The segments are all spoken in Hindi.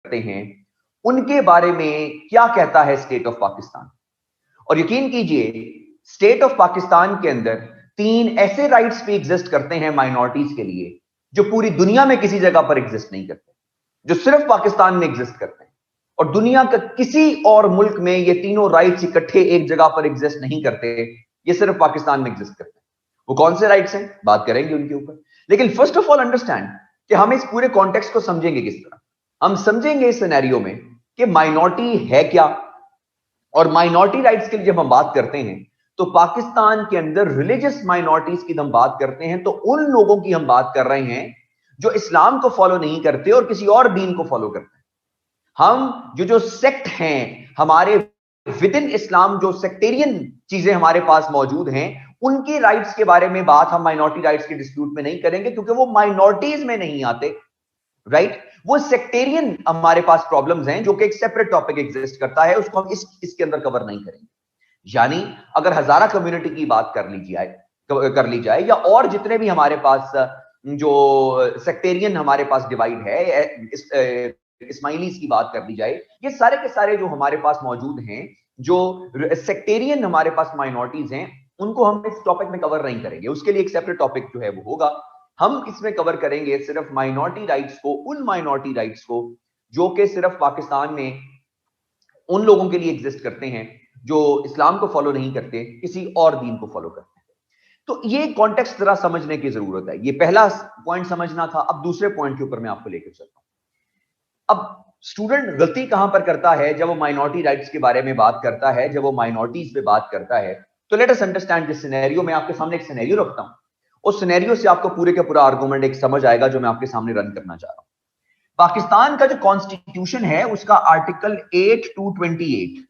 करते हैं उनके बारे में क्या कहता है स्टेट ऑफ पाकिस्तान। और यकीन कीजिए स्टेट ऑफ पाकिस्तान के अंदर 3 ऐसे राइट्स भी एग्जिस्ट करते हैं माइनॉरिटीज के लिए जो पूरी दुनिया में किसी जगह पर एग्जिस्ट नहीं करते, जो सिर्फ पाकिस्तान में एग्जिस्ट करते हैं। और दुनिया का किसी और मुल्क में ये तीनों राइट्स इकट्ठे एक जगह पर एग्जिस्ट नहीं करते, ये सिर्फ पाकिस्तान में एग्जिस्ट करते हैं। वो कौन से राइट्स हैं, बात करेंगे उनके ऊपर। लेकिन फर्स्ट ऑफ ऑल अंडरस्टैंड कि हम इस पूरे कॉन्टेक्स्ट को समझेंगे किस तरह। हम समझेंगे इस सिनेरियो में कि माइनॉरिटी है क्या, और माइनॉरिटी राइट्स के लिए जब हम बात करते हैं तो पाकिस्तान के अंदर रिलीजियस माइनॉरिटीज की हम बात करते हैं तो उन लोगों की हम बात कर रहे हैं जो इस्लाम को फॉलो नहीं करते और किसी और दीन को फॉलो करते हैं। हम जो सेक्ट हैं हमारे विद इन इस्लाम, जो सेक्टेरियन चीजें हमारे पास मौजूद हैं, उनकी राइट्स के बारे में बात हम माइनॉरिटी राइट्स के डिस्प्यूट में नहीं करेंगे क्योंकि वो माइनॉरिटीज में नहीं आते, राइट। वो सेक्टेरियन हमारे पास प्रॉब्लम्स हैं जो कि एक सेपरेट टॉपिक एग्जिस्ट करता है, उसको हम इसके अंदर कवर नहीं करेंगे। यानी अगर हजारा कम्युनिटी की बात कर ली जाए या और जितने भी हमारे पास जो सेक्टेरियन हमारे पास डिवाइड है, इस्माइलीज की बात कर ली जाए, ये सारे के सारे जो हमारे पास मौजूद हैं, जो सेक्टेरियन हमारे पास माइनॉरिटीज हैं, उनको हम इस टॉपिक में कवर नहीं करेंगे। उसके लिए एक सेपरेट टॉपिक जो है वो होगा। हम इसमें कवर करेंगे सिर्फ माइनॉरिटी राइट्स को, उन माइनॉरिटी राइट्स को जो कि सिर्फ पाकिस्तान में उन लोगों के लिए एग्जिस्ट करते हैं जो इस्लाम को फॉलो नहीं करते, किसी और दीन को फॉलो करते हैं। तो ये कॉन्टेक्स्ट जरा समझने की जरूरत है। ये पहला पॉइंट समझना था। अब दूसरे पॉइंट के ऊपर मैं आपको लेकर चलता हूं। अब स्टूडेंट गलती कहां पर करता है जब वो माइनॉरिटी राइट्स के बारे में बात करता है, जब वो माइनॉरिटीज पे बात करता है। तो let us understand this scenario. मैं आपके सामने एक सिनेरियो रखता हूं, उस सिनेरियो से आपको पूरे का पूरा आर्गुमेंट एक समझ आएगा जो मैं आपके सामने रन करना चाह रहा हूं। पाकिस्तान का जो कॉन्स्टिट्यूशन है उसका आर्टिकल 8 to 28,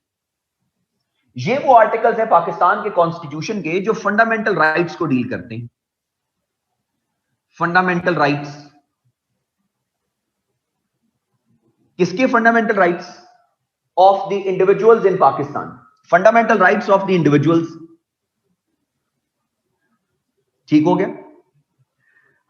ये वो आर्टिकल्स हैं पाकिस्तान के कॉन्स्टिट्यूशन के जो फंडामेंटल राइट्स को डील करते हैं। फंडामेंटल राइट्स किसके? Fundamental rights of the individuals in Pakistan. Fundamental rights of the individuals. ठीक हो गया?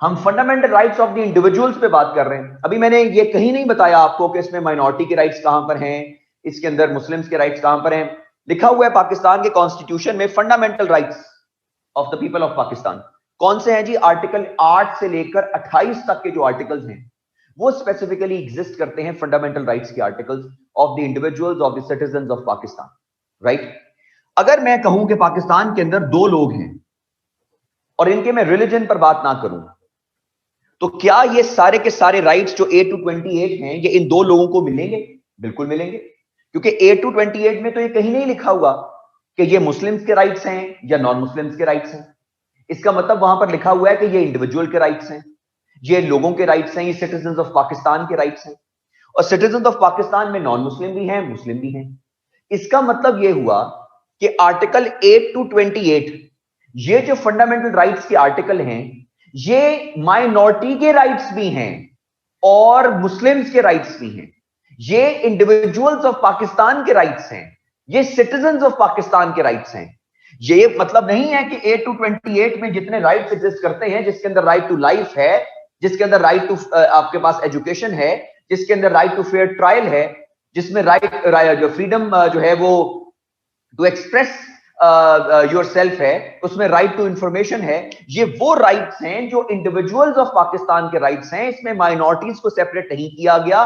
हम fundamental rights of the individuals पे बात कर रहे हैं। अभी मैंने ये कहीं नहीं बताया आपको कि इसमें माइनॉरिटी के राइट्स कहां पर हैं, इसके अंदर मुस्लिम्स के राइट्स कहां पर हैं। लिखा हुआ है पाकिस्तान के कॉन्स्टिट्यूशन में fundamental rights of the people of Pakistan. कौन से हैं जी? आर्टिकल 8 से लेकर 28 तक के जो आर्टिकल्स हैं वो स्पेसिफिकली एग्जिस्ट करते हैं, फंडामेंटल राइट्स के articles of the individuals of the citizens of Pakistan, right. अगर मैं कहूं कि पाकिस्तान के अंदर 2 लोग हैं और इनके मैं रिलीजन पर बात ना करूं, तो क्या ये सारे के सारे राइट्स जो 8 to 28 हैं ये इन 2 लोगों को मिलेंगे? बिल्कुल मिलेंगे, क्योंकि 8 to 28 में तो ये कहीं नहीं लिखा हुआ कि ये मुस्लिम्स के राइट्स हैं या नॉन मुस्लिम्स के राइट्स हैं। इसका मतलब वहां पर लिखा हुआ है कि ये इंडिविजुअल के राइट्स हैं, ये लोगों के राइट्स हैं, ये सिटीजंस ऑफ पाकिस्तान के राइट्स हैं। और सिटीजंस ऑफ पाकिस्तान में नॉन मुस्लिम भी हैं, मुस्लिम भी हैं। इसका मतलब ये हुआ कि आर्टिकल 8 to 28 ये जो फंडामेंटल राइट्स के आर्टिकल हैं ये माइनॉरिटी के राइट्स भी हैं और मुस्लिम्स के राइट्स भी हैं। ये इंडिविजुअल्स ऑफ पाकिस्तान के राइट्स हैं, ये सिटीजंस ऑफ पाकिस्तान के राइट्स हैं। ये मतलब नहीं है कि 8 to 28 में जितने राइट्स एग्जिस्ट करते हैं, जिसके अंदर राइट टू लाइफ है, जिसके अंदर राइट टू आपके पास एजुकेशन है, जिसके अंदर राइट टू फेयर ट्रायल है, जिसमें राइट जो फ्रीडम जो है वो टू एक्सप्रेस योरसेल्फ है, उसमें राइट टू इंफॉर्मेशन है, ये वो राइट्स हैं जो इंडिविजुअल्स ऑफ पाकिस्तान के राइट्स हैं। इसमें माइनॉरिटीज को सेपरेट नहीं किया गया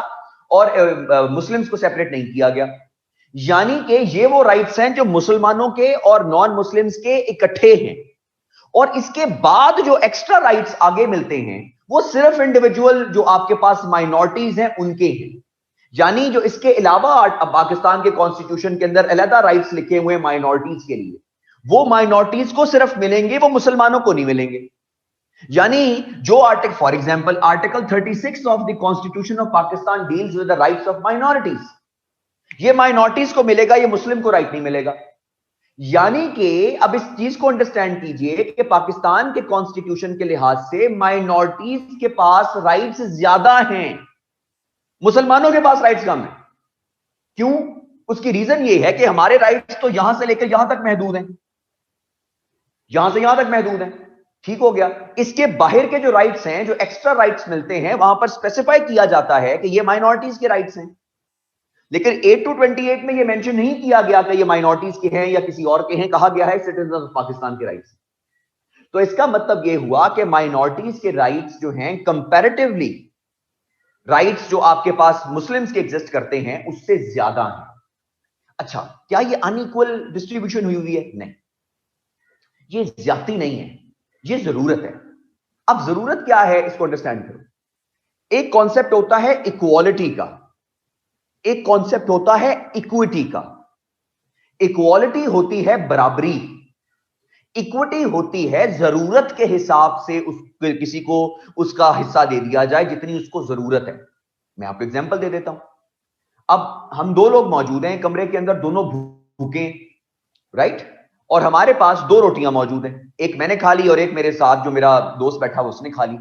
और मुस्लिम्स को सेपरेट नहीं किया गया। यानी कि ये वो राइट्स हैं जो मुसलमानों के और नॉन मुस्लिम्स के इकट्ठे हैं। और इसके बाद जो एक्स्ट्रा राइट्स आगे मिलते हैं वो सिर्फ इंडिविजुअल जो आपके पास माइनॉरिटीज हैं उनके हैं। यानी जो इसके अलावा पाकिस्तान के कॉन्स्टिट्यूशन के अंदर अलग राइट्स लिखे हुए माइनॉरिटीज के लिए, वो माइनॉरिटीज को सिर्फ मिलेंगे, वो मुसलमानों को नहीं मिलेंगे। यानी जो article, for example article 36 of the constitution of Pakistan deals with the rights of minorities, ये माइनॉरिटीज को मिलेगा, ये मुस्लिम को राइट नहीं मिलेगा। यानी कि अब इस चीज को अंडरस्टैंड कीजिए कि पाकिस्तान के कॉन्स्टिट्यूशन के लिहाज से माइनॉरिटीज के पास राइट्स ज्यादा हैं, मुसलमानों के पास राइट्स कम है। क्यों? उसकी रीजन ये है कि हमारे राइट्स तो यहां से लेकर यहां तक महदूद हैं, यहां से यहां तक महदूद हैं, ठीक हो गया। इसके बाहर के जो राइट्स हैं, जो एक्स्ट्रा राइट्स मिलते हैं, वहां पर स्पेसिफाई किया जाता है कि ये माइनॉरिटीज के राइट्स हैं। लेकिन 8 to 28 में ये मेंशन नहीं किया गया कि ये माइनॉरिटीज के हैं या किसी और के हैं, कहा गया है सिटीजन ऑफ पाकिस्तान के राइट्स। तो इसका मतलब ये हुआ कि माइनॉरिटीज के राइट्स जो हैं कंपैरेटिवली राइट्स जो आपके पास मुस्लिम्स के एग्जिस्ट करते हैं उससे ज्यादा हैं। अच्छा, क्या ये अनइक्वल डिस्ट्रीब्यूशन हुई है? नहीं, ये ज्यादती नहीं है, ये जरूरत है। अब जरूरत क्या है इसको अंडरस्टैंड करो। एक कॉन्सेप्ट होता है इक्वालिटी का, एक कॉन्सेप्ट होता है इक्विटी का। इक्वालिटी होती है बराबरी, इक्विटी होती है जरूरत के हिसाब से उस किसी को उसका हिस्सा दे दिया जाए जितनी उसको जरूरत है। मैं आपको एग्जांपल दे देता हूं। अब हम दो लोग मौजूद हैं कमरे के अंदर, दोनों भूखे, राइट, और हमारे पास दो रोटियां मौजूद हैं, एक मैंने खा ली और एक मेरे साथ जो मेरा दोस्त बैठा उसने खा ली।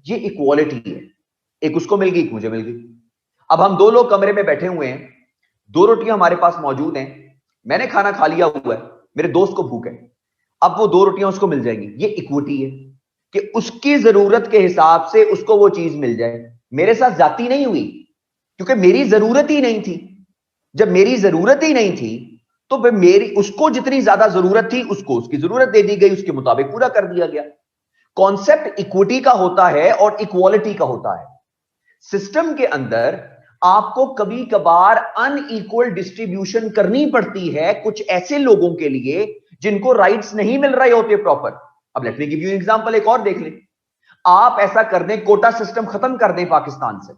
ये इक्वालिटी है, एक उसको मिल गई, एक मुझे मिल गई। अब हम दो लोग कमरे में बैठे हुए हैं, दो रोटियां हमारे पास मौजूद हैं, मैंने खाना खा लिया हुआ है, मेरे दोस्त को भूख है, अब वो दो रोटियां उसको मिल जाएंगी। ये इक्विटी है कि उसकी जरूरत के हिसाब से उसको वो चीज मिल जाए। मेरे साथ जाती नहीं हुई क्योंकि मेरी जरूरत ही नहीं थी। जब मेरी जरूरत ही नहीं थी तो फिर मेरी उसको जितनी ज्यादा जरूरत थी उसको उसकी जरूरत दे दी गई, उसके मुताबिक पूरा कर दिया गया। कॉन्सेप्ट इक्विटी का होता है और इक्वालिटी का होता है। सिस्टम के अंदर आपको कभी कभार अनइक्वल डिस्ट्रीब्यूशन करनी पड़ती है कुछ ऐसे लोगों के लिए जिनको राइट्स नहीं मिल रहे होते प्रॉपर। अब let me give you example, एक और देख लें। आप ऐसा कर दें, कोटा सिस्टम खत्म कर दें पाकिस्तान से,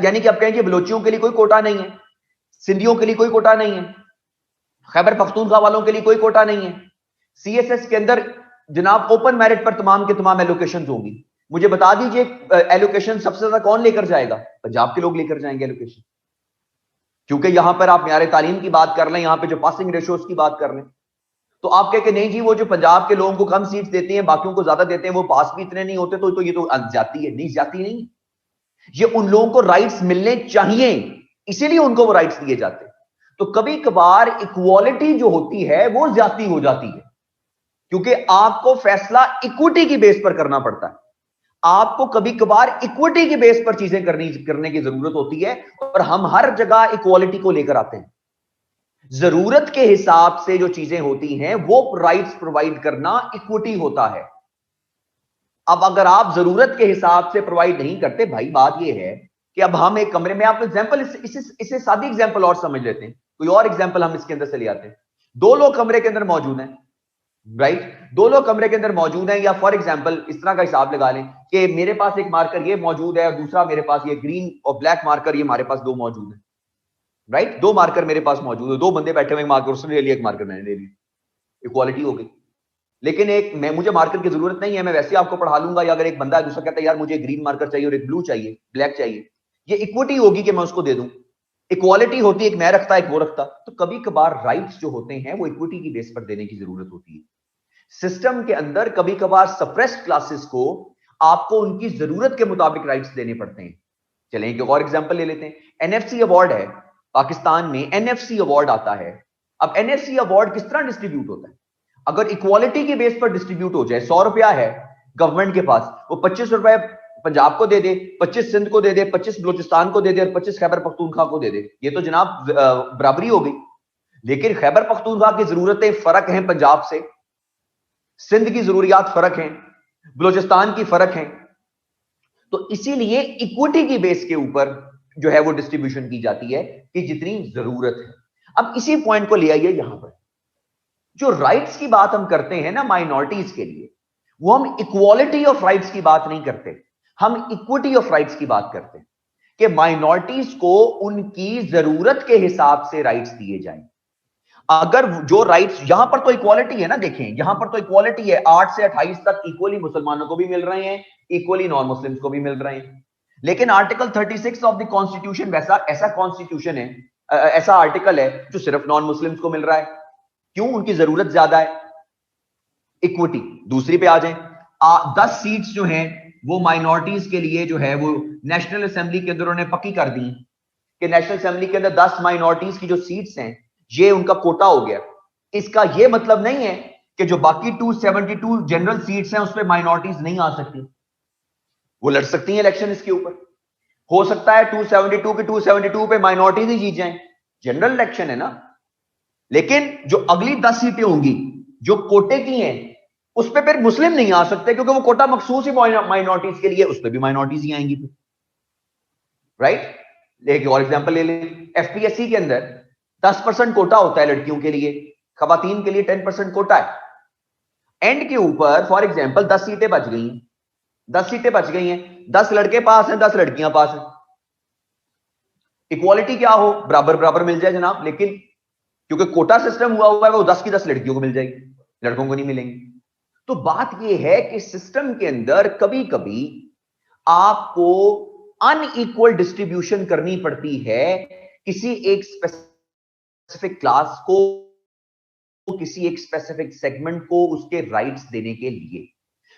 यानी कि आप कहेंगे बलोचियों के लिए कोई कोटा नहीं है, सिंधियों के लिए कोई कोटा नहीं है, खैबर पख्तूनख्वा वालों के लिए कोई कोटा नहीं है। सीएसएस के अंदर जनाब ओपन मेरिट पर तमाम के तमाम एलोकेशन होंगी। मुझे बता दीजिए एलोकेशन सबसे ज्यादा कौन लेकर जाएगा? पंजाब के लोग लेकर जाएंगे एलोकेशन, क्योंकि यहां पर आप म्यार तालीम की बात कर लें, यहां पे जो पासिंग रेशोस की बात कर लें, तो आप कह के नहीं जी वो जो पंजाब के लोगों को कम सीट्स देते हैं बाकियों को ज्यादा देते हैं, वो पास भी इतने नहीं होते, तो ये तो जाती है। नहीं, जाती नहीं, ये उन लोगों को राइट्स मिलने चाहिए, इसीलिए उनको वो राइट्स दिए जाते हैं। तो कभी कभार इक्वालिटी जो होती है वो ज्यादा हो जाती है, क्योंकि आपको फैसला इक्विटी की बेस पर करना पड़ता है। आपको कभी कभार इक्विटी की बेस पर चीजें करने की जरूरत होती है, और हम हर जगह इक्वालिटी को लेकर आते हैं। जरूरत के हिसाब से जो चीजें होती हैं वो राइट्स प्रोवाइड करना इक्विटी होता है। अब अगर आप जरूरत के हिसाब से प्रोवाइड नहीं करते, भाई बात ये है कि अब हम एक कमरे में, आप एग्जांपल इसे सादी एग्जांपल और समझ लेते हैं, कोई और एग्जांपल हम इसके अंदर से ले आते हैं। दो लोग कमरे के अंदर मौजूद हैं, राइट, दो लोग कमरे के अंदर मौजूद हैं, या फॉर एग्जांपल इस तरह का हिसाब लगा लें कि मेरे पास एक मार्कर ये मौजूद है और दूसरा मेरे पास ये ग्रीन और ब्लैक मार्कर, ये हमारे पास दो मौजूद है, राइट, दो मार्कर मेरे पास मौजूद है, दो बंदे बैठे हुए, मार्कर उसने ले लिया, एक मार्कर मैंने ले लिया, इक्वालिटी हो गई। लेकिन एक मुझे मार्कर की जरूरत नहीं है, मैं वैसे आपको पढ़ा लूंगा, या अगर एक बंदा दूसरा कहता है यार मुझे ग्रीन मार्कर चाहिए और एक ब्लू चाहिए, ब्लैक चाहिए, ये इक्विटी होगी कि मैं उसको दे दूं। इक्वालिटी होती है, एक मैं रखता एक वो रखता। तो कभी कभार राइट्स जो होते हैं वो इक्विटी की बेस पर देने की जरूरत होती है। सिस्टम के अंदर कभी कभार सप्रेस्ड क्लासेस को आपको उनकी जरूरत के मुताबिक राइट्स देने पड़ते हैं। चलें एक और एग्जांपल ले लेते हैं। एनएफसी अवार्ड है पाकिस्तान में, एनएफसी अवार्ड आता है। अब एनएफसी अवार्ड किस तरह डिस्ट्रीब्यूट होता है? अगर इक्वालिटी की बेस पर डिस्ट्रीब्यूट हो जाए, 100 रुपया है गवर्नमेंट के पास, वो 25 रुपए पंजाब को दे दे, 25 सिंध को दे दे, 25 बलूचिस्तान को दे दे और 25 खैबर पख्तूनख्वा को दे दे, ये तो जनाब बराबरी हो गई। लेकिन खैबर पख्तूनख्वा की जरूरतें फर्क हैं पंजाब से, सिंध की जरूरियात फर्क हैं, बलूचिस्तान की फर्क हैं। तो इसीलिए इक्विटी की बेस के ऊपर जो है वो डिस्ट्रीब्यूशन की जाती है कि जितनी जरूरत है। अब इसी पॉइंट को ले आइए यहां पर, जो राइट्स की बात हम करते हैं ना माइनॉरिटीज के लिए, वो हम इक्वालिटी ऑफ राइट्स की बात नहीं करते, हम इक्विटी ऑफ राइट्स की बात करते हैं कि माइनॉरिटीज को उनकी जरूरत के हिसाब से राइट्स दिए जाएं। अगर जो राइट्स, यहां पर तो इक्वालिटी है ना, देखें यहां पर तो इक्वालिटी है, 8 से 28 तक इक्वली मुसलमानों को भी मिल रहे हैं, इक्वली नॉन मुस्लिम्स को भी मिल रहे हैं। लेकिन आर्टिकल 36 ऑफ द कॉन्स्टिट्यूशन ऐसा कॉन्स्टिट्यूशन है, ऐसा आर्टिकल है जो सिर्फ नॉन मुस्लिम्स को मिल रहा है। क्यों? उनकी जरूरत ज्यादा है, इक्विटी। दूसरी पे आ जाए, 10 सीट्स जो हैं वो माइनॉरिटीज के लिए जो है वो नेशनल असेंबली के अंदर उन्होंने पक्की कर दी कि नेशनल असेंबली के अंदर 10 माइनॉरिटीज की जो सीट्स हैं ये उनका कोटा हो गया। इसका ये मतलब नहीं है कि जो बाकी 272 जनरल सीट्स हैं उस पर माइनॉरिटीज नहीं आ सकती, वो लड़ सकती हैं इलेक्शन इसके ऊपर। हो सकता है 272 के 272 पे माइनॉरिटीज ही जीत जाएं, जनरल इलेक्शन है ना। लेकिन जो अगली 10 सीटें होंगी जो कोटे की हैं उस पे फिर मुस्लिम नहीं आ सकते, क्योंकि वो कोटा मखसूस ही माइनॉरिटीज के लिए, उस पर भी माइनॉरिटीज ही आएंगी। राइट, एक और एग्जांपल ले लें, एफपीएससी के अंदर 10% कोटा होता है लड़कियों के लिए, खवातीन के लिए 10% कोटा है। एंड के ऊपर फॉर एग्जांपल 10 सीटें बच गई हैं, 10 सीटें बच गई हैं, 10 लड़के पास हैं, 10 लड़कियां पास हैं। इक्वालिटी क्या हो, बराबर बराबर मिल जाए जनाब, लेकिन क्योंकि कोटा सिस्टम हुआ है वो 10 की 10 लड़कियों को मिल जाएगी, लड़कों को नहीं मिलेंगी। तो बात यह है कि सिस्टम के अंदर कभी कभी आपको अनइक्वल डिस्ट्रीब्यूशन करनी पड़ती है किसी एक स्पेसिफिक क्लास को, किसी एक स्पेसिफिक सेगमेंट को उसके राइट्स देने के लिए।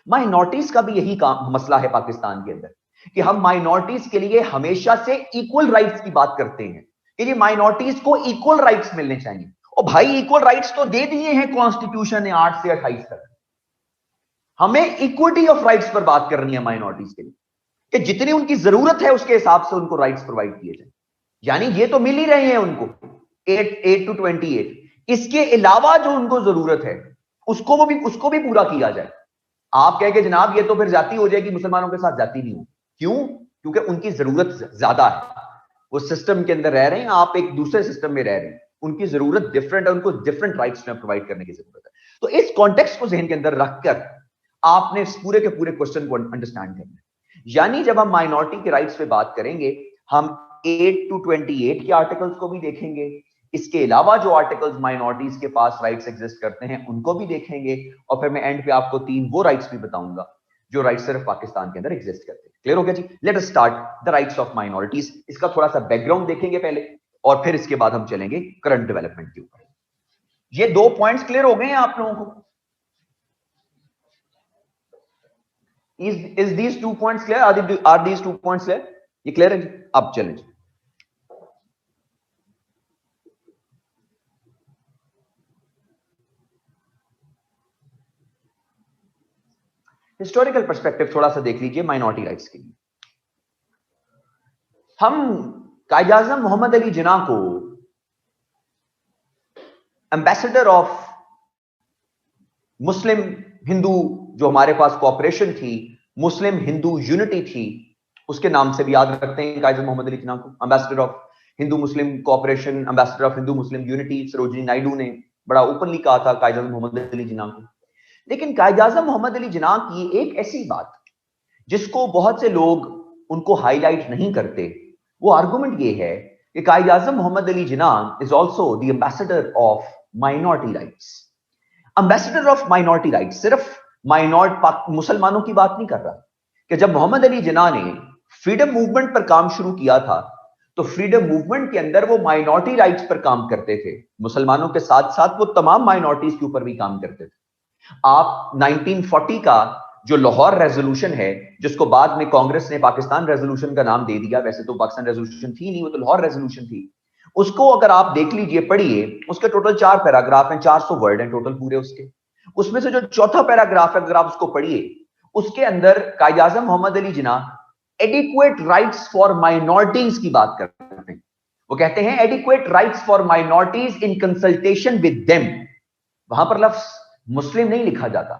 माइनॉरिटीज का भी यही मसला है पाकिस्तान के अंदर कि हम माइनॉरिटीज के लिए हमेशा से इक्वल राइट्स की बात करते हैं कि ये माइनॉरिटीज को इक्वल राइट्स मिलने चाहिए। और भाई इक्वल राइट्स तो दे दिए हैं कॉन्स्टिट्यूशन ने 8 से 28 तक। हमें इक्विटी ऑफ राइट्स पर बात करनी है माइनॉरिटीज के लिए कि जितनी उनकी जरूरत है उसके हिसाब से उनको राइट्स प्रोवाइड किए जाए। यानी ये तो मिल ही रहे हैं उनको 8 to 28, इसके अलावा जो उनको जरूरत है उसको भी पूरा किया जाए। आप कहेंगे जनाब ये तो फिर जाती हो जाएगी, मुसलमानों के साथ जाती नहीं हो। क्यों? क्योंकि उनकी जरूरत ज्यादा है, वो सिस्टम के अंदर रह रहे हैं, आप एक दूसरे सिस्टम में रह रहे हैं, उनकी जरूरत डिफरेंट है, उनको डिफरेंट राइट्स में प्रोवाइड करने की जरूरत है। तो इस कॉन्टेक्स्ट को जहन के अंदर रखकर आपने इस पूरे के पूरे क्वेश्चन को अंडरस्टैंड करना है। यानी जब हम माइनॉरिटी के राइट्स पे बात करेंगे, हम 8 to 28 के आर्टिकल्स को भी देखेंगे, इसके अलावा जो आर्टिकल्स माइनॉरिटीज के पास राइट्स एग्जिस्ट करते हैं उनको भी देखेंगे, और फिर मैं एंड पे आपको 3 वो राइट्स भी बताऊंगा जो राइट्स सिर्फ पाकिस्तान के अंदर एग्जिस्ट करते हैं। क्लियर हो गया जी? Let us start the rights of minorities. इसका थोड़ा सा बैकग्राउंड देखेंगे पहले, और फिर इसके बाद हम चलेंगे करंट डेवलपमेंट के ऊपर। ये 2 पॉइंट्स क्लियर हो गए हैं आप लोगों को? Is these 2 points clear? Are these 2 points clear? ये क्लियर है जी? अब चलें जी। हिस्टोरिकल पर्सपेक्टिव थोड़ा सा देख लीजिए माइनॉरिटी राइट्स के लिए। हम कायद-ए-आज़म मोहम्मद अली जिन्ना को एम्बेसडर ऑफ मुस्लिम हिंदू, जो हमारे पास कोऑपरेशन थी, मुस्लिम हिंदू यूनिटी थी, उसके नाम से भी याद रखते हैं कायद-ए-आज़म मोहम्मद अली जिन्ना को। Ambassador of Hindu Muslim cooperation, ambassador of Hindu Muslim unity, Sarojini Naidu ने बड़ा ओपनली कहा था कायद-ए-आज़म मोहम्मद अली जिन्ना को। लेकिन कायद-ए-आज़म मोहम्मद अली जिन्ना की एक ऐसी बात जिसको बहुत से लोग उनको हाईलाइट नहीं करते, वो आर्गुमेंट ये है कि Quaid-e-Azam Mohammad Ali Jinnah is also the ambassador of minority rights. Ambassador of minority rights सिर्फ मुसलमानों की बात नहीं कर रहा, कि जब मोहम्मद अली जिन्ना ने फ्रीडम मूवमेंट पर काम शुरू किया था तो फ्रीडम मूवमेंट के अंदर वो माइनॉरिटी राइट्स पर काम करते थे, मुसलमानों के साथ साथ वो तमाम माइनॉरिटीज के ऊपर भी काम करते थे। आप 1940 का जो लाहौर रेजोल्यूशन है, जिसको बाद में कांग्रेस ने पाकिस्तान रेजोल्यूशन का नाम दे दिया, वैसे तो पाकिस्तान रेजोल्यूशन थी नहीं, वो तो लाहौर रेजोल्यूशन थी, उसको अगर आप देख लीजिए, पढ़िए, उसके टोटल 4 पैराग्राफ हैं, 400 वर्ड हैं टोटल पूरे उसके। उसमें से जो चौथा पैराग्राफ है अगर आप उसको पढ़िए, उसके अंदर कायद-ए-आज़म मोहम्मद अली जिन्ना एडिक्वेट राइट्स फॉर माइनॉरिटीज की बात करते हैं। वो कहते हैं adequate rights for minorities in consultation with them. वहां पर लफ्ज मुस्लिम नहीं लिखा जाता,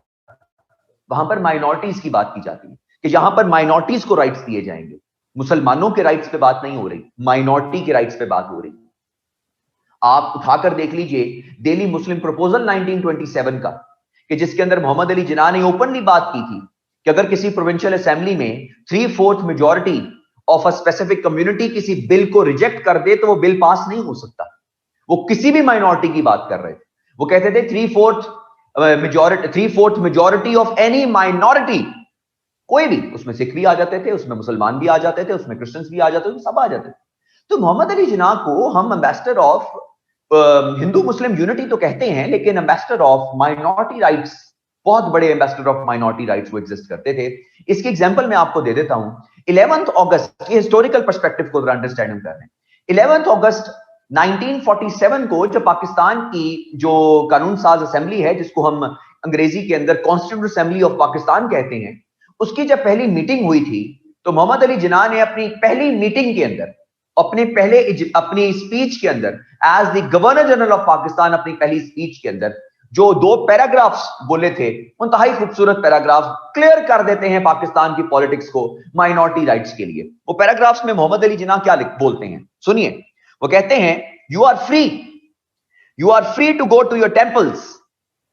वहां पर माइनॉरिटीज की बात की जाती है कि यहां पर माइनॉरिटीज को राइट्स दिए जाएंगे। मुसलमानों के राइट्स पे बात नहीं हो रही, माइनॉरिटी के राइट्स पे बात हो रही। आप उठाकर देख लीजिए दिल्ली मुस्लिम प्रपोजल 1927 का, कि जिसके अंदर मोहम्मद अली जिन्ना ने ओपनली बात की थी कि अगर किसी प्रोविंशियल असेंबली में 3/4 majority of a specific community किसी बिल को रिजेक्ट कर दे तो वो बिल पास नहीं हो सकता। वो किसी भी माइनॉरिटी की बात कर रहे थे, वो कहते थे 3/4 मेजॉरिटी ऑफ एनी माइनॉरिटी, कोई भी, उसमें सिख भी आ जाते थे, उसमें मुसलमान भी आ जाते थे, उसमें क्रिश्चियंस भी आ जाते थे, सब आ जाते थे। तो मोहम्मद अली जिन्ना को हम ambassador of Hindu Muslim unity तो कहते हैं, लेकिन एम्बेसडर ऑफ माइनॉरिटी राइट्स, बहुत बड़े एम्बेसडर ऑफ माइनॉरिटी राइट्स वो एग्जिस्ट करते थे। इसकी एग्जांपल मैं आपको दे देता हूं। 11 अगस्त के हिस्टोरिकल पर्सपेक्टिव को अंडरस्टैंड कर रहे हैं। 11 अगस्त 1947 को जब पाकिस्तान की जो कानून साज असेंबली है, जिसको हम अंग्रेजी के अंदर कॉन्स्टिट्यूंट असेंबली ऑफ पाकिस्तान कहते हैं, उसकी जब पहली मीटिंग हुई थी तो मोहम्मद अली जिन्ना ने अपनी पहली मीटिंग के अंदर, अपनी स्पीच के अंदर, as the governor general of Pakistan, अपनी पहली स्पीच के अंदर जो 2 पैराग्राफ्स बोले थे, इंतहाई खूबसूरत पैराग्राफ, क्लियर कर देते हैं पाकिस्तान की पॉलिटिक्स को माइनॉरिटी राइट्स के लिए। वो पैराग्राफ्स में मोहम्मद अली जिन्ना क्या बोलते हैं, सुनिए। वो कहते हैं, you are free to go to your temples,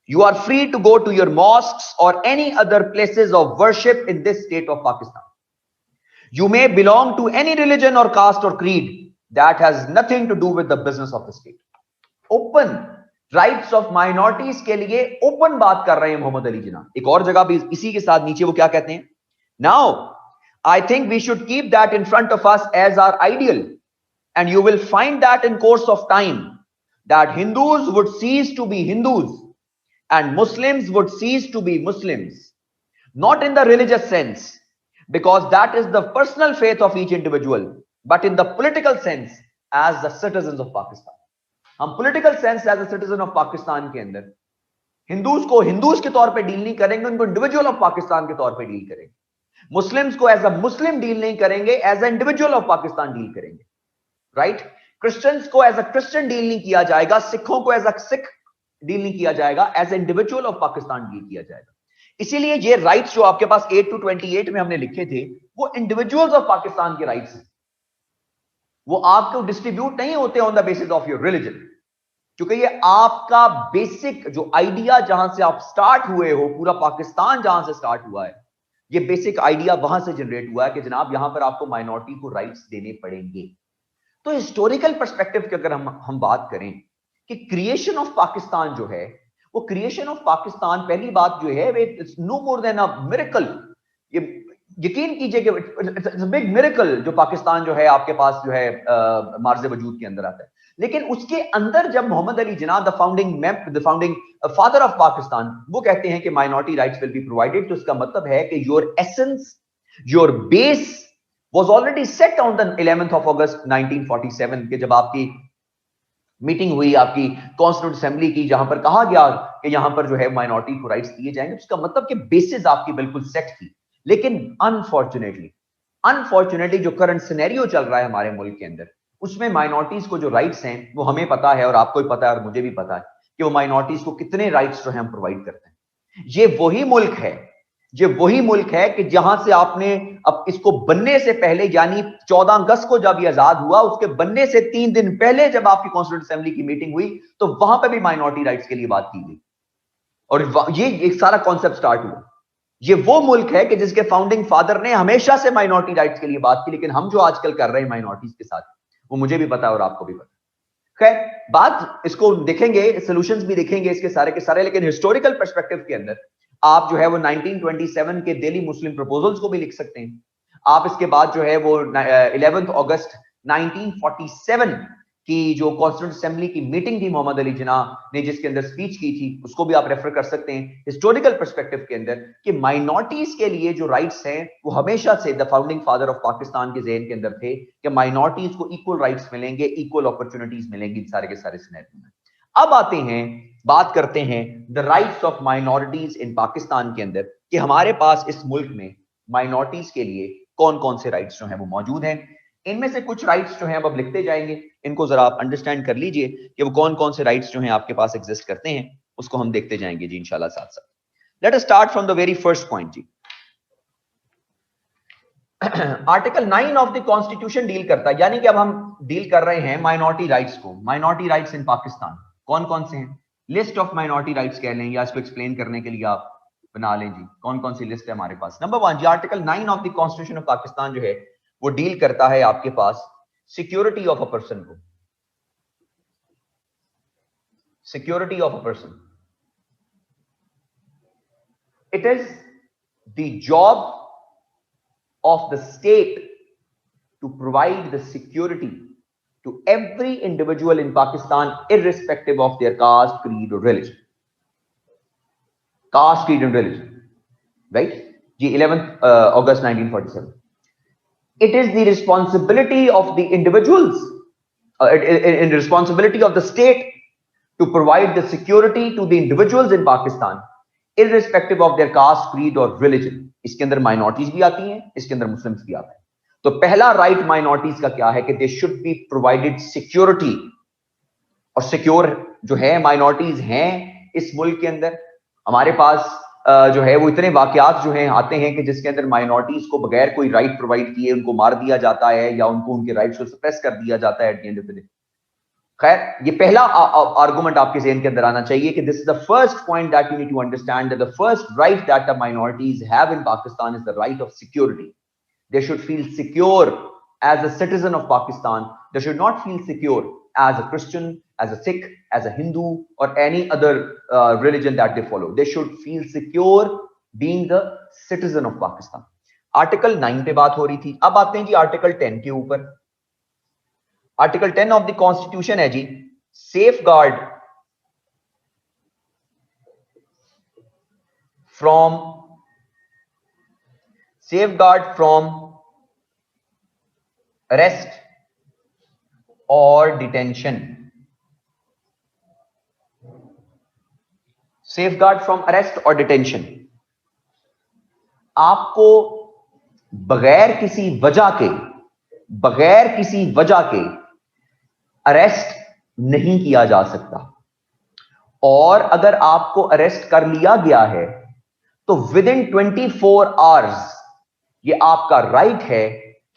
you are free to go to your mosques or any other places of worship in this state of Pakistan. You may belong to any religion or caste or creed, that has nothing to do with the business of the state. Open rights of minorities के लिए ओपन बात कर रहे हैं मोहम्मद अली जिन्ना। एक और जगह भी इसी के साथ नीचे वो क्या कहते हैं, now I think we should keep that in front of us as our ideal and you will find that in course of time that Hindus would cease to be Hindus and Muslims would cease to be Muslims, not in the religious sense, because that is the personal faith of each individual, but in the political sense as the citizens of Pakistan. हम political sense as a citizen of Pakistan के अंदर हिंदूज को हिंदूज के तौर पे डील नहीं करेंगे, उनको इंडिविजुअल ऑफ पाकिस्तान के तौर पे डील करेंगे। मुस्लिम्स को एज अ मुस्लिम डील नहीं करेंगे, as a individual of Pakistan deal करेंगे, राइट। क्रिश्चियंस को एज अ क्रिश्चियन डील नहीं किया जाएगा, सिखों को एज अ सिख डील नहीं किया जाएगा, as individual of Pakistan deal किया जाएगा। इसीलिए ये राइट्स जो आपके पास 8 to 28 में हमने लिखे थे, वो इंडिविजुअल्स ऑफ पाकिस्तान के राइट्स हैं। वो आपको डिस्ट्रीब्यूट नहीं होते on the basis of your religion, क्योंकि ये आपका बेसिक जो आइडिया जहां से आप स्टार्ट हुए हो, पूरा पाकिस्तान जहां से स्टार्ट हुआ है, ये बेसिक आइडिया वहां से जनरेट हुआ है कि जनाब यहां पर आपको माइनॉरिटी को राइट्स देने पड़ेंगे। तो हिस्टोरिकल पर्सपेक्टिव की अगर हम बात करें कि क्रिएशन ऑफ पाकिस्तान जो है, वो क्रिएशन ऑफ पाकिस्तान, पहली बात जो है, it's no more than a miracle. ये यकीन कीजिए कि इट्स अ बिग मिरेकल जो पाकिस्तान जो है आपके पास जो है मार्ज़े वजूद के अंदर आता है। लेकिन उसके अंदर जब Mohammad Ali Jinnah the founding father of Pakistan, वो कहते हैं कि minority rights will be provided, तो इसका मतलब है कि your essence, your base was already set on the 11th of August 1947 के जब आपकी मीटिंग हुई आपकी कॉन्स्टिट्यूंट असेंबली की, जहां पर कहा गया कि यहां पर जो है माइनॉरिटी को राइट्स दिए जाएंगे। उसका मतलब कि बेसिस आपकी बिल्कुल सेट थी। लेकिन अनफॉर्चुनेटली जो करंट सिनेरियो चल रहा है हमारे मुल्क के अंदर, उसमें माइनॉरिटीज को जो राइट्स हैं, वो हमें पता है और आपको भी पता है और मुझे भी पता है कि वो माइनॉरिटीज को कितने राइट्स जो है हम प्रोवाइड करते हैं। ये वही मुल्क है कि जहां से आपने अब इसको बनने से पहले, यानी 14 अगस्त को जब ये आजाद हुआ, उसके बनने से 3 दिन पहले जब आपकी कॉन्स्टिट्यूंट असेंबली की मीटिंग हुई, तो वहां पे भी माइनॉरिटी राइट्स के लिए बात की गई और ये एक सारा कॉन्सेप्ट स्टार्ट हुआ। ये वो मुल्क है कि जिसके फाउंडिंग फादर ने हमेशा से माइनॉरिटी राइट्स के लिए बात की। लेकिन हम जो आजकल कर रहे हैं माइनॉरिटीज के साथ, वो मुझे भी पता है और आपको भी पता है। खैर, बात इसको देखेंगे, सॉल्यूशंस भी देखेंगे इसके सारे के सारे, लेकिन हिस्टोरिकल पर्सपेक्टिव के अंदर आप जो है वो 1927 के दिल्ली मुस्लिम प्रपोजल्स को भी लिख सकते हैं। आप इसके बाद जो है वो 11th August 1947 की जो कॉन्स्टिट्यूंट असेंबली की मीटिंग थी मोहम्मद अली जिन्ना ने, जिसके अंदर स्पीच की थी, उसको भी आप रेफर कर सकते हैं हिस्टोरिकल पर्सपेक्टिव के अंदर कि माइनॉरिटीज के लिए जो राइट्स हैं वो हमेशा से the founding father of Pakistan के ज़हन के अंदर थे कि माइनॉरिटीज को इक्वल राइट्स मिलेंगे, इक्वल अपॉर्चुनिटीज मिलेंगी सारे के सारे सिनेरियो में। अब आते हैं, बात करते हैं द राइट्स ऑफ माइनॉरिटीज इन पाकिस्तान के अंदर कि हमारे पास इस मुल्क में माइनॉरिटीज के लिए कौन कौन से राइट्स जो हैं वो मौजूद हैं। इनमें से कुछ राइट्स जो हैं अब लिखते जाएंगे, इनको जरा आप अंडरस्टैंड कर लीजिए कि वो कौन कौन से राइट्स जो हैं आपके पास एग्जिस्ट करते हैं, उसको हम देखते जाएंगे जी इंशाल्लाह साथ साथ। Let us start from the very first point जी। Article 9 of the constitution deal करता है, यानी कि अब हम डील कर रहे हैं माइनॉरिटी राइट्स को। माइनॉरिटी राइट्स इन पाकिस्तान कौन कौन से हैं, लिस्ट ऑफ माइनॉरिटी राइट्स कह लें या इसको एक्सप्लेन करने के लिए आप बना लें जी, कौन कौन सी लिस्ट है हमारे पास। नंबर 1 जी, article 9 of the constitution of Pakistan जो है वो डील करता है आपके पास सिक्योरिटी ऑफ अ पर्सन को। Security of a person, it is the job of the state to provide the security to every individual in Pakistan irrespective of their caste, creed or religion. Caste, creed and religion, right? 11th August 1947. It is the responsibility of the individuals, in responsibility of the state to provide the security to the individuals in Pakistan irrespective of their caste, creed और रिलीजन। इसके अंदर माइनॉरिटीज भी आती हैं, इसके अंदर मुस्लिम्स भी आते हैं। तो पहला राइट माइनॉरिटीज का क्या है कि they should be provided security, और सिक्योर जो है माइनॉरिटीज हैं इस मुल्क के अंदर। हमारे पास जो है वो इतने वाकयात जो हैं आते हैं कि जिसके अंदर माइनॉरिटीज को बगैर कोई राइट प्रोवाइड किए उनको मार दिया जाता है या उनको उनके राइट्स को सप्रेस कर दिया जाता है eight the end of the day. खैर, ये पहला आर्गुमेंट आपके ज़हन के अंदर आना चाहिए कि this is the first point that you need to understand, that the first right that the minorities have in Pakistan is the right of security. They should feel secure as a citizen of Pakistan. They should not feel secure as a Christian, as a Sikh, as a Hindu, or any other religion that they follow. They should feel secure being the citizen of Pakistan. Article 9 पे बात हो रही थी, अब आते हैं जी आर्टिकल 10 के ऊपर। आर्टिकल 10 ऑफ द कॉन्स्टिट्यूशन है जी, safeguard from arrest or detention. Safeguard from arrest or detention. आपको बगैर किसी वजह के अरेस्ट नहीं किया जा सकता, और अगर आपको अरेस्ट कर लिया गया है तो विद इन 24 आवर्स ये आपका राइट है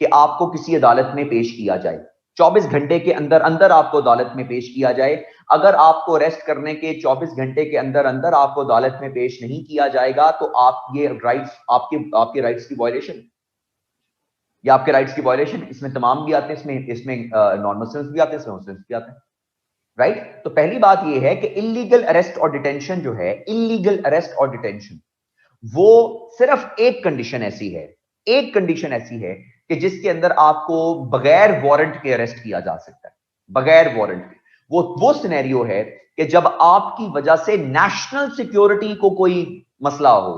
कि आपको किसी अदालत में पेश किया जाए। 24 घंटे के अंदर अंदर आपको अदालत में पेश किया जाए। अगर आपको अरेस्ट करने के 24 घंटे के अंदर अंदर आपको अदालत में पेश नहीं किया जाएगा तो आप ये राइट्स, आपके राइट्स की वायलेशन, या आपके राइट्स की वायलेशन, इसमें तमाम भी आते हैं, इसमें नॉन मुस्लिम्स भी आते हैं, इसमें मुस्लिम्स भी आते हैं, राइट। तो पहली बात ये है कि इलीगल अरेस्ट और डिटेंशन जो है, इलीगल अरेस्ट और डिटेंशन, वो सिर्फ एक कंडीशन ऐसी है कि जिसके अंदर आपको बगैर वारंट के अरेस्ट किया जा सकता है, बगैर वारंट के। वो सिनेरियो है कि जब आपकी वजह से नेशनल सिक्योरिटी को कोई मसला हो,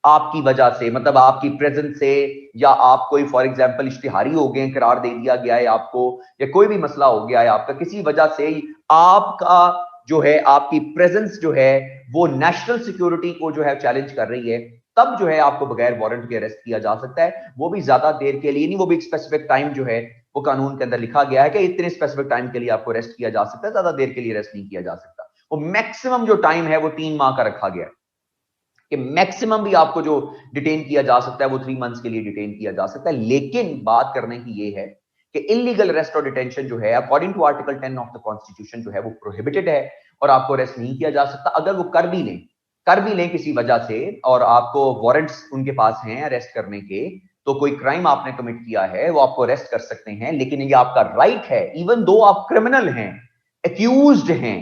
आपकी वजह से, मतलब आपकी प्रेजेंस से, या आप कोई फॉर एग्जांपल इश्तिहारी हो गए, करार दे दिया गया है आपको, या कोई भी मसला हो गया है आपका, किसी वजह से आपका जो है, आपकी प्रेजेंस जो है वो नेशनल सिक्योरिटी को जो है चैलेंज कर रही है, तब जो है आपको बगैर वारंट के अरेस्ट किया जा सकता है। वो भी ज्यादा देर के लिए नहीं, वो भी एक स्पेसिफिक टाइम जो है वो कानून के अंदर लिखा गया है कि इतने स्पेसिफिक टाइम के लिए आपको अरेस्ट किया जा सकता है, ज्यादा देर के लिए अरेस्ट नहीं किया जा सकता। वो मैक्सिमम जो टाइम है वो 3 माह का रखा गया है कि मैक्सिमम भी आपको जो डिटेन किया जा सकता है वो 3 मंथ्स के लिए डिटेन किया जा सकता है। लेकिन बात करने की ये है कि इलीगल अरेस्ट और डिटेंशन जो है according to article 10 of the constitution जो है वो प्रोहिबिटेड है, और आपको अरेस्ट नहीं किया जा सकता। अगर वो कर भी लें किसी वजह से, और आपको वारंट्स उनके पास हैं अरेस्ट करने के, तो कोई क्राइम आपने कमिट किया है, वो आपको अरेस्ट कर सकते हैं। लेकिन ये आपका राइट है, इवन दो आप क्रिमिनल हैं, एक्यूज्ड हैं,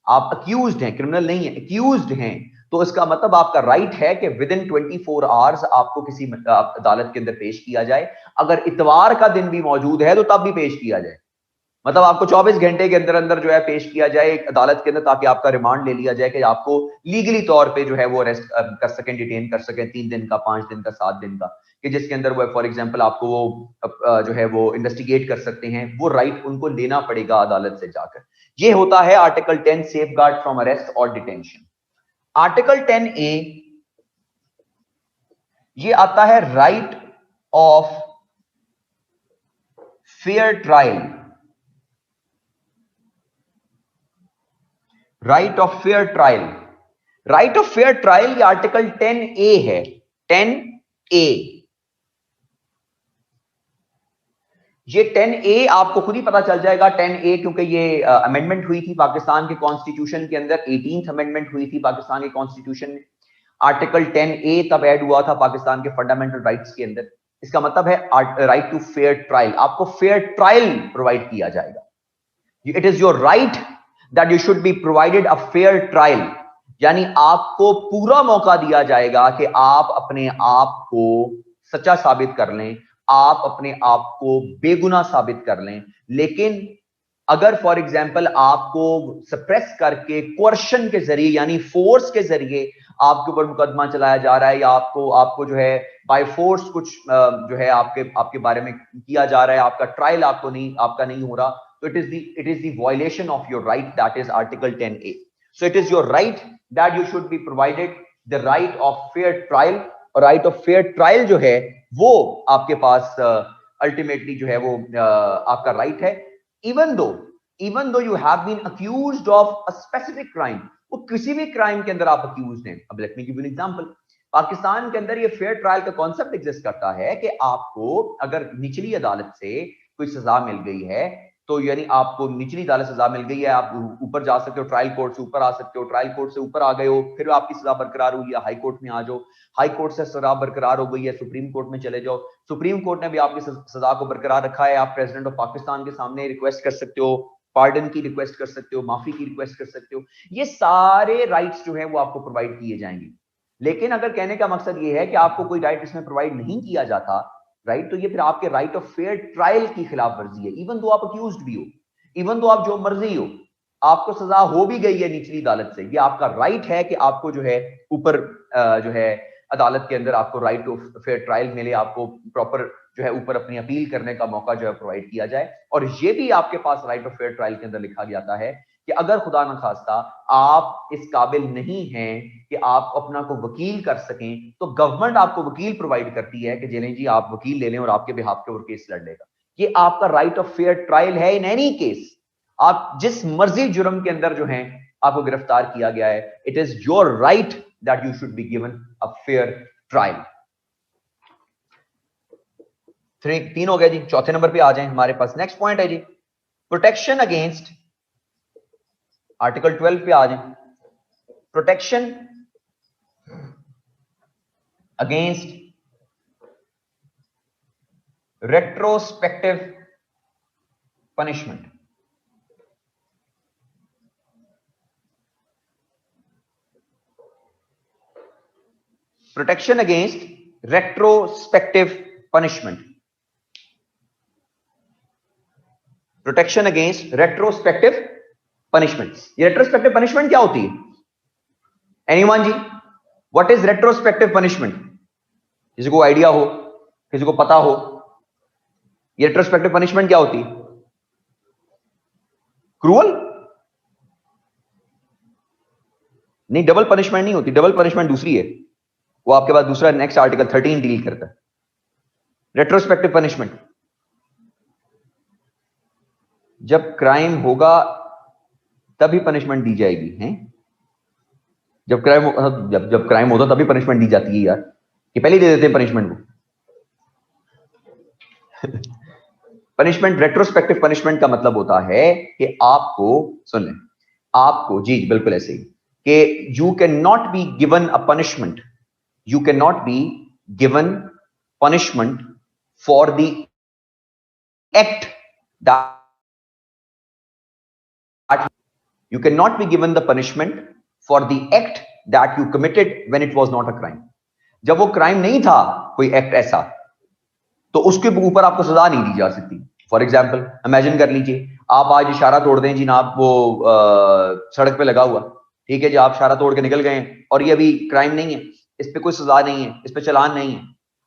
आप अक्यूज्ड हैं, क्रिमिनल नहीं है, एक्यूज्ड हैं, तो इसका मतलब आपका राइट है कि विद इन 24 आवर्स आपको किसी अदालत के अंदर पेश किया जाए। अगर इतवार का दिन भी मौजूद है तो तब भी पेश किया जाए, मतलब आपको 24 घंटे के अंदर अंदर जो है पेश किया जाए एक अदालत के अंदर, ताकि आपका रिमांड ले लिया जाए कि आपको लीगली तौर पे जो है वो अरेस्ट कर सकें, डिटेन कर सकें 3 दिन का, 5 दिन का, 7 दिन का, कि जिसके अंदर वो फॉर एग्जांपल आपको वो जो है वो इन्वेस्टिगेट कर सकते हैं। वो राइट उनको लेना पड़ेगा अदालत से जाकर। ये होता है आर्टिकल 10 सेफगार्ड फ्रॉम अरेस्ट और डिटेंशन। आर्टिकल 10A ये आता है right of fair trial. Right of fair trial, right of fair trial ये आर्टिकल 10A है, 10A। ये 10A आपको खुद ही पता चल जाएगा 10A, क्योंकि ये अमेंडमेंट हुई थी पाकिस्तान के कॉन्स्टिट्यूशन के अंदर, 18th अमेंडमेंट हुई थी पाकिस्तान के कॉन्स्टिट्यूशन में। आर्टिकल 10A तब ऐड हुआ था पाकिस्तान के फंडामेंटल राइट्स के अंदर। इसका मतलब है राइट टू फेयर ट्रायल, आपको फेयर ट्रायल प्रोवाइड किया जाएगा। It is your right that you should be provided a fair trial, यानी आपको पूरा मौका दिया जाएगा कि आप अपने आप को सच्चा साबित कर लें, आप अपने आप को बेगुनाह साबित कर लें। लेकिन अगर फॉर एग्जांपल आपको सप्रेस करके कोर्शन के जरिए, यानी फोर्स के जरिए आपके ऊपर मुकदमा चलाया जा रहा है, या आपको जो है बाय फोर्स कुछ जो है आपके बारे में किया जा रहा है, आपका ट्रायल आपका नहीं हो रहा, तो it is the violation of your right, that is article 10A. So it is your right that you should be provided the right of fair trial. और राइट ऑफ फेयर ट्रायल जो है वो आपके पास अल्टीमेटली जो है वो आपका राइट है, even though you have been accused of a specific crime. वो किसी भी क्राइम के अंदर आप अक्यूज्ड हैं। अब let me give you an example. Pakistan के अंदर ये फेयर ट्रायल का कॉन्सेप्ट एग्जिस्ट करता है कि आपको अगर निचली अदालत से कोई सजा मिल गई है, तो यानी आपको निचली अदालत सजा मिल गई है, आप ऊपर जा सकते हो, ट्रायल कोर्ट से ऊपर आ सकते हो, ट्रायल कोर्ट से ऊपर आ गए हो, फिर आपकी सजा बरकरार हुई है, हाई कोर्ट में आ जाओ, हाई कोर्ट से सजा बरकरार हो गई है, सुप्रीम कोर्ट में चले जाओ, सुप्रीम कोर्ट ने भी आपकी सजा को बरकरार रखा है, आप प्रेसिडेंट ऑफ पाकिस्तान के सामने रिक्वेस्ट कर सकते हो, पार्डन की रिक्वेस्ट कर सकते हो, माफी की रिक्वेस्ट कर सकते हो। ये सारे राइट्स जो है वो आपको प्रोवाइड किए जाएंगे। लेकिन अगर कहने का मकसद ये है कि आपको कोई राइट इसमें प्रोवाइड नहीं किया जाता, राइट, तो ये फिर आपके राइट ऑफ फेयर ट्रायल की खिलाफ वर्जी है। इवन दो आप अक्यूज्ड भी हो, इवन दो आप जो मर्जी हो, आपको सजा हो भी गई है निचली अदालत से, ये आपका राइट है कि आपको जो है ऊपर जो है अदालत के अंदर आपको राइट ऑफ फेयर ट्रायल मिले, आपको प्रॉपर जो है ऊपर अपनी अपील करने का मौका जो है प्रोवाइड किया जाए। और ये भी आपके पास राइट ऑफ फेयर ट्रायल के अंदर लिखा जाता है कि अगर खुदा न खास्ता आप इस काबिल नहीं हैं कि आप अपना को वकील कर सकें, तो गवर्नमेंट आपको वकील प्रोवाइड करती है कि चलें जी आप वकील ले लें और आपके बिहाफ के ऊपर केस लड़ लेगा। ये आपका राइट ऑफ फेयर ट्रायल है इन एनी केस। आप जिस मर्जी जुर्म के अंदर जो है आपको गिरफ्तार किया गया है, it is your right that you should be given a fair trial. 3 हो गया जी। चौथे नंबर पे आ जाएं, हमारे पास नेक्स्ट पॉइंट है जी प्रोटेक्शन अगेंस्ट, आर्टिकल 12 पे आ जाएं, protection against retrospective punishment. Protection against retrospective punishment. Protection against retrospective punishment. ये रेट्रोस्पेक्टिव पनिशमेंट क्या होती है? एनीवन जी, व्हाट इज रेट्रोस्पेक्टिव पनिशमेंट? किसी को आइडिया हो, किसी को पता हो, ये रेट्रोस्पेक्टिव पनिशमेंट क्या होती है? क्रूअल नहीं, डबल पनिशमेंट नहीं होती। डबल पनिशमेंट दूसरी है, वो आपके पास दूसरा नेक्स्ट आर्टिकल 13 डील करता है। रेट्रोस्पेक्टिव पनिशमेंट जब क्राइम होगा तभी पनिशमेंट दी जाएगी, हैं? जब क्राइम होता तभी पनिशमेंट दी जाती है यार, कि पहले ही दे देते हैं पनिशमेंट को। पनिशमेंट, रेट्रोस्पेक्टिव पनिशमेंट का मतलब होता है कि आपको, सुन लें, आपको, जी बिल्कुल ऐसे ही, कि you can not be given a punishment, you can not be given punishment for the act that you cannot be given the punishment for the act that you committed when it was not a crime। जब वो क्राइम नहीं था कोई एक्ट ऐसा, तो उसके ऊपर आपको सजा नहीं दी जा सकती। फॉर एग्जाम्पल इमेजिन कर लीजिए, आप आज इशारा तोड़ दें जी, आप वो सड़क पे लगा हुआ, ठीक है जी, आप इशारा तोड़ के निकल गए और ये अभी क्राइम नहीं है, इस पे कोई सजा नहीं है, इस पे चलान नहीं है।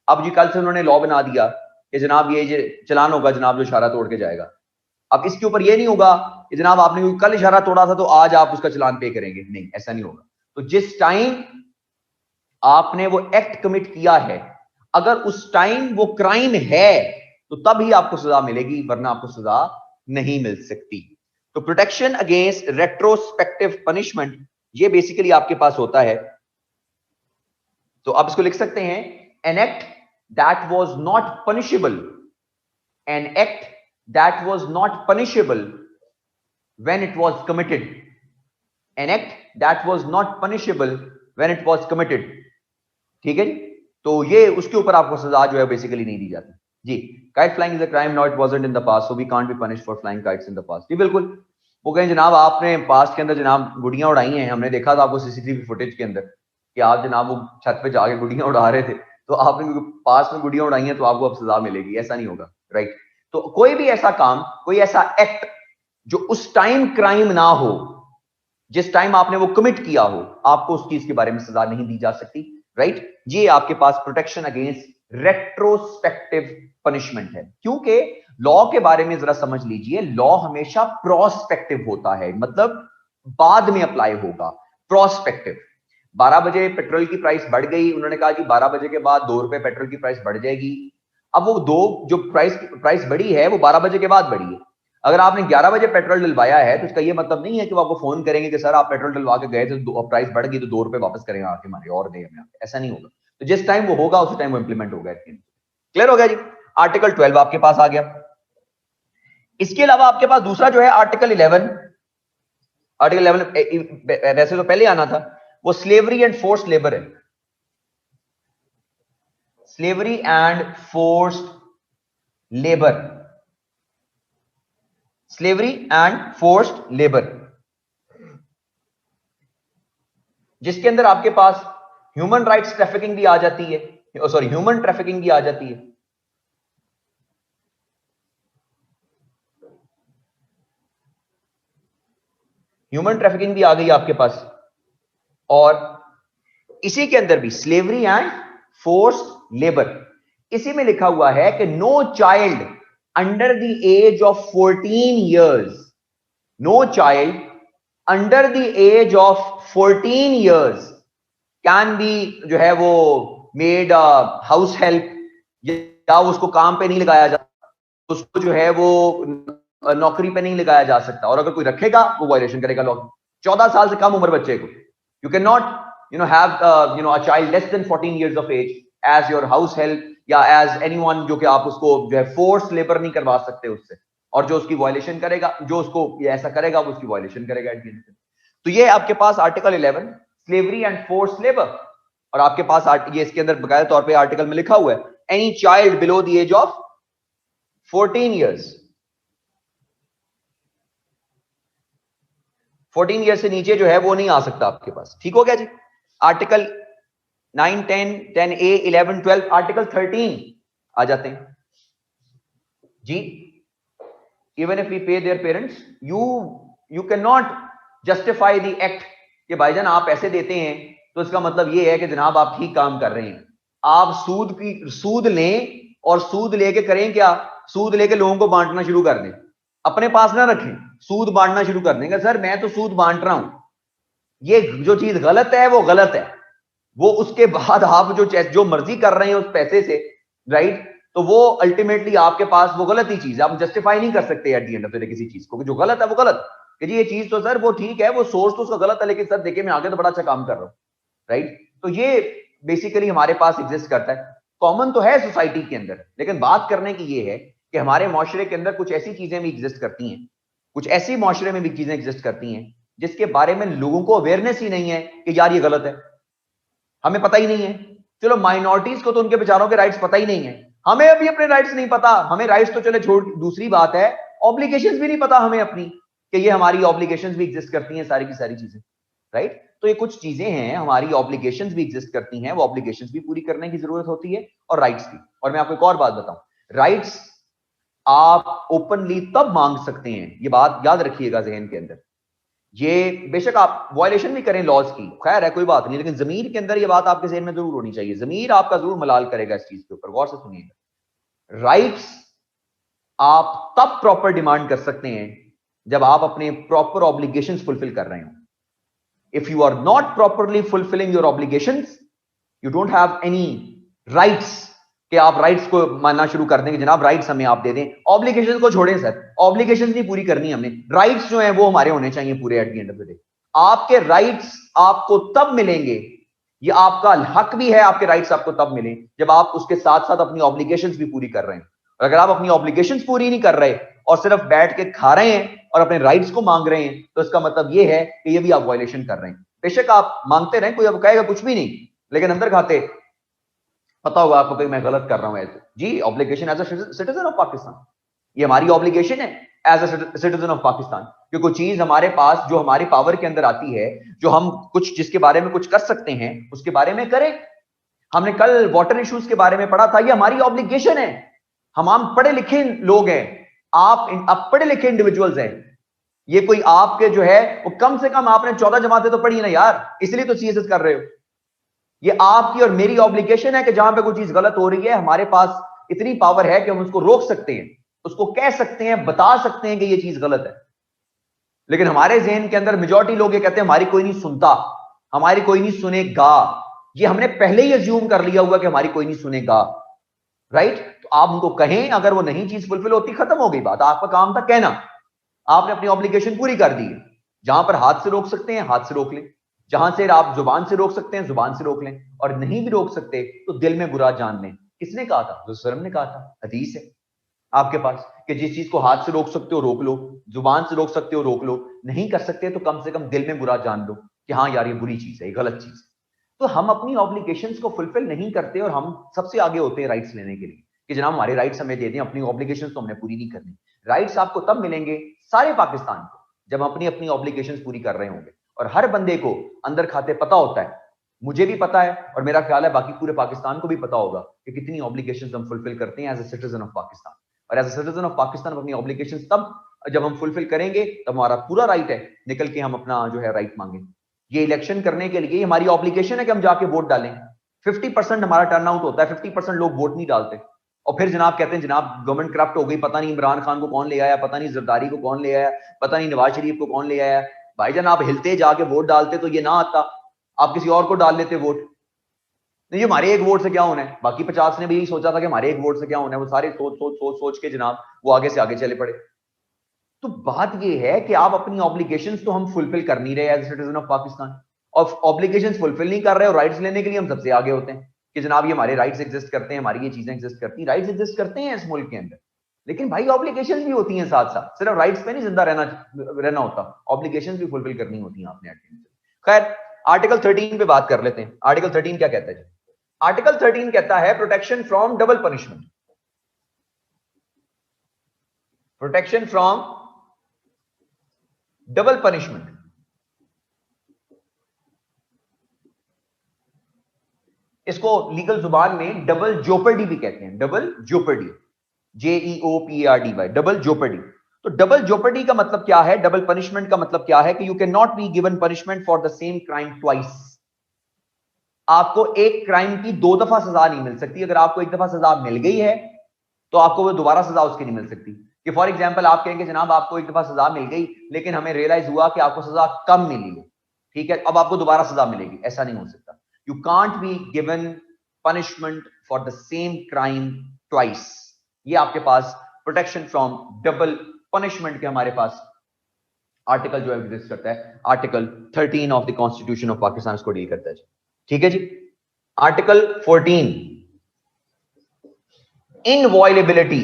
अब जी कल से उन्होंने लॉ बना दिया कि जनाब ये चलान होगा जनाब जो इशारा तोड़ के जाएगा। अब इसके ऊपर ये नहीं होगा कि जनाब आपने कल इशारा तोड़ा था तो आज आप उसका चलान पे करेंगे, नहीं, ऐसा नहीं होगा। तो जिस टाइम आपने वो एक्ट कमिट किया है, अगर उस टाइम वो क्राइम है तो तभी आपको सजा मिलेगी, वरना आपको सजा नहीं मिल सकती। तो प्रोटेक्शन अगेंस्ट रेट्रोस्पेक्टिव पनिशमेंट ये बेसिकली आपके पास होता है। तो आप इसको लिख सकते हैं, an act that was not punishable, an act that was not punishable when it was committed, an act that was not punishable when it was committed। ठीक है जी, तो ये उसके ऊपर आपको सजा जो है बेसिकली नहीं दी जाती जी। Kite flying is a crime, now it wasn't in the past, so we can't be punished for flying kites in the past. जी बिल्कुल, वो कहें जनाब आपने पास्ट के अंदर जनाब गुड़ियां उड़ाई हैं, हमने देखा था आपको सीसीटीवी फुटेज के अंदर कि आप जनाब वो छत पे जाके गुड़ियां उड़ा रहे थे, तो आपने पास्ट में गुड़ियां उड़ाई हैं तो आपको अब सजा मिलेगी, ऐसा नहीं होगा, राइट। तो कोई भी ऐसा काम, कोई ऐसा एक्ट जो उस टाइम क्राइम ना हो, जिस टाइम आपने वो कमिट किया हो, आपको उस चीज के बारे में सजा नहीं दी जा सकती, राइट। ये आपके पास प्रोटेक्शन अगेंस्ट रेट्रोस्पेक्टिव पनिशमेंट है। क्योंकि लॉ के बारे में जरा समझ लीजिए, लॉ हमेशा प्रोस्पेक्टिव होता है, मतलब बाद में अप्लाई होगा, प्रोस्पेक्टिव। 12 बजे पेट्रोल की प्राइस बढ़ गई, उन्होंने कहा कि 12 बजे के बाद 2 रुपए पेट्रोल की प्राइस बढ़ जाएगी। अब वो दो जो प्राइस बढ़ी है वो 12 बजे के बाद बढ़ी है। अगर आपने 11 बजे पेट्रोल डलवाया है तो इसका ये मतलब नहीं है कि वो आपको फोन करेंगे कि सर आप पेट्रोल डलवा के गए थे तो प्राइस बढ़ गई तो 2 रुपए वापस करेंगे आके हमारे और दे हमें, ऐसा नहीं होगा। तो जिस टाइम वो होगा उसी टाइम वो इंप्लीमेंट होगा। क्लियर हो गया जी? आर्टिकल 12 आपके पास आ गया। इसके अलावा आपके पास दूसरा जो है आर्टिकल 11। आर्टिकल 11 वैसे तो पहले आना था, वो स्लेवरी एंड फोर्स्ड लेबर है। Slavery and forced labour, slavery and forced labour, जिसके अंदर आपके पास ह्यूमन राइट्स ट्रैफिकिंग भी आ जाती है, सॉरी ह्यूमन ट्रैफिकिंग भी आ जाती है। ह्यूमन ट्रैफिकिंग भी आ गई आपके पास। और इसी के अंदर भी स्लेवरी एंड फोर्स्ड लेबर, इसी में लिखा हुआ है कि no child under the age of 14 years, no child under the age of 14 years can be जो है वो मेड हाउस हेल्प, या उसको काम पे नहीं लगाया जा, उसको जो है वो नौकरी पे नहीं लगाया जा सकता, और अगर कोई रखेगा वो वायलेशन करेगा लॉ। 14 साल से कम उम्र बच्चे को, you can not have a child less than 14 years of age as your house help या as anyone, जो कि आप उसको जो है फोर्स लेबर नहीं करवा सकते उससे, और जो उसकी वायलेशन करेगा, जो उसको ऐसा करेगा वो उसकी वायलेशन करेगा। तो ये आपके पास article 11 slavery and force labour, और आपके पास ये इसके अंदर बकायदा तौर पे आर्टिकल में लिखा हुआ है any child below the age of 14 years, 14 year से नीचे जो है वो नहीं आ सकता आपके पास। ठीक हो गया जी? आर्टिकल 9, 10, 10A, 11, 12, आर्टिकल 13 आ जाते हैं जी। इवन इफ वी पे their parents, you can not justify the act कि भाईजान आप पैसे देते हैं तो इसका मतलब ये है कि जनाब आप ठीक काम कर रहे हैं। आप सूद लें, और सूद लेके करें क्या? सूद लेके लोगों को बांटना शुरू कर दें, अपने पास ना रखें, सूद बांटना शुरू कर देंगे। सर मैं तो सूद बांट रहा हूं, ये जो चीज गलत है वो गलत है। वो उसके बाद आप जो मर्जी कर रहे हैं उस पैसे से, राइट, तो वो अल्टीमेटली आपके पास वो गलत ही चीज है, आप जस्टिफाई नहीं कर सकते at the end of the day किसी चीज को, जो गलत है वो गलत, कि जी ये चीज तो सर वो ठीक है, वो सोर्स तो उसका गलत है, लेकिन सर देखिए मैं आगे तो बड़ा अच्छा काम कर रहा हूं, राइट। तो ये बेसिकली हमारे पास एग्जिस्ट करता है, कॉमन तो है सोसाइटी के अंदर, लेकिन बात करने की ये है कि हमारे माशरे के अंदर कुछ ऐसी चीजें भी एग्जिस्ट करती हैं, कुछ ऐसी माशरे में भी चीजें एग्जिस्ट करती हैं जिसके बारे में लोगों को अवेयरनेस ही नहीं है कि यार ये गलत है, हमें पता ही नहीं है। चलो माइनॉरिटीज को तो उनके बेचारों के राइट्स पता ही नहीं है, हमें अभी अपने राइट्स नहीं पता। हमें राइट्स तो चले छोड़, दूसरी बात है ऑब्लिगेशंस भी नहीं पता हमें अपनी, कि ये हमारी ऑब्लिगेशंस भी एग्जिस्ट करती हैं, सारी की सारी चीजें, राइट। तो ये कुछ चीजें हैं, हमारी ऑब्लिगेशंस भी एग्जिस्ट करती हैं, वो ऑब्लिगेशंस भी पूरी करने की जरूरत होती है, और राइट्स भी। और मैं आपको एक और बात बताऊं, राइट्स आप ओपनली तब मांग सकते हैं, ये बात याद रखिएगा जहन के अंदर। ये बेशक आप वायलेशन भी करें लॉज की, खैर है कोई बात नहीं, लेकिन जमीर के अंदर ये बात आपके जहन में जरूर होनी चाहिए, जमीर आपका जरूर मलाल करेगा इस चीज के ऊपर, गौर से सुनिएगा। राइट्स आप तब प्रॉपर डिमांड कर सकते हैं जब आप अपने प्रॉपर ऑब्लिगेशंस फुलफिल कर रहे हो। If you are not properly fulfilling your obligations, you don't have any rights कि आप राइट्स को मानना शुरू कर देंगे, जनाब राइट्स हमें आप दे दें। ऑब्लिगेशन को छोड़ें सर, ऑब्लिगेशन नहीं पूरी करनी हमने, राइट्स जो है वो हमारे होने चाहिए पूरे eight the end of the day. आपके राइट्स आपको तब मिलेंगे, ये आपका हक भी है, आपके राइट्स आपको तब मिले जब आप उसके साथ साथ अपनी ऑब्लिगेशंस भी पूरी कर रहे हैं। और अगर आप अपनी ऑब्लिगेशंस पूरी नहीं कर रहे और सिर्फ बैठ के खा रहे हैं और अपने राइट्स को मांग रहे हैं, तो इसका मतलब ये है कि ये भी आप वायलेशन कर रहे हैं। बेशक आप मांगते रहें, कोई अब कहेगा कुछ भी नहीं, लेकिन अंदर खाते पता होगा आपको कि मैं गलत कर रहा हूं ऐसे जी। Obligation as a citizen of Pakistan, ये हमारी ऑब्लिगेशन है as a citizen of Pakistan, कि कोई चीज हमारे पास जो हमारी पावर के अंदर आती है, जो हम कुछ जिसके बारे में कुछ कर सकते हैं उसके बारे में करें। हमने कल वाटर इश्यूज के बारे में पढ़ा था, ये हमारी ऑब्लिगेशन है। हम पढ़े लिखे लोग हैं, आप पढ़े लिखे इंडिविजुअल्स हैं, ये कोई आपके जो है वो कम से कम आपने 14 जमातें तो पढ़ी ना यार, इसलिए तो सीएसएस कर रहे हो। ये आपकी और मेरी ऑब्लिगेशन है कि जहां पे कोई चीज गलत हो रही है, हमारे पास इतनी पावर है कि हम उसको रोक सकते हैं, उसको कह सकते हैं, बता सकते हैं कि ये चीज गलत है। लेकिन हमारे जहन के अंदर मेजॉरिटी लोग ये कहते हैं हमारी कोई नहीं सुनता, हमारी कोई नहीं सुनेगा, ये हमने पहले ही अज्यूम कर लिया हुआ कि हमारी कोई नहीं सुनेगा, राइट? तो आप उनको कहें, अगर वो नहीं चीज फुलफिल होती, खत्म हो गई बात, आपका काम था कहना, आपने अपनी ऑब्लिगेशन पूरी कर दी है। जहां पर हाथ से रोक सकते हैं हाथ से रोक लें, जहां से आप जुबान से रोक सकते हैं जुबान से रोक लें, और नहीं भी रोक सकते तो दिल में बुरा जान लें। किसने कहा था? रसूल ने कहा था, हदीस है आपके पास कि जिस चीज को हाथ से रोक सकते हो रोक लो, जुबान से रोक सकते हो रोक लो, नहीं कर सकते तो कम से कम दिल में बुरा जान लो कि हाँ यार ये बुरी चीज है, ये गलत चीज है। तो हम अपनी ऑब्लिगेशंस को फुलफिल नहीं करते और हम सबसे आगे होते हैं राइट्स लेने के लिए कि जनाब हमारे राइट्स हमें दे दें, अपनी ऑब्लिगेशंस तो हमने पूरी नहीं करनी। राइट्स आपको तब मिलेंगे सारे पाकिस्तान को जब हम अपनी अपनी ऑब्लिगेशंस पूरी कर रहे होंगे, और हर बंदे को अंदर खाते पता होता है, मुझे भी पता है और मेरा ख्याल है बाकी पूरे पाकिस्तान को भी पता होगा कि कितनी ऑब्लिगेशंस हम फुलफिल करते हैं as a citizen of Pakistan. और as a citizen of Pakistan अपनी ऑब्लिगेशंस तब जब हम फुलफिल करेंगे तब हमारा पूरा राइट है निकल के हम अपना जो है राइट मांगे। ये इलेक्शन करने के लिए हमारी ऑब्लिगेशन है कि हम जाके वोट डालें। 50% हमारा टर्नआउट होता है, 50% लोग वोट नहीं डालते, और फिर जनाब कहते हैं जनाब गवर्नमेंट करप्ट हो गई, पता नहीं इमरान खान को कौन ले आया, पता नहीं जरदारी को कौन ले आया, पता नहीं नवाज शरीफ को कौन ले आया। भाईजान आप हिलते जाके वोट डालते तो ये ना आता, आप किसी और को डाल लेते वोट। नहीं, हमारे एक वोट से क्या होना है, बाकी 50 ने भी यही सोचा था कि हमारे एक वोट से क्या होना है, वो सारे सोच के जनाब वो आगे से आगे चले पड़े। तो बात ये है कि आप अपनी ऑब्लिगेशंस तो हम फुलफिल कर नहीं रहे as a citizen of Pakistan, और ऑब्लिगेशंस फुलफिल नहीं कर रहे, और राइट्स लेने के लिए हम सबसे आगे होते हैं कि जनाब ये हमारे राइट्स एग्जिस्ट करते हैं, हमारी ये चीजें एग्जिस्ट करती हैं। राइट्स एग्जिस्ट करते हैं इस मुल्क के अंदर, लेकिन भाई ऑब्लिगेशंस भी होती हैं साथ साथ, सिर्फ राइट्स पे नहीं जिंदा रहना होता, ऑब्लिगेशंस भी फुलफिल करनी होती हैं आपने। खैर आर्टिकल 13 पे बात कर लेते हैं। आर्टिकल 13 क्या कहता है? आर्टिकल 13 कहता है protection from double punishment, protection from double punishment. इसको लीगल जुबान में डबल जोपर्डी भी कहते हैं, डबल जोपर्डी, JEOPARDY, डबल जोपर्डी। तो डबल जोपर्डी का मतलब क्या है? डबल पनिशमेंट का मतलब क्या है कि you can not be given punishment for the same crime twice. आपको एक क्राइम की दो दफा सजा नहीं मिल सकती। अगर आपको एक दफा सजा मिल गई है तो आपको वो दोबारा सजा उसकी नहीं मिल सकती। कि फॉर एग्जांपल आप कहेंगे जनाब आपको एक दफा सजा मिल गई लेकिन हमें रियलाइज हुआ कि आपको सजा कम मिली है, ठीक है, अब आपको दोबारा सजा मिलेगी, ऐसा नहीं हो सकता। You can't be given punishment for the same crime twice. ये आपके पास प्रोटेक्शन फ्रॉम डबल पनिशमेंट के हमारे पास आर्टिकल जो एग्जिस्ट करता है, article 13 of the constitution of Pakistan इसको डील करता है। ठीक है जी। Article 14, inviolability,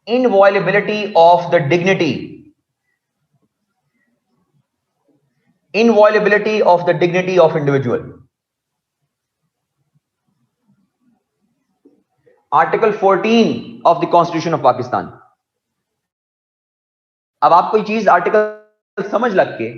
inviolability of the dignity, inviolability of the dignity of individual। Article 14 of the Constitution of Pakistan। अब आपको ये चीज आर्टिकल समझ लग के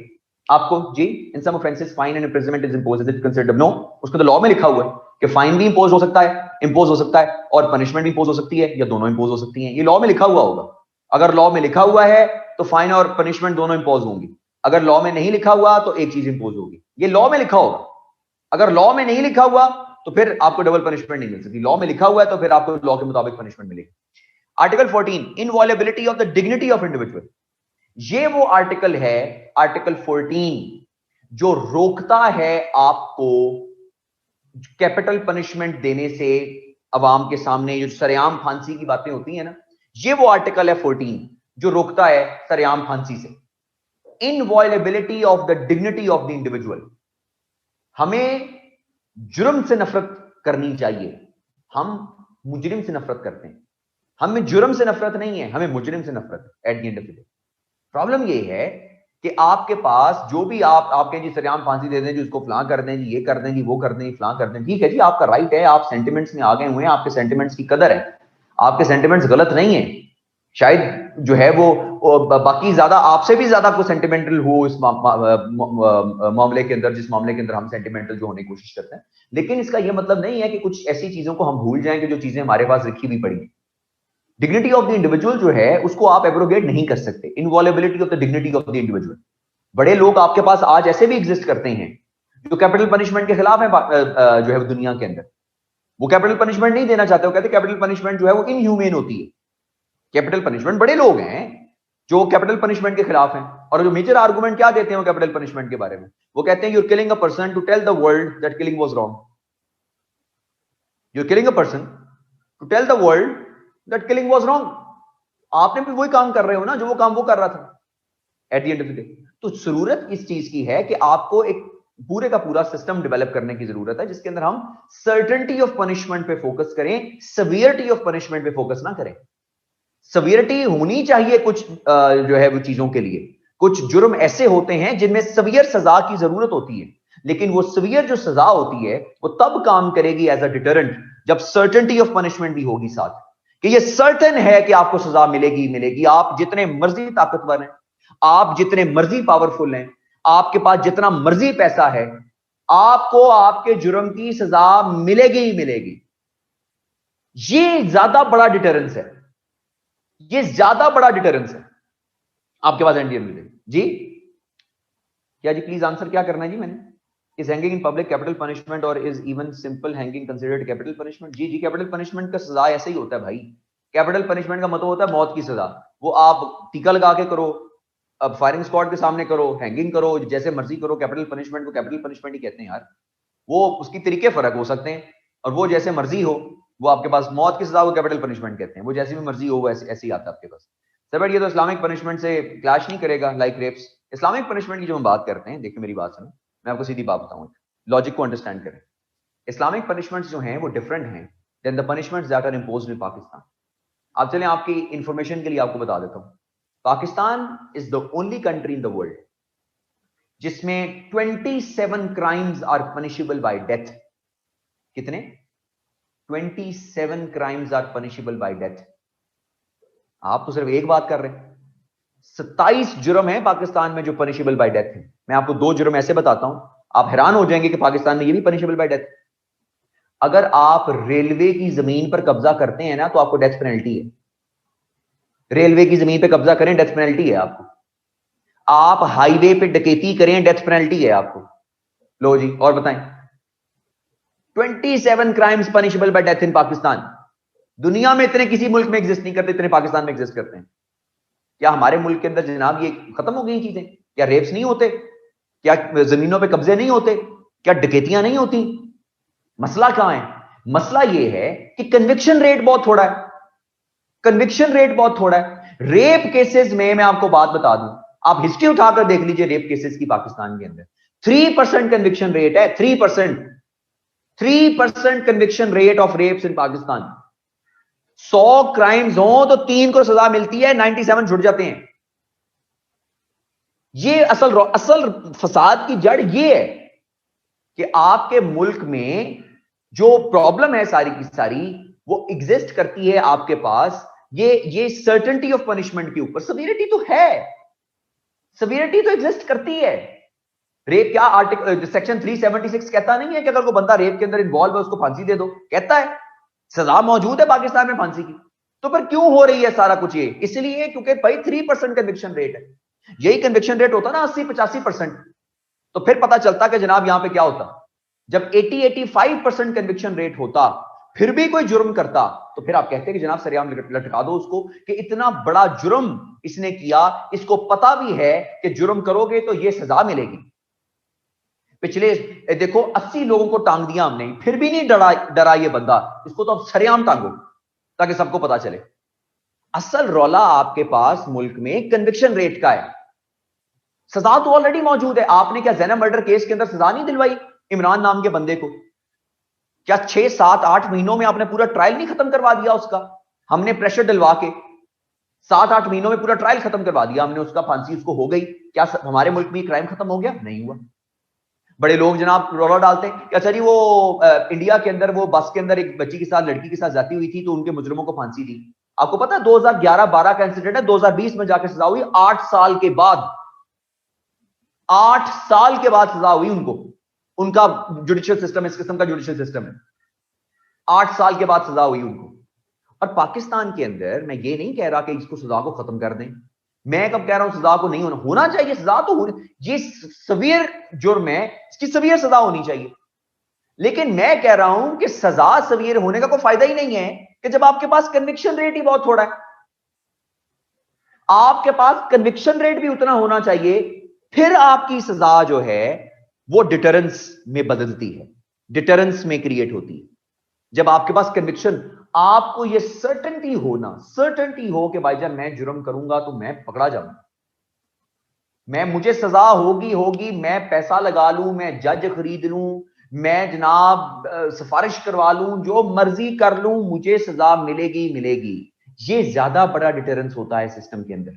आपको जी in some offences fine and imprisonment is imposed if considered no, उसको तो लॉ में लिखा हुआ है कि फाइन भी इंपोज हो सकता है, इंपोज हो सकता है, और पनिशमेंट भी इंपोज हो सकती है, या दोनों इंपोज हो सकती हैं। ये लॉ में लिखा हुआ होगा। अगर लॉ में लिखा हुआ है तो फाइन और पनिशमेंट दोनों इंपोज होंगी, अगर लॉ में नहीं लिखा हुआ तो एक चीज इंपोज होगी। ये लॉ में लिखा होगा। अगर लॉ में नहीं लिखा हुआ तो फिर आपको डबल पनिशमेंट नहीं मिल सकती। लॉ में लिखा हुआ है तो फिर आपको लॉ के मुताबिक पनिशमेंट मिलेगी। Article 14, inviolability of the dignity of individual. ये वो आर्टिकल है, आर्टिकल 14, जो रोकता है आपको कैपिटल पनिशमेंट देने से अवाम के सामने। जो सरेआम फांसी की बातें होती है ना, ये वो आर्टिकल है 14 जो रोकता है सरेआम फांसी से। Inviolability of the dignity of the individual. हमें जुर्म से नफरत करनी चाहिए, हम मुजरिम से नफरत करते हैं। हमें जुर्म से नफरत नहीं है, हमें मुजरिम से नफरत है eight the end of the day. Problem ये है कि आपके पास जो भी आप कहें जी सरेआम फांसी दे दें जी, उसको फलां कर दें जी, ये कर दें जी, वो कर दें जी, फलां कर दें, ठीक है जी, आपका राइट है, आप सेंटिमेंट्स में आ गए हुए हैं, आपके सेंटिमेंट्स की कदर है, आपके सेंटिमेंट्स गलत नहीं है। शायद जो है वो बाकी ज्यादा आपसे भी ज्यादा कुछ सेंटिमेंटल हो इस मामले के अंदर, जिस मामले के अंदर हम सेंटिमेंटल जो होने की कोशिश करते हैं। लेकिन इसका यह मतलब नहीं है कि कुछ ऐसी चीजों को हम भूल जाएंगे जो चीजें हमारे पास लिखी हुई पड़ी। डिग्निटी ऑफ द इंडिविजुअल जो है उसको आप एब्रोगेट नहीं कर सकते। Inviolability of the dignity of the individual. बड़े लोग आपके पास आज ऐसे भी एग्जिस्ट करते हैं जो कैपिटल पनिशमेंट के खिलाफ है जो है दुनिया के अंदर। वो कैपिटल पनिशमेंट नहीं देना चाहते, वो कहते कैपिटल पनिशमेंट जो है वो इनह्यूमेन होती है। कैपिटल पनिशमेंट, बड़े लोग हैं जो कैपिटल पनिशमेंट के खिलाफ हैं। और जो मेजर आर्गुमेंट क्या देते हैं वो कैपिटल पनिशमेंट के बारे में, वो कहते हैं you're killing a person to tell the world that killing was wrong, you're killing a person to tell the world that killing was wrong. आपने भी वही काम कर रहे हो ना जो वो काम वो कर रहा था eight the end of the day. तो जरूरत इस चीज की है कि आपको एक पूरे का पूरा सिस्टम डेवलप करने की जरूरत है जिसके अंदर हम सर्टेनिटी ऑफ पनिशमेंट पे फोकस करें, सेवियरिटी ऑफ पनिशमेंट पे फोकस ना करें। सेवियरिटी होनी चाहिए कुछ जो है वो चीजों के लिए, कुछ जुर्म ऐसे होते हैं जिनमें सवियर सजा की जरूरत होती है, लेकिन वो सवियर जो सजा होती है वो तब काम करेगी एज अ डिटरेंट जब सर्टेनिटी ऑफ पनिशमेंट भी होगी साथ, कि ये सर्टेन है कि आपको सजा मिलेगी मिलेगी। आप जितने मर्जी ताकतवर हैं, आप जितने मर्जी पावरफुल हैं, आपके पास जितना मर्जी पैसा है, आपको आपके जुर्म की सजा मिलेगी ही मिलेगी। ये ज्यादा बड़ा डिटरेंस है, ये ज्यादा बड़ा डिटरेंस है आपके पास एनडीएम मिलेगी। जी क्या जी, प्लीज आंसर क्या करना है जी मैंने? Is hanging in public capital punishment और is even simple hanging considered capital punishment? जी जी, कैपिटल पनिशमेंट का सजा ऐसे ही होता है भाई। कैपिटल पनिशमेंट का मतलब होता है मौत की सजा। वो आप टीका लगा के करो, अब फायरिंग स्क्वाड के सामने करो, हैंगिंग करो, जैसे मर्जी करो, कैपिटल पनिशमेंट को कैपिटल पनिशमेंट ही कहते हैं यार। वो उसकी तरीके फर्क हो सकते हैं और वो जैसे मर्जी हो, वो आपके पास मौत की सजा को कैपिटल पनिशमेंट कहते हैं, वो जैसी भी मर्जी हो वो ऐसे ही आता है आपके पास। सर बट ये तो इस्लामिक पनिशमेंट से क्लैश नहीं करेगा लाइक रेप्स? इस्लामिक पनिशमेंट की जो हम बात करते हैं, देखिए मेरी बात सुनो, मैं आपको सीधी बात बताऊं, लॉजिक को अंडरस्टैंड करें। इस्लामिक पनिशमेंट्स जो हैं वो डिफरेंट हैं than the punishments that are imposed in Pakistan. आप चलें आपकी इंफॉर्मेशन के लिए आपको बता देता हूं, Pakistan is the only country in the world जिसमें 27 crimes are punishable by death. कितने? 27 crimes are punishable by death. आप तो सिर्फ एक बात कर रहे हैं, 27 जुर्म है पाकिस्तान में जो पनिशेबल बाय डेथ है। मैं आपको 2 जुर्म ऐसे बताता हूं, आप हैरान हो जाएंगे कि पाकिस्तान में ये भी पनिशेबल बाय डेथ। अगर आप रेलवे की जमीन पर कब्जा करते हैं ना तो आपको डेथ पेनल्टी है। रेलवे की जमीन पे कब्जा करें, डेथ पेनल्टी है आपको। आप हाईवे पे डकैती करें, डेथ पेनल्टी है आपको। लो जी, और बताएं। 27 crimes punishable by death in Pakistan. दुनिया में इतने किसी मुल्क में एग्जिस्ट नहीं करते, इतने पाकिस्तान में एग्जिस्ट करते हैं। क्या हमारे मुल्क के अंदर जनाब ये खत्म हो गई चीजें? क्या रेप्स नहीं होते? क्या जमीनों पे कब्जे नहीं होते? क्या डकैतियां नहीं होती? मसला कहां है? मसला ये है कि कन्विक्शन रेट बहुत थोड़ा है। कन्विक्शन रेट बहुत थोड़ा है। रेप केसेस में मैं आपको बात बता दूं, आप हिस्ट्री उठाकर देख लीजिए रेप केसेस की पाकिस्तान के अंदर 3% कन्विक्शन रेट है। 3% conviction rate of rapes in Pakistan. 100 crimes हो तो 3 को सजा मिलती है, 97 छुट जाते हैं। ये असल फसाद की जड़ ये है कि आपके मुल्क में जो प्रॉब्लम है सारी की सारी वो एग्जिस्ट करती है आपके पास ये सर्टेनिटी ऑफ पनिशमेंट के ऊपर। सेवियरिटी तो है, सेवियरिटी तो एग्जिस्ट करती है। रेप क्या आर्टिकल सेक्शन 376 कहता नहीं है कि अगर कोई बंदा रेप के अंदर इन्वॉल्व है उसको फांसी दे दो? कहता है, सजा मौजूद है पाकिस्तान में फांसी की। तो पर क्यों हो रही है सारा कुछ ये? इसलिए क्योंकि भाई 3% कन्विक्शन रेट है। यही कन्विक्शन रेट होता ना 80-85%, तो फिर पता चलता कि जनाब यहां पे क्या होता। जब 80-85% कन्विक्शन रेट होता फिर भी कोई जुर्म करता तो फिर आप कहते कि जनाब सरेआम लटका दो उसको, कि इतना बड़ा जुर्म इसने किया, इसको पता भी है कि जुर्म करोगे तो ये सजा मिलेगी। पिछले देखो 80 लोगों को टांग दिया हमने, फिर भी नहीं डरा ये बंदा, इसको तो अब सरेआम टांगो ताकि सबको पता चले। असल रौला आपके पास मुल्क में कन्विक्शन रेट का है। सजा तो ऑलरेडी मौजूद है। आपने क्या ज़ैनब मर्डर केस के अंदर सजा नहीं दिलवाई इमरान नाम के बंदे को? क्या 6, 7, 8 महीनों में आपने पूरा ट्रायल नहीं खत्म करवा दिया उसका? हमने प्रेशर डलवा के 7, 8 महीनों में पूरा ट्रायल खत्म करवा दिया हमने उसका, फांसी उसको हो गई। क्या हमारे मुल्क में क्राइम खत्म हो गया? नहीं हुआ। बड़े लोग जनाब रौला डालते हैं कि अच्छा जी वो इंडिया के अंदर वो बस के अंदर एक बच्ची के साथ, लड़की के साथ जाती हुई थी तो उनके मुजरिमों को फांसी दी। आपको पता है 2011-12 का इंसिडेंट है, 2020 में जाके सजा हुई 8 साल के बाद। 8 साल के बाद सजा हुई उनको। उनका जुडिशियल सिस्टम इस किस्म का जुडिशियल सिस्टम है। 8 साल के बाद सजा हुई उनको। और पाकिस्तान के अंदर मैं ये नहीं कह रहा कि इसको सजा को खत्म कर दें। मैं कब कह रहा हूं सजा को नहीं होना चाहिए, सजा तो होनी, ये सवियर जुर्म है, इसकी सवियर सजा होनी चाहिए। लेकिन मैं कह रहा हूं कि सजा सवियर होने का कोई फायदा ही नहीं है कि जब आपके पास कन्विक्शन रेट ही बहुत थोड़ा है। आपके पास कन्विक्शन रेट भी उतना होना चाहिए, फिर आपकी सजा जो है वो डिटरेंस में बदलती है, डिटरेंस में क्रिएट होती है। जब आपके पास कन्विक्शन, आपको ये सर्टेनिटी हो कि भाईजान मैं जुर्म करूंगा तो मैं पकड़ा जाऊंगा, मुझे सजा होगी, मैं पैसा लगा लूं, मैं जज खरीद लूं, मैं जनाब सिफारिश करवा लूं, जो मर्जी कर लूं, मुझे सजा मिलेगी। ये ज्यादा बड़ा डिटरेंस होता है सिस्टम के अंदर।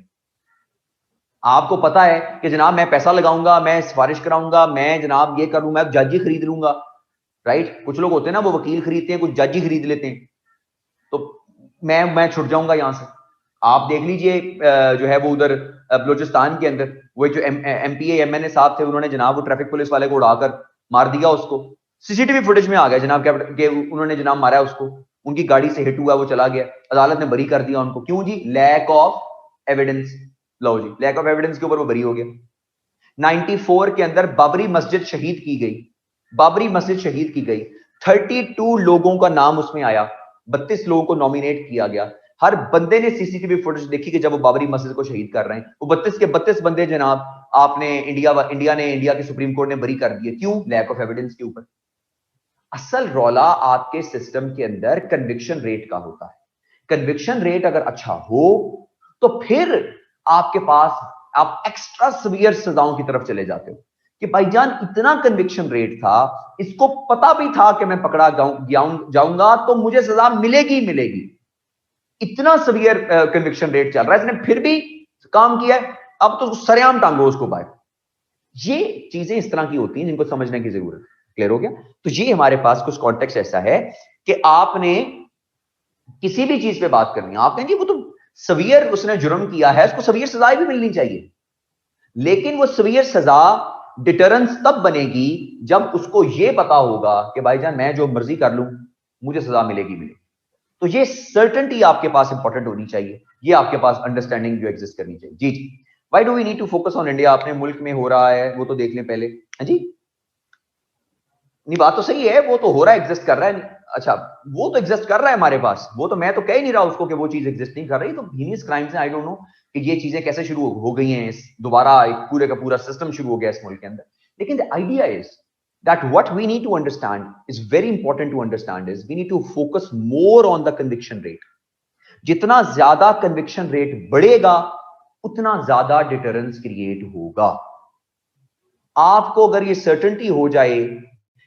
आपको पता है कि जनाब मैं पैसा लगाऊंगा, मैं सिफारिश कराऊंगा, मैं जनाब ये करूं, मैं जज ही खरीद लूंगा, राइट। कुछ लोग होते हैं ना, वो वकील खरीदते हैं, कुछ जज ही खरीद लेते हैं, तो मैं छुट जाऊंगा यहां से। आप देख लीजिए जो है वो उधर बलूचिस्तान के अंदर वो जो एमपीए एमएनए साहब थे, उन्होंने जनाब वो ट्रैफिक पुलिस वाले को उड़ाकर मार दिया उसको। सीसीटीवी फुटेज में आ गया जनाब के उन्होंने जनाब मारा उसको, उनकी गाड़ी से हिट हुआ, वो चला गया, अदालत ने बरी कर दिया उनको। क्यों जी? Lack of evidence. लो जी, लैक ऑफ एविडेंस के ऊपर वो बरी हो गया। 94 के अंदर बाबरी मस्जिद शहीद की गई, 32 लोगों का नाम उसमें आया, 32 लोगों को नॉमिनेट किया गया। हर बंदे ने सीसीटीवी फुटेज देखी कि जब वो बाबरी मस्जिद को शहीद कर रहे हैं, वो 32 के 32 बंदे जनाब आपने इंडिया के सुप्रीम कोर्ट ने बरी कर दिए। क्यों? लैक ऑफ एविडेंस के ऊपर। असल रौला आपके सिस्टम के अंदर कन्विक्शन रेट का होता है। कन्विक्शन रेट अगर अच्छा हो तो फिर आपके पास आप एक्स्ट्रा सीवियर सजाओं की तरफ चले जाते हो कि भाईजान इतना कन्विक्शन रेट था, इसको पता भी था कि मैं पकड़ा जाऊंगा तो मुझे सजा मिलेगी। इतना सीवियर कन्विक्शन रेट चल रहा है, इसने फिर भी काम किया है, अब तो सरेआम टांगो उसको बाहर। ये चीजें इस तरह की होती हैं जिनको समझने की जरूरत है। क्लियर हो गया? तो ये हमारे पास कुछ कॉन्टेक्स्ट ऐसा है कि आपने किसी भी चीज पे बात करनी है, आपने जी वो तो सवियर उसने जुर्म किया है, उसको सवियर सजा भी मिलनी चाहिए, लेकिन वो सवियर सजा डिटरेंस तब बनेगी जब उसको ये पता होगा कि भाईजान मैं जो मर्जी कर लूं, मुझे सजा मिलेगी। तो ये सर्टेनिटी आपके पास इंपॉर्टेंट होनी चाहिए, ये आपके पास अंडरस्टैंडिंग जो एग्जिस्ट करनी चाहिए। जी why do we need to focus on India? अपने मुल्क में हो रहा है वो तो देख लें पहले। हाँ जी, नहीं बात तो सही है, वो तो हो रहा है, एग्जिस्ट कर रहा है। अच्छा, वो तो एग्जिस्ट कर रहा है हमारे पास, वो तो मैं तो कह ही नहीं रहा उसको कि वो चीज एग्जिस्ट नहीं कर रही। तो हीनियस क्राइम्स हैं, आई डोंट नो कि ये चीजें कैसे शुरू हो गई हैं, दोबारा एक पूरे का पूरा सिस्टम शुरू हो गया इस मुल्क के अंदर। लेकिन the idea is that what we need to understand is very important to understand is we need to focus more on the conviction rate. जितना ज्यादा conviction rate बढ़ेगा उतना ज्यादा deterrence create होगा। आपको अगर ये certainty हो जाए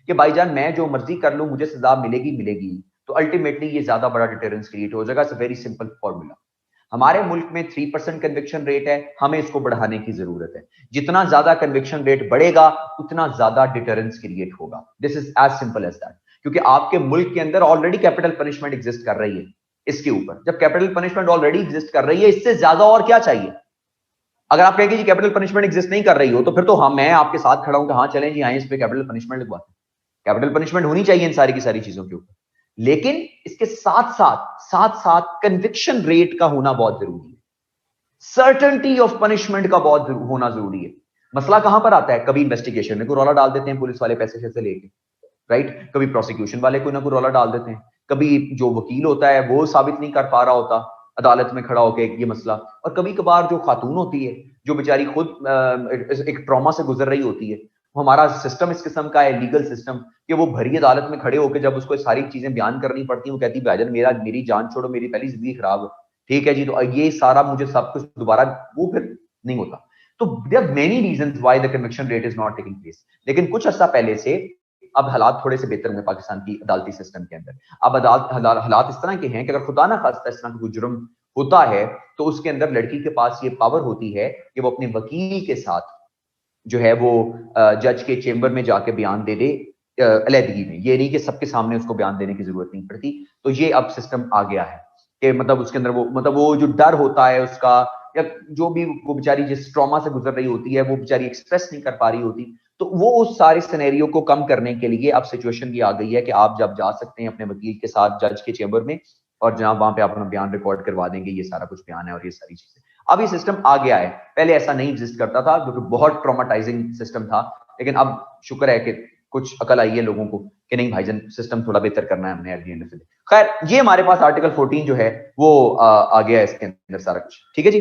कि भाईजान मैं जो मर्जी कर लूं मुझे सजा मिलेगी, तो अल्टीमेटली ये ज्यादा बड़ा deterrence create हो जाएगा। It's a very simple formula. हमारे मुल्क में 3% कन्विक्शन रेट है, हमें इसको बढ़ाने की जरूरत है। जितना ज्यादा कन्विक्शन रेट बढ़ेगा उतना ज्यादा डिटरेंस क्रिएट होगा। This is as simple as that. क्योंकि आपके मुल्क के अंदर ऑलरेडी कैपिटल पनिशमेंट एग्जिस्ट कर रही है। इसके ऊपर जब कैपिटल पनिशमेंट ऑलरेडी एग्जिस्ट कर रही है, इससे ज्यादा और क्या चाहिए? अगर आप कहेंगे जी कैपिटल पनिशमेंट एग्जिस्ट नहीं कर रही हो, तो फिर तो हाँ मैं आपके साथ खड़ा हूं कि हाँ चलें जी, हाँ इस पे कैपिटल पनिशमेंट लगवाते हैं। कैपिटल पनिशमेंट होनी चाहिए इन सारी की सारी चीजों के ऊपर, लेकिन इसके साथ साथ कन्विक्शन रेट का होना बहुत जरूरी है, सर्टेनिटी ऑफ पनिशमेंट का बहुत होना जरूरी है। मसला कहां पर आता है? कभी इन्वेस्टिगेशन में कोई रौला डाल देते हैं पुलिस वाले पैसे से लेके, राइट। कभी प्रोसिक्यूशन वाले कोई ना कोई रौला डाल देते हैं, कभी जो वकील होता है वो साबित नहीं कर पा रहा होता अदालत में खड़ा होकर ये मसला, और कभी कभार जो खातून होती है जो बेचारी खुद एक ट्रॉमा से गुजर रही होती है, हमारा सिस्टम इस किस्म का है, लीगल सिस्टम, कि वो भरी अदालत में खड़े होकर जब उसको सारी चीजें बयान करनी पड़ती है, वो कहती है भाईजान मेरी जान छोड़ो, मेरी पहली जिंदगी खराब है, ठीक है जी, तो ये सारा मुझे सब कुछ दोबारा, वो फिर नहीं होता। तो there are many reasons why the conviction rate is not taking place. लेकिन कुछ अर्सा पहले से अब हालात थोड़े से बेहतर हुए पाकिस्तान की अदालती सिस्टम के अंदर। अब हालात इस तरह के हैं कि अगर खुदा ना खास्ता इस तरह का कोई जुर्म होता है तो उसके अंदर लड़की के पास ये पावर होती है कि वो अपने वकील के साथ जो है वो जज के चेंबर में जाके बयान दे दे अलहदगी में। ये नहीं कि सबके सामने उसको बयान देने की जरूरत नहीं पड़ती। तो ये अब सिस्टम आ गया है कि मतलब उसके अंदर वो जो डर होता है उसका, या जो भी वो बेचारी जिस ट्रॉमा से गुजर रही होती है वो बेचारी एक्सप्रेस नहीं कर पा रही होती, तो वो उस सारे सिनेरियो को कम करने के लिए अब सिचुएशन ये आ गई है कि आप जब जा सकते हैं अपने वकील के साथ जज के चेंबर में, और जनाब वहां पे आप अपना बयान रिकॉर्ड करवा देंगे, ये सारा कुछ बयान है और ये सारी चीजें। अब ये सिस्टम आ गया है, पहले ऐसा नहीं एग्जिस्ट करता था जो कि बहुत ट्रॉमाटाइजिंग सिस्टम था। लेकिन अब शुक्र है कि कुछ अकल आई है लोगों को कि नहीं भाईजान सिस्टम थोड़ा बेहतर करना है हमने eight the end of the day. खैर ये हमारे पास आर्टिकल 14 जो है वो आ गया है इसके अंदर सारा कुछ, ठीक है जी।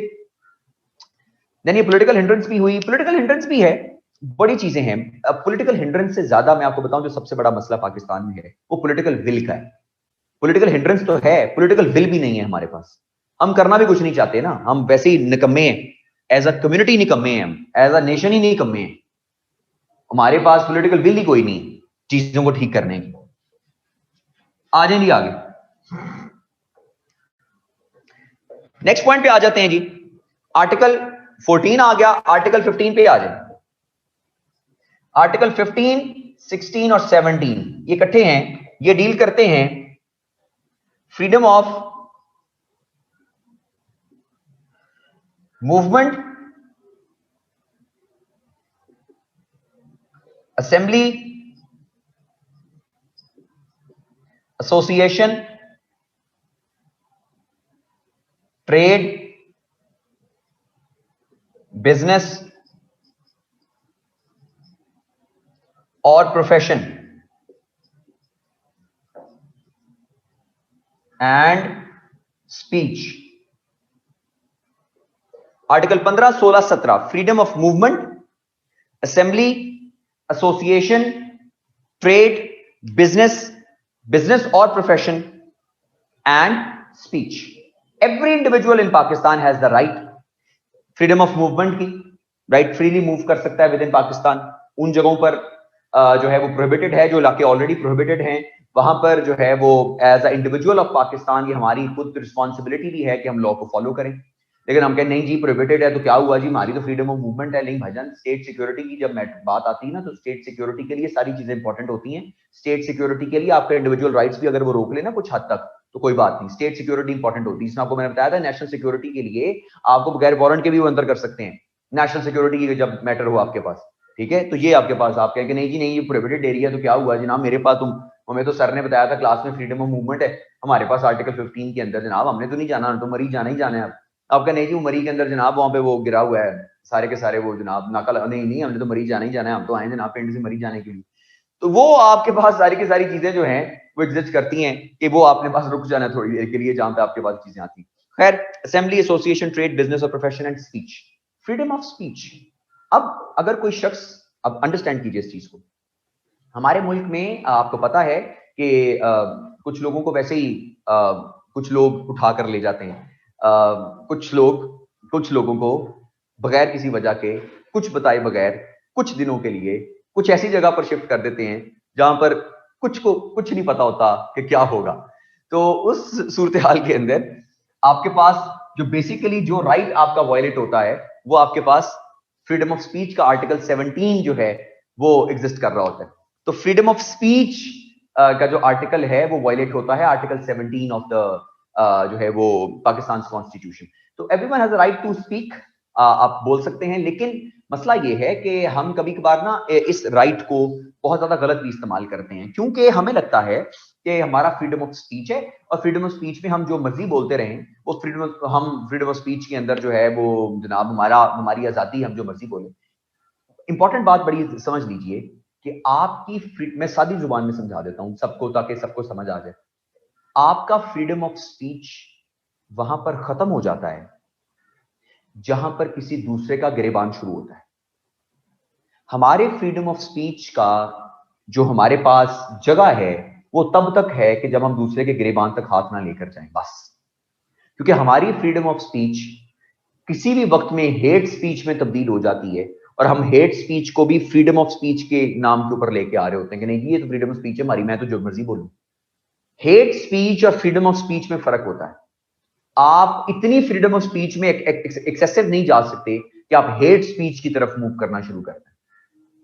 देन ये पॉलिटिकल हिंड्रेंस भी हुई, पॉलिटिकल हिंड्रेंस भी है, बड़ी चीजें हैं। अब पॉलिटिकल हिंड्रेंस से ज्यादा मैं आपको बताऊं जो सबसे बड़ा मसला पाकिस्तान में है वो पॉलिटिकल विल का है। पॉलिटिकल हिंड्रेंस तो है, पॉलिटिकल विल भी नहीं है हमारे पास। हम करना भी कुछ नहीं चाहते ना, हम वैसे ही निकम्मे हैं, एज अ कम्युनिटी निकम्मे हैं, हम एज अ नेशन ही निकम्मे हैं। हमारे पास पॉलिटिकल विल ही कोई नहीं चीजों को ठीक करने की। आ जाएंगे आगे, नेक्स्ट पॉइंट पे आ जाते हैं जी। आर्टिकल 14 आ गया, आर्टिकल 15 पे आ जाए। आर्टिकल 15, 16 और 17 ये इकट्ठे हैं, ये डील करते हैं freedom of movement, assembly, association, trade, business और profession and speech. Article 15, 16, 17 freedom of movement, assembly, association, trade, business और profession and speech. Every individual in Pakistan has the right freedom of movement की, राइट फ्रीली मूव कर सकता है विद इन पाकिस्तान। उन जगहों पर जो है वो प्रोहिबिटेड है, जो इलाके ऑलरेडी प्रोहिबिटेड हैं वहां पर जो है वो as a individual of Pakistan ये हमारी खुद रिस्पॉन्सिबिलिटी भी है कि हम लॉ को फॉलो करें। लेकिन हम कहें नहीं जी प्रोहिबिटेड है तो क्या हुआ जी, हमारी तो फ्रीडम ऑफ मूवमेंट है। नहीं भाईजान, स्टेट सिक्योरिटी की जब बात आती है ना तो स्टेट सिक्योरिटी के लिए सारी चीजें इंपॉर्टेंट होती हैं। स्टेट सिक्योरिटी के लिए आपके इंडिविजुअल राइट्स भी अगर वो रोक लेना कुछ हद तक तो कोई बात नहीं, स्टेट सिक्योरिटी इंपॉर्टेंट होती है। इसमें आपको मैंने बताया था नेशनल सिक्योरिटी के लिए आपको बगैर वारंट के भी वो अंदर कर सकते हैं, नेशनल सिक्योरिटी की जब मैटर हो आपके पास, ठीक है। तो ये आपके पास आप कहें कि नहीं जी नहीं ये प्रोहिबिटेड एरिया तो क्या हुआ जनाब, मेरे पास तुम हमें तो सर ने बताया था क्लास में फ्रीडम ऑफ मूवमेंट है, हमारे पास आर्टिकल 15 के अंदर जनाब हमने तो नहीं जाना, तो मरी जाना ही जाना है। आपका नहीं जी मरी के अंदर जनाब वहां पे वो गिरा हुआ है सारे के सारे वो जनाब नाका, नहीं नहीं हमने तो मरी जाना ही जाना है, हम तो आए जनाब पिंड से मरी जाने के लिए। तो वो आपके पास सारी की सारी चीजें जो हैं वो एग्जिस्ट करती हैं कि वो आपने पास रुक जाना थोड़ी देर के लिए जहां पे आपके पास चीजें आती। खैर, असेंबली, एसोसिएशन, ट्रेड, बिजनेस और profession and speech, freedom of speech. अब अगर कोई शख्स, अब अंडरस्टैंड कीजिए इस चीज को, हमारे मुल्क में आपको पता है कि कुछ लोगों को वैसे ही कुछ लोग उठा कर ले जाते हैं, कुछ लोगों को बगैर किसी वजह के कुछ बताए बगैर कुछ दिनों के लिए कुछ ऐसी जगह पर शिफ्ट कर देते हैं जहां पर कुछ को कुछ नहीं पता होता कि क्या होगा। तो उस सूरत हाल के अंदर आपके पास जो बेसिकली जो राइट आपका वायलेट होता है वो आपके पास फ्रीडम ऑफ स्पीच का आर्टिकल 17 जो है वो एग्जिस्ट कर रहा होता है। तो फ्रीडम ऑफ स्पीच का जो आर्टिकल है वो वायलेट होता है आर्टिकल 17 ऑफ द जो है वो पाकिस्तान कॉन्स्टिट्यूशन। तो everyone has a right to speak, आप बोल सकते हैं, लेकिन मसला ये है कि हम कभी कभार ना इस राइट को बहुत ज्यादा गलत भी इस्तेमाल करते हैं, क्योंकि हमें लगता है कि हमारा फ्रीडम ऑफ स्पीच है और फ्रीडम ऑफ स्पीच में हम जो मर्जी बोलते रहें, वो फ्रीडम ऑफ स्पीच के अंदर जो है वो जनाब हमारी आजादी, हम जो मर्जी बोले। इंपॉर्टेंट बात बड़ी समझ लीजिए कि आपकी मैं सादी जुबान में समझा देता हूं सबको ताकि सबको समझ आ जाए। आपका फ्रीडम ऑफ स्पीच वहां पर खत्म हो जाता है जहां पर किसी दूसरे का गिरेबान शुरू होता है। हमारे फ्रीडम ऑफ स्पीच का जो हमारे पास जगह है वो तब तक है कि जब हम दूसरे के गिरेबान तक हाथ ना लेकर जाएं, बस। क्योंकि हमारी फ्रीडम ऑफ स्पीच किसी भी वक्त में हेट स्पीच में तब्दील हो जाती है और हम हेट स्पीच को भी फ्रीडम ऑफ स्पीच के नाम के ऊपर लेके आ रहे होते हैं कि नहीं ये तो फ्रीडम ऑफ स्पीच है हमारी, मैं तो जो मर्जी बोलूं। हेट स्पीच और फ्रीडम ऑफ स्पीच में फर्क होता है। आप इतनी फ्रीडम ऑफ स्पीच में एक्सेसिव नहीं जा सकते कि आप हेट स्पीच की तरफ मूव करना शुरू कर दें।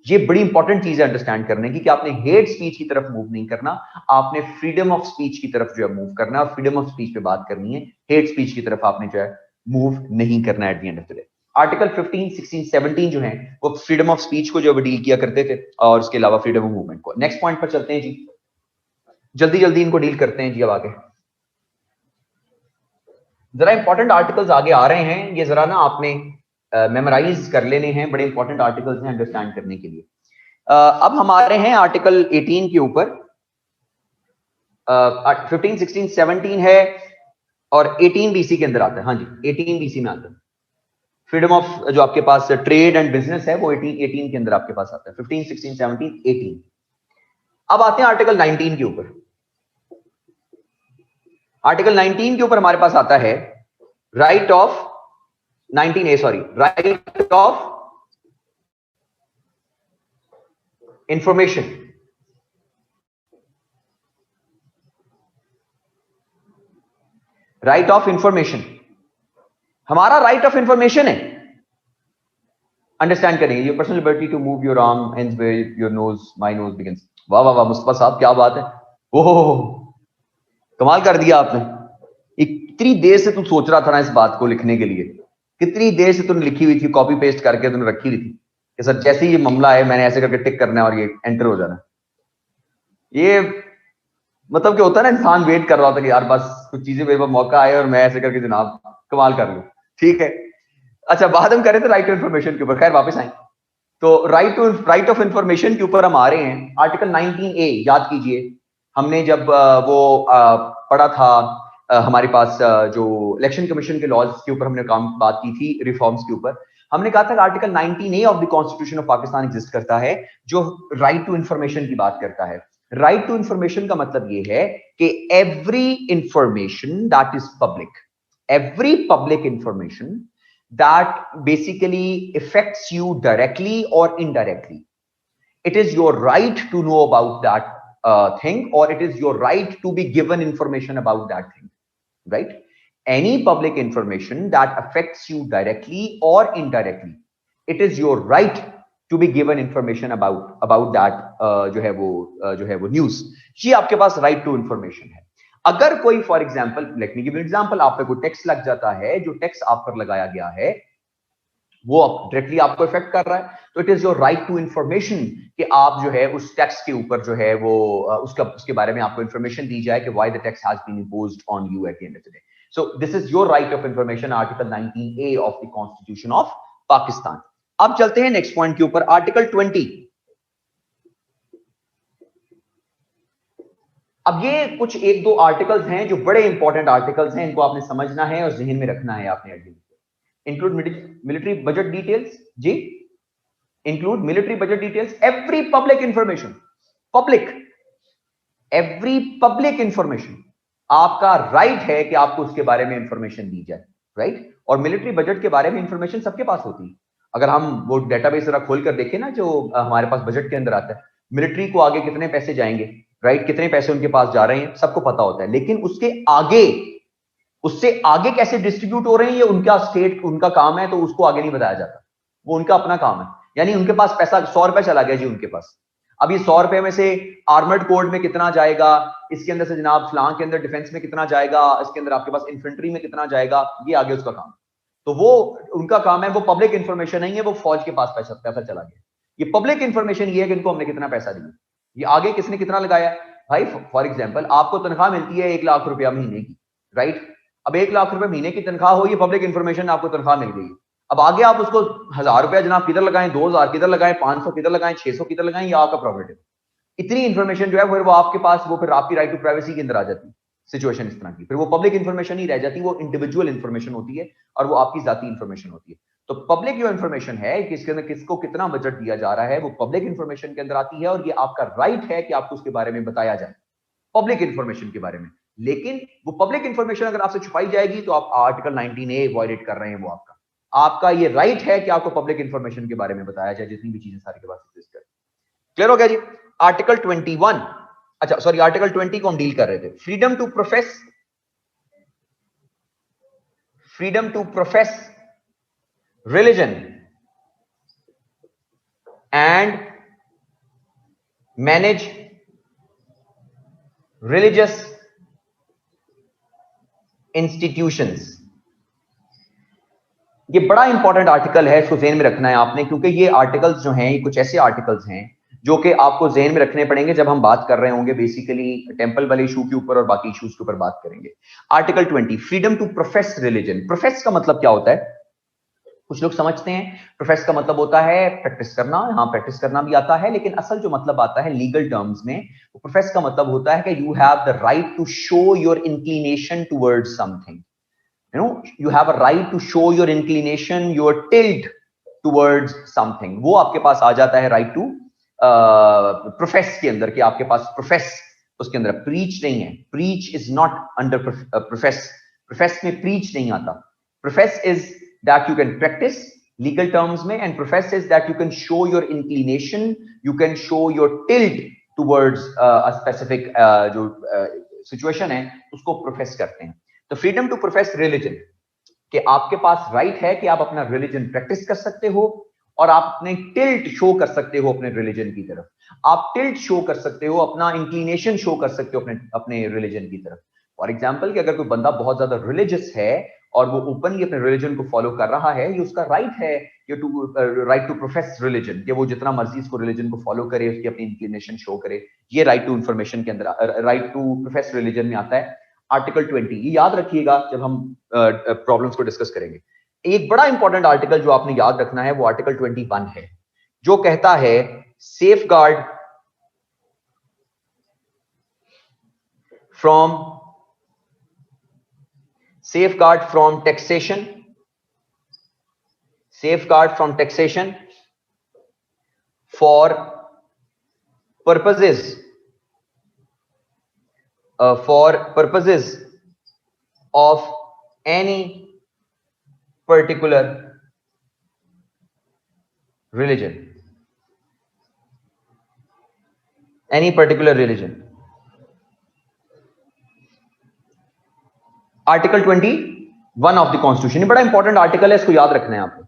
ये बड़ी इंपॉर्टेंट चीज है अंडरस्टैंड करने की कि आपने हेट स्पीच की तरफ मूव नहीं करना, आपने फ्रीडम ऑफ स्पीच की तरफ जो है मूव करना है और फ्रीडम ऑफ स्पीच पे बात करनी है। हेट स्पीच की तरफ आपने जो है मूव नहीं करना eight the end of the day. Article 15, 16, 17 जो है वो फ्रीडम ऑफ स्पीच को जो डील किया करते थे और उसके अलावा फ्रीडम ऑफ मूवमेंट को। नेक्स्ट पॉइंट पर चलते हैं जी, जल्दी जल्दी इनको डील करते हैं जी। अब आगे जरा इंपॉर्टेंट आर्टिकल्स आगे आ रहे हैं, ये जरा ना आपने मेमोराइज कर लेने हैं, बड़े इंपॉर्टेंट आर्टिकल्स हैं अंडरस्टैंड करने के लिए। अब हमारे हैं आर्टिकल 18 के ऊपर, 15, 16, 17 है और 18 BC के अंदर आता है। हाँ जी 18 BC में आता है। फ्रीडम ऑफ जो आपके पास ट्रेड एंड बिजनेस है वो 18 के अंदर आपके पास आता है, 15, 16, 17, 18। अब आते हैं आर्टिकल 19 के ऊपर। आर्टिकल 19 के ऊपर हमारे पास आता है right of 19A, sorry, right of information. Right of information हमारा राइट ऑफ इंफॉर्मेशन है। अंडरस्टैंड करेंगे, your personal liberty to move your arm ends where your nose my nose begins. वाह वाह वाह मुस्तफा साहब, क्या बात है, ओह कमाल कर दिया आपने। इतनी देर से तू सोच रहा था ना इस बात को लिखने के लिए, कितनी देर से तूने लिखी हुई थी, कॉपी पेस्ट करके तूने रखी हुई थी कि सर जैसे ही ये मामला है मैंने ऐसे करके टिक करना है और ये एंटर हो जाना। ये मतलब क्या होता है ना, इंसान वेट कर रहा होता है कि यार बस कुछ चीजें मेरे पास मौका आए और मैं ऐसे करके जनाब कमाल कर लूं, ठीक है। अच्छा, बात हम करें तो राइट टू इन्फॉर्मेशन के ऊपर, खैर वापस आए तो राइट ऑफ इंफॉर्मेशन के ऊपर हम आ रहे हैं। आर्टिकल 19A याद कीजिए, हमने जब वो पढ़ा था हमारे पास जो इलेक्शन कमीशन के लॉज के ऊपर हमने बात की थी, रिफॉर्म्स के ऊपर, हमने कहा था कि article 19A of the constitution of Pakistan exist करता है जो राइट टू इंफॉर्मेशन की बात करता है। राइट टू इंफॉर्मेशन का मतलब ये है कि every information that is public, every public information that basically affects you directly or indirectly, it is your right to know about that thing, or it is your right to be given information about that thing, right? Any public information that affects you directly or indirectly, it is your right to be given information about that जो है वो न्यूज। ये आपके पास राइट टू इंफॉर्मेशन है। अगर कोई for example, late me give an example, आप पे कोई टैक्स लग जाता है, जो टैक्स आप पर लगाया गया है वो डायरेक्टली आपको इफेक्ट कर रहा है, तो it is your right to information कि आप जो है उस टैक्स के ऊपर जो है वो उसके बारे में आपको इंफॉर्मेशन दी जाए कि why the tax has been imposed on you at the end of the day. So this is your right of information, article 19A of the constitution of Pakistan. अब चलते हैं नेक्स्ट पॉइंट के ऊपर, आर्टिकल 20। अब ये कुछ एक दो आर्टिकल्स हैं जो बड़े इंपॉर्टेंट आर्टिकल्स हैं, इनको आपने समझना है और जहन में रखना है आपने। इंक्लूड मिलिट्री बजट डिटेल्स, जी, include military budget details, every public information, public, every public information, आपका राइट है कि आपको उसके बारे में इंफॉर्मेशन दी जाए, राइट। और मिलिट्री बजट के बारे में इंफॉर्मेशन सबके पास होती है। अगर हम वो डेटाबेस जरा खोल कर देखें ना जो हमारे पास बजट के अंदर आता है, मिलिट्री को आगे कितने पैसे जाएंगे, राइट, कितने पैसे उनके पास जा रहे हैं, सबको पता होता है। लेकिन उसके आगे, उससे आगे कैसे डिस्ट्रीब्यूट हो रहे हैं ये उनका स्टेट, उनका काम है, तो उसको आगे नहीं बताया जाता, वो उनका अपना काम है। यानी उनके पास पैसा 100 रुपए चला गया जी उनके पास, अब ये 100 रुपए में से आर्मर्ड कोड में कितना जाएगा, इसके अंदर से जनाब फ्लांग के अंदर डिफेंस में कितना जाएगा, इसके अंदर आपके पास इन्फेंट्री में कितना जाएगा, ये आगे उसका काम। तो वो उनका काम है, वो पब्लिक इंफॉर्मेशन नहीं है, वो फौज के पास पैसा चला गया। ये पब्लिक इंफॉर्मेशन ये है कि इनको हमने कितना पैसा दिया, ये आगे किसने कितना लगाया। भाई फॉर एग्जाम्पल आपको तनख्वाह मिलती है 1 लाख रुपया महीने की, राइट। अब 1 लाख रुपए महीने की तनख्वाह हो, ये पब्लिक इंफॉर्मेशन, आपको तनख्वाह मिल गई। अब आगे आप उसको 1000 रुपया जनाब किधर लगाएं, 2000 किधर लगाएं, 500 किधर लगाएं, 600 किधर लगाएं, ये आपका प्रॉफिट है। इतनी इंफॉर्मेशन जो है फिर वो आपके पास, वो फिर आपकी राइट टू प्राइवेसी के अंदर आ जाती है। सिचुएशन इस तरह की, फिर वो पब्लिक इंफॉर्मेशन ही रह जाती, वो इंडिविजुअल इंफॉर्मेशन होती है और वो आपकी जाती इंफॉर्मेशन होती है। तो पब्लिक जो इंफॉर्मेशन है कि इसके अंदर किसको कितना बजट दिया जा रहा है, वो पब्लिक इंफॉर्मेशन के अंदर आती है और ये आपका राइट है कि आपको उसके बारे में बताया जाए, पब्लिक इंफॉर्मेशन के बारे में। लेकिन वो पब्लिक इंफॉर्मेशन अगर आपसे छुपाई जाएगी तो आप आर्टिकल 19A वायलेट कर रहे हैं। वो आपका ये राइट है कि आपको पब्लिक इंफॉर्मेशन के बारे में बताया जाए, जितनी भी चीजें सारी के पास एग्जिस्ट करें। क्लियर हो गया जी। आर्टिकल 21, अच्छा सॉरी, आर्टिकल 20 को हम डील कर रहे थे। Freedom to profess religion and manage religious institutions. ये बड़ा इंपॉर्टेंट आर्टिकल है, इसको ज़हन में रखना है आपने, क्योंकि ये आर्टिकल्स जो हैं, ये कुछ ऐसे आर्टिकल्स हैं जो कि आपको ज़हन में रखने पड़ेंगे जब हम बात कर रहे होंगे बेसिकली टेंपल वाले इशू के ऊपर और बाकी इश्यूज के ऊपर बात करेंगे। Article 20, freedom to profess religion. Profess का मतलब क्या होता है, कुछ लोग समझते हैं प्रोफेस का मतलब होता है प्रैक्टिस करना, हाँ प्रैक्टिस करना भी आता है, लेकिन असल जो मतलब आता है लीगल टर्म्स में, प्रोफेस का मतलब होता है कि you have the right to show your inclination towards something. you have a right to show your inclination, your tilt towards something. वो आपके पास आ जाता है right to profess के अंदर, कि आपके पास profess उसके अंदर, preach नहीं है. Preach is not under profess. Profess में preach नहीं आता. Profess is that you can practice legal terms में, and profess is that you can show your inclination, you can show your tilt towards a specific जो situation है उसको profess करते हैं. तो freedom to profess religion, कि आपके पास राइट है कि आप अपना रिलीजन प्रैक्टिस कर सकते हो और आप अपने टिल्ट शो कर सकते हो अपने रिलीजन की तरफ. आप टिल्ट शो कर सकते हो, अपना इंक्लिनेशन शो कर सकते हो अपने रिलीजन की तरफ. फॉर एग्जांपल कि अगर कोई बंदा बहुत ज्यादा रिलीजियस है और वो ओपनली अपने रिलीजन को फॉलो कर रहा है, ये उसका राइट है कि राइट टू प्रोफेस रिलीजन, कि वो जितना मर्जी इसको रिलीजन को फॉलो करे, उसकी अपनी इंक्लिनेशन शो करे. ये राइट टू इंफॉर्मेशन के अंदर, राइट टू प्रोफेस रिलीजन में आता है आर्टिकल 20. ये याद रखिएगा जब हम प्रॉब्लम्स को डिस्कस करेंगे. एक बड़ा इंपॉर्टेंट आर्टिकल जो आपने याद रखना है वो आर्टिकल 21 है, जो कहता है safeguard from taxation, safeguard from taxation for purposes of any particular religion. Article 21 of the constitution, बड़ा इंपॉर्टेंट आर्टिकल है, इसको याद रखना है आपको.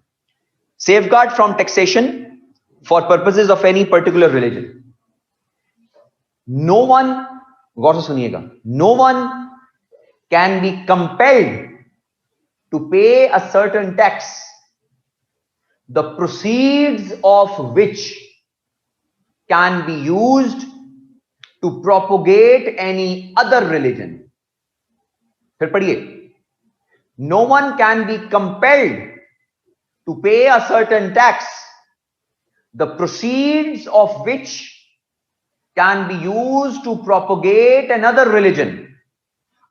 Safeguard from taxation for purposes of any particular religion. No one, गौर से सुनिएगा, no one can be compelled to pay a certain tax, the proceeds of which can be used to propagate any other religion. फिर पढ़िए. No one can be compelled to pay a certain tax, the proceeds of which can be used to propagate another religion.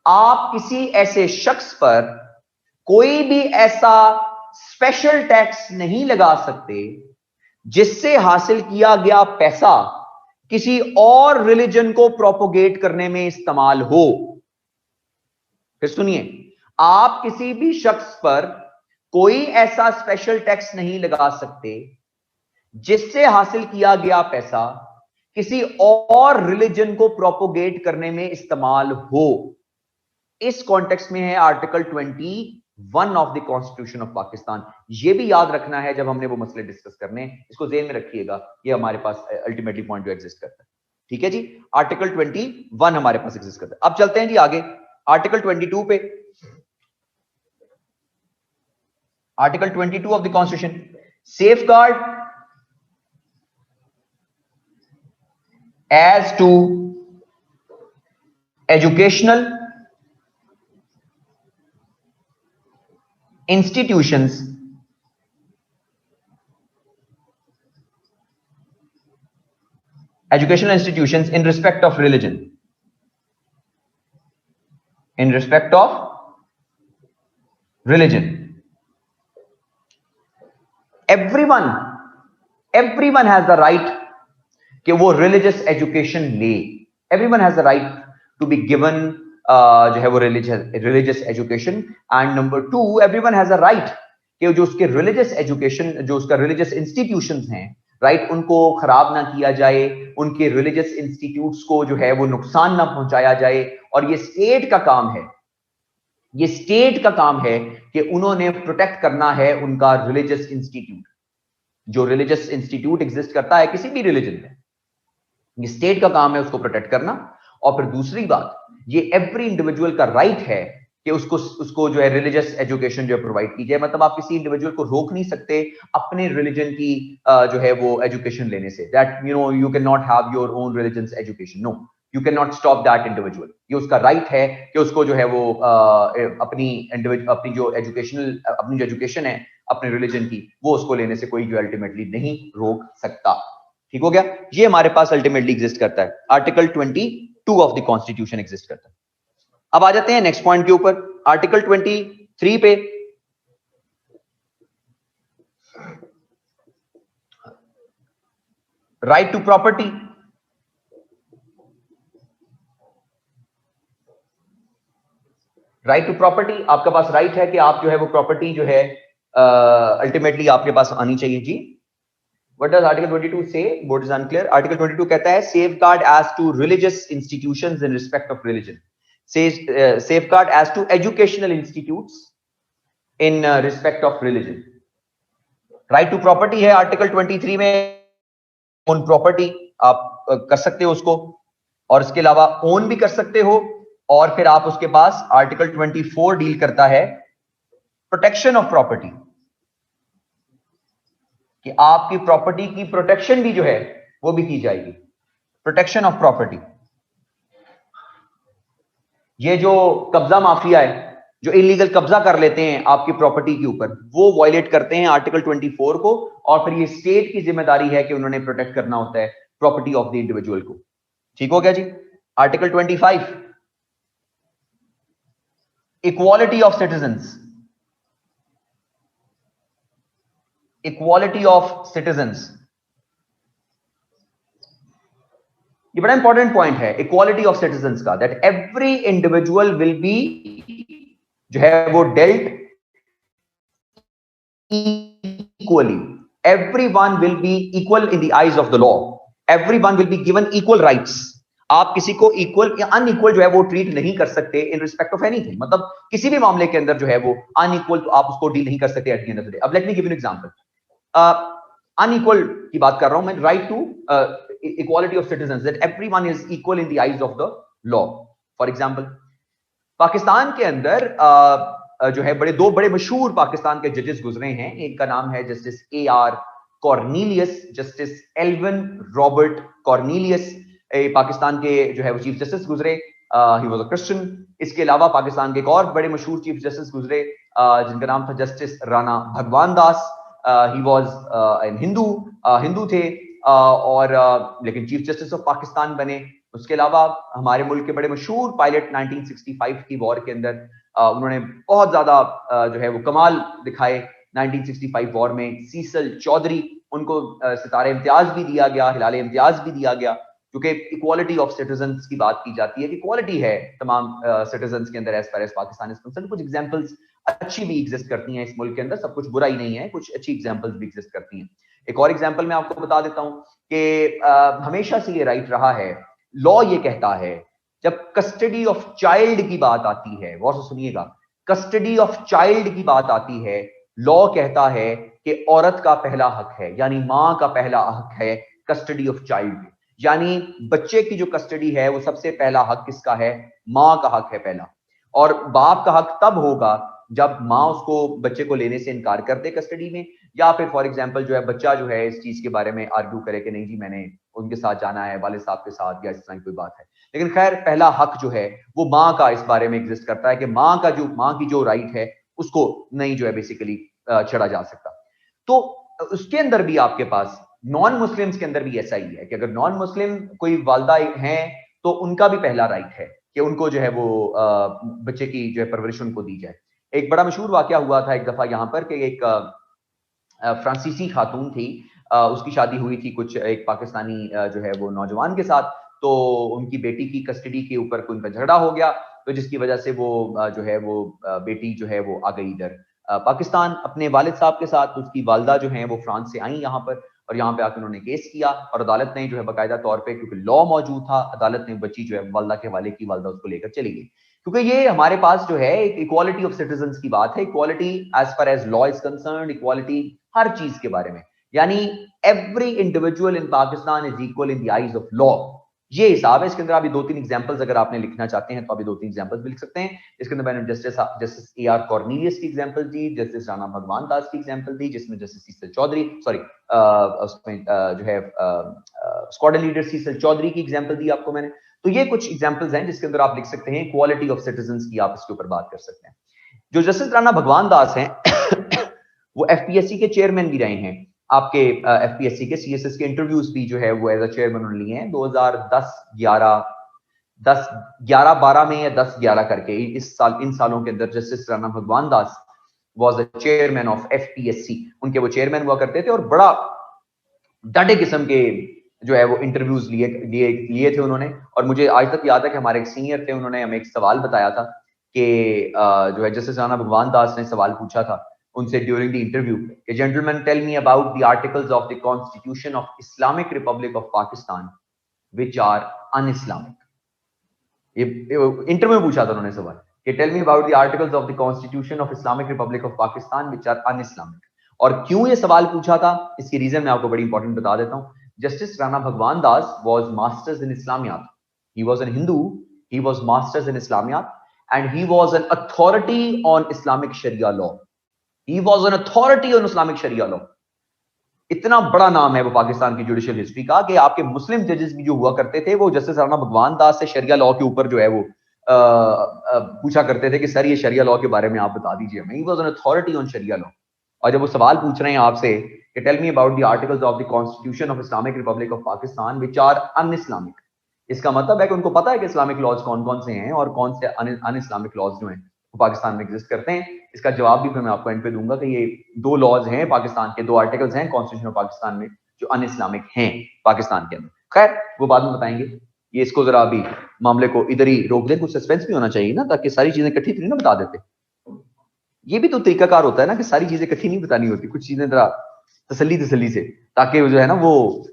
आप किसी ऐसे शख्स पर कोई भी ऐसा स्पेशल टैक्स नहीं लगा सकते जिससे हासिल किया गया पैसा किसी और रिलीजन को प्रोपोगेट करने में इस्तेमाल हो. फिर सुनिए, आप किसी भी शख्स पर कोई ऐसा स्पेशल टैक्स नहीं लगा सकते जिससे हासिल किया गया पैसा किसी और रिलीजन को प्रोपोगेट करने में इस्तेमाल हो. इस कॉन्टेक्स्ट में है article 21 of the constitution of Pakistan. ये भी याद रखना है जब हमने वो मसले डिस्कस करने, इसको ज़हन में रखिएगा. ये हमारे पास अल्टीमेटली पॉइंट जो एग्जिस्ट करता है. ठीक है जी, आर्टिकल 21 हमारे पास एग्जिस्ट करता है. अब चलते हैं जी आगे आर्टिकल 22 पे. Article 22 of the Constitution, safeguard as to educational institutions in respect of religion. everyone has the right कि वो religious education ले. everyone has the right to be given जो है वो religious education. and number 2, everyone has a right कि जो उसके religious education, जो उसका religious institutions हैं, right, उनको खराब ना किया जाए, उनके religious institutes को जो है वो नुकसान ना पहुंचाया जाए. और ये स्टेट का काम है कि उन्होंने प्रोटेक्ट करना है उनका रिलीजियस इंस्टीट्यूट. जो रिलीजियस इंस्टीट्यूट एग्जिस्ट करता है किसी भी रिलीजन में, ये स्टेट का काम है उसको प्रोटेक्ट करना. और फिर दूसरी बात, ये एवरी इंडिविजुअल का राइट है कि उसको जो है रिलीजियस एजुकेशन जो प्रोवाइड की जाए. मतलब आप किसी इंडिविजुअल को रोक नहीं सकते अपने रिलीजन की जो है वो एजुकेशन लेने से. That you can not have your own religious education. No, you can not stop that individual. ये उसका राइट है कि उसको जो है वो अपनी जो एजुकेशन है अपने रिलीजन की, वो उसको लेने से कोई जो अल्टीमेटली नहीं रोक सकता. ठीक हो गया. ये हमारे पास अल्टीमेटली एग्जिस्ट करता है. Article 22 of the constitution exist करता है. अब आ जाते हैं नेक्स्ट पॉइंट के ऊपर. आर्टिकल 23 3 पे right to property, right to property, आपके पास राइट है कि आप जो है वो प्रॉपर्टी जो है अल्टीमेटली आपके पास आनी चाहिए जी। What does Article 22 say? What is unclear? Article 22 कहता है safeguard as to religious institutions in respect of religion. Says safeguard as to educational institutes in respect of religion. Right to property है Article 23 में, own property आप कर सकते हो उसको, और इसके अलावा own भी कर सकते हो, और फिर आप उसके पास Article 24 डील करता है प्रोटेक्शन ऑफ प्रॉपर्टी, कि आपकी प्रॉपर्टी की प्रोटेक्शन भी जो है वो भी की जाएगी, प्रोटेक्शन ऑफ प्रॉपर्टी। ये जो कब्जा माफिया है, जो इलीगल कब्जा कर लेते हैं आपकी प्रॉपर्टी के ऊपर, वो वायलेट करते हैं आर्टिकल 24 को, और फिर ये स्टेट की जिम्मेदारी है कि उन्होंने प्रोटेक्ट करना होता है प्रॉपर्टी ऑफ द इंडिविजुअल को। ठीक हो गया जी। Article 25 equality of citizens, equality of citizens, ये बड़ा इंपॉर्टेंट पॉइंट है इक्वालिटी ऑफ सिटीजन्स का, that every individual will be जो है वो dealt equally, everyone will be equal in the eyes of the law, everyone will be given equal rights. आप किसी को इक्वल या अनइक्वल जो है वो ट्रीट नहीं कर सकते इन रिस्पेक्ट ऑफ एनीथिंग, मतलब किसी भी मामले के अंदर जो है वो अनइक्वल तो आप उसको डील नहीं कर सकते at the end of the day. अब let me give you an example, unequal की बात कर रहा हूं मैं, right to equality of citizens, that everyone is equal in the eyes of the law. For example, Pakistan के अंदर जो है दो बड़े मशहूर पाकिस्तान के जजेस गुजरे हैं। एक का नाम है justice AR Cornelius, justice Alvin Robert Cornelius, Pakistan के जो है वो चीफ जस्टिस गुजरे, ही वाज अ क्रिश्चियन। इसके अलावा पाकिस्तान के एक और बड़े मशहूर चीफ जस्टिस गुजरे जिनका नाम था justice Rana Bhagwan Das, he was N Hindu थे, और लेकिन चीफ जस्टिस ऑफ पाकिस्तान बने। उसके अलावा हमारे मुल्क के बड़े मशहूर पायलट 1965 की वॉर के अंदर उन्होंने बहुत ज्यादा जो है वो कमाल दिखाए 1965 वॉर में, सीसल चौधरी, उनको सितारे इम्तियाज भी दिया गया, हिलाले इम्तियाज भी दिया गया, क्योंकि इक्वालिटी ऑफ सिटीजन्स की बात की जाती है कि इक्वालिटी है तमाम सिटीजन्स के अंदर as far as Pakistan is concerned. कुछ एग्जांपल्स अच्छी भी एग्जिस्ट करती हैं इस मुल्क के अंदर, सब कुछ बुरा ही नहीं है, कुछ अच्छी एग्जांपल्स भी एग्जिस्ट करती हैं। एक और एग्जांपल मैं आपको बता देता हूं कि हमेशा से ये राइट रहा है, लॉ ये कहता है जब कस्टडी ऑफ चाइल्ड की बात आती है, गौर से सुनिएगा, कस्टडी ऑफ चाइल्ड की बात आती है, लॉ कहता है कि औरत का पहला हक है, यानी मां का पहला हक है कस्टडी ऑफ चाइल्ड, यानी बच्चे की जो कस्टडी है वो सबसे पहला हक किसका है, मां का हक है पहला। और बाप का हक तब होगा जब मां उसको बच्चे को लेने से इनकार कर दे कस्टडी में, या फिर फॉर एग्जांपल जो है बच्चा जो है इस चीज के बारे में आर्ग्यू करे कि नहीं जी मैंने उनके साथ जाना है, वालिद साहब के साथ, या इस तरह की कोई बात है। लेकिन खैर पहला हक जो है वो मां का इस बारे में एग्जिस्ट करता है कि मां की जो राइट है उसको नहीं जो है बेसिकली छेड़ा जा सकता। तो उसके अंदर भी आपके पास नॉन मुस्लिम्स के अंदर भी ऐसा ही है कि अगर नॉन मुस्लिम कोई वालदा हैं तो उनका भी पहला राइट है कि उनको जो है वो बच्चे की जो है परवरिश उनको दी जाए। एक बड़ा मशहूर वाकया हुआ था एक दफा यहाँ पर कि एक फ्रांसीसी खातून थी, उसकी शादी हुई थी कुछ एक पाकिस्तानी जो है वो नौजवान के साथ, तो उनकी बेटी की कस्टडी के ऊपर कोई उनका झगड़ा हो गया, तो जिसकी वजह से वो जो है वो बेटी जो है वो आ गई इधर पाकिस्तान अपने वालिद साहब के साथ। उसकी वालदा जो है वो फ्रांस से आई यहाँ पर, और यहाँ पे आकर उन्होंने केस किया, और अदालत ने जो है बाकायदा तौर पे, क्योंकि लॉ मौजूद था, अदालत ने बच्ची जो है वालदा के हवाले की, वालदा उसको लेकर चली गई। क्योंकि ये हमारे पास जो है एक इक्वालिटी ऑफ सिटीजन्स की बात है, equality as far as law is concerned, equality हर चीज के बारे में, यानी every individual in Pakistan is equal in the eyes of law. ये हिसाब है। इसके अंदर अभी 2-3 एग्जांपल्स अगर आपने लिखना चाहते हैं तो अभी 2-3 एग्जांपल्स भी लिख सकते हैं। इसके अंदर मैंने जस्टिस AR कॉर्नीलियस की एग्जांपल दी, जस्टिस राणा भगवान दास की एग्जांपल दी, जिसमें जस्टिस सीसल चौधरी उसमें जो है स्क्वाड लीडर सीसल चौधरी की एग्जांपल दी आपको मैंने। तो ये कुछ एग्जांपल्स हैं जिसके अंदर आप लिख सकते हैं क्वालिटी ऑफ सिटीजन्स की, आप इसके ऊपर बात कर सकते हैं। जो जस्टिस राणा भगवान दास हैं वो FPSC के चेयरमैन भी रहे हैं। आपके FPSC के CSS के इंटरव्यूज भी जो है वो एज अ चेयरमैन उन्होंने लिए हैं 2010, 11, 10 11 12 में या 10 11 करके इस साल, इन सालों के अंदर justice Rana Bhagwan Das was the chairman of FPSC, उनके वो चेयरमैन हुआ करते थे और बड़ा डटे किस्म के जो है वो इंटरव्यूज लिए थे उन्होंने। और मुझे आज तक याद है कि हमारे एक सीनियर थे, उन्होंने हमें एक सवाल बताया था कि जो है जस्टिस राणा भगवान दास ने सवाल पूछा था उनसे ड्यूरिंग द इंटरव्यू कि gentleman tell me about the articles of the constitution of Islamic republic of Pakistan which are unislamic. ये इंटरव्यू में पूछा था उन्होंने सवाल कि tell me about the articles of the constitution of Islamic republic of Pakistan which are unislamic. और क्यों ये सवाल पूछा था, इसकी रीजन मैं आपको बड़ी इंपॉर्टेंट बता देता हूं। Justice Rana Bhagwan Das was masters in Islamiyat. He was a Hindu. He was masters in Islamiyat, and he was an authority on Islamic Sharia law. He was an authority on Islamic Sharia law. इतना बड़ा नाम है वो पाकिस्तान की जुडिशियल हिस्ट्री का कि आपके मुस्लिम जजेस भी जो हुआ करते थे वो जस्टिस राणा भगवान दास से शरिया लॉ के ऊपर जो है वो पूछा करते थे कि सर ये शरिया लॉ के बारे में आप बता दीजिए हमें। He was an authority on sharia law. और जब वो सवाल पूछ रहे हैं आपसे कि tell me about the articles of the constitution of Islamic republic of Pakistan which are unislamic, इसका मतलब है कि उनको पता है कि इस्लामिक लॉज कौन कौन से हैं और कौन से अनइस्लामिक लॉज जो हैं वो पाकिस्तान में एग्जिस्ट करते हैं। इसका जवाब भी फिर मैं आपको एंड पे दूंगा कि ये 2 लॉज हैं पाकिस्तान के, 2 आर्टिकल्स हैं कॉन्स्टिट्यूशन ऑफ पाकिस्तान में जो अनइस्लामिक हैं पाकिस्तान के अंदर। खैर वो बाद में बताएंगे, ये इसको जरा अभी मामले को इधर ही रोक दें, कुछ सस्पेंस भी होना चाहिए ना, ताकि सारी चीजें इकट्ठी थोड़ी ना बता देते। ये भी तो तरीकाकार होता है ना कि सारी चीजें इकट्ठी नहीं बतानी होती, कुछ चीजें जरा तसल्ली से, ताकि जो है ना वो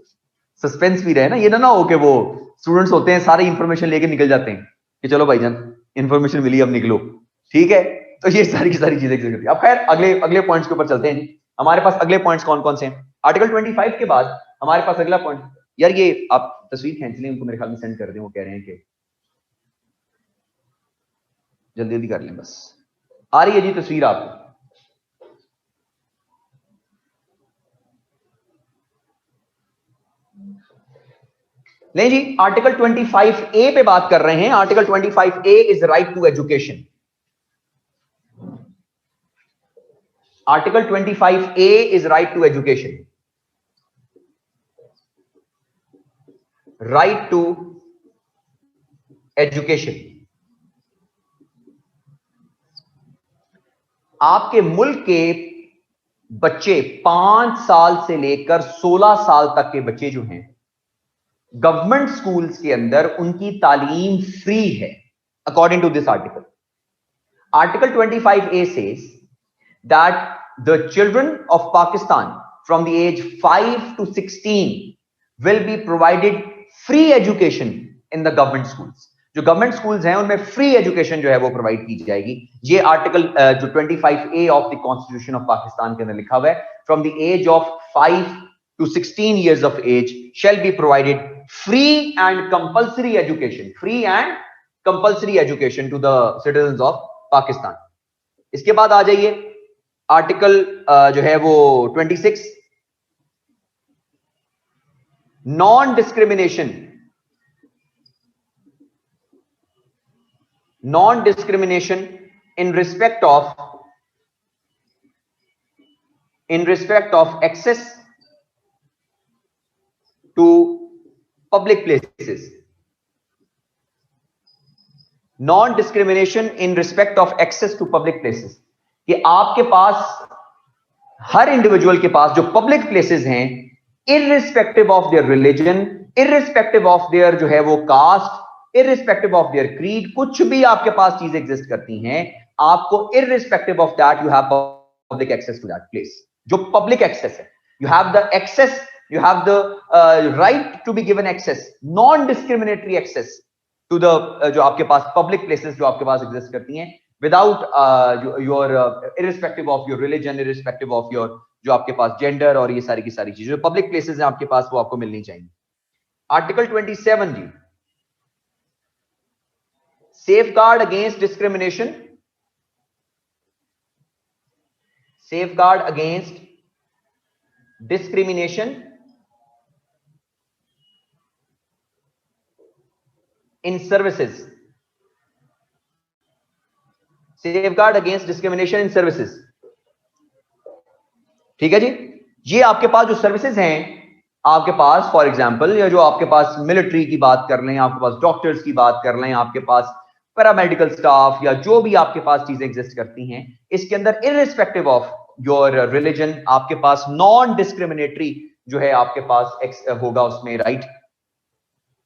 सस्पेंस भी रहे ना। ये ना हो कि वो स्टूडेंट्स होते हैं सारी इंफॉर्मेशन लेके निकल जाते हैं कि चलो भाईजान इंफॉर्मेशन मिली अब निकलो, ठीक है। तो ये सारी की सारी चीजें करती है। अब खैर अगले पॉइंट्स के ऊपर चलते हैं। हमारे पास अगले पॉइंट्स कौन कौन से हैं? आर्टिकल 25 के बाद हमारे पास अगला पॉइंट, यार ये आप तस्वीर खींच लें, उनको मेरे ख्याल में सेंड कर दें, वो कह रहे हैं कि जल्दी जल्दी कर लें। बस आ रही है जी तस्वीर आपको? नहीं जी, आर्टिकल 25A पे बात कर रहे हैं। Article 25A is right to education. Article 25A is right to education, right to education. आपके मुल्क के बच्चे 5 साल से लेकर 16 साल तक के बच्चे जो हैं गवर्नमेंट स्कूल्स के अंदर उनकी तालीम फ्री है according to this article. Article 25A says that the children of Pakistan from the age 5 to 16 will be provided free education in the government schools। जो गवर्नमेंट स्कूल्स हैं उनमें फ्री एजुकेशन जो है वो प्रोवाइड की जाएगी। ये आर्टिकल जो 25A of the constitution of Pakistan के अंदर लिखा हुआ है, from the age of 5 to 16 years of age shall be provided free and compulsory education, free and compulsory education to the citizens of Pakistan। इसके बाद आ जाइए आर्टिकल जो है वो 26, non discrimination, non-discrimination in respect of access to public places। non-discrimination in respect of access to public places कि आपके पास हर इंडिविजुअल के पास जो पब्लिक प्लेसेस हैं, irrespective of their religion, irrespective of their जो है वो caste, irrespective of their creed, कुछ भी आपके पास चीज एग्जिस्ट करती हैं, आपको irrespective of that you have public access to that place. जो पब्लिक एक्सेस है, you have the access, you have the right to be given access, non discriminatory access to the जो आपके पास पब्लिक प्लेसेस जो आपके पास एग्जिस्ट करती हैं, without your irrespective of your religion, irrespective of your जो आपके पास जेंडर और ये सारी की सारी चीजें, जो पब्लिक प्लेसेस हैं आपके पास, वो आपको मिलनी चाहिए। Article 27 ji, safeguard against discrimination, safeguard against discrimination in services, safeguard against discrimination in services। ठीक है जी, ये आपके पास जो सर्विसेज हैं आपके पास फॉर एग्जांपल, या जो आपके पास मिलिट्री की बात कर लें, आपके पास डॉक्टर्स की बात कर लें, आपके पास पैरामेडिकल स्टाफ, या जो भी आपके पास चीजें एग्जिस्ट करती हैं, इसके अंदर इररिस्पेक्टिव ऑफ योर रिलीजन आपके पास नॉन डिस्क्रिमिनेटरी जो है आपके पास होगा उसमें राइट,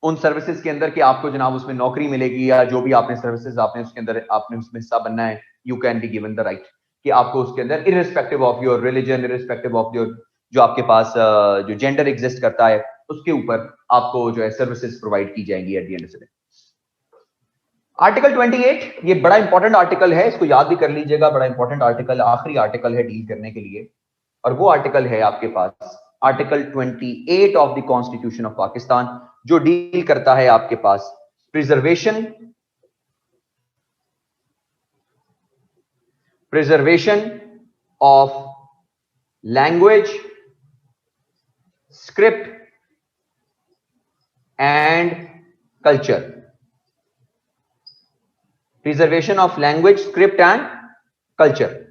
उन सर्विसेज के अंदर कि आपको जनाब उसमें नौकरी मिलेगी, या जो भी आपने सर्विसेज आपने उसके अंदर आपने उसमें हिस्सा बनना है, you can be given the right कि आपको उसके अंदर irrespective of your religion, irrespective of your जो आपके पास जो जेंडर एग्जिस्ट करता है उसके ऊपर आपको जो है सर्विसेज प्रोवाइड की जाएंगी eight the end of the day. Article 28 ये बड़ा इंपॉर्टेंट आर्टिकल है, इसको याद भी कर लीजिएगा, बड़ा इंपॉर्टेंट आर्टिकल, आखिरी आर्टिकल है डील करने के लिए, और वो आर्टिकल है आपके पास article 28 of the constitution of Pakistan, जो डील करता है आपके पास preservation of language, script and culture, preservation of language, script and culture.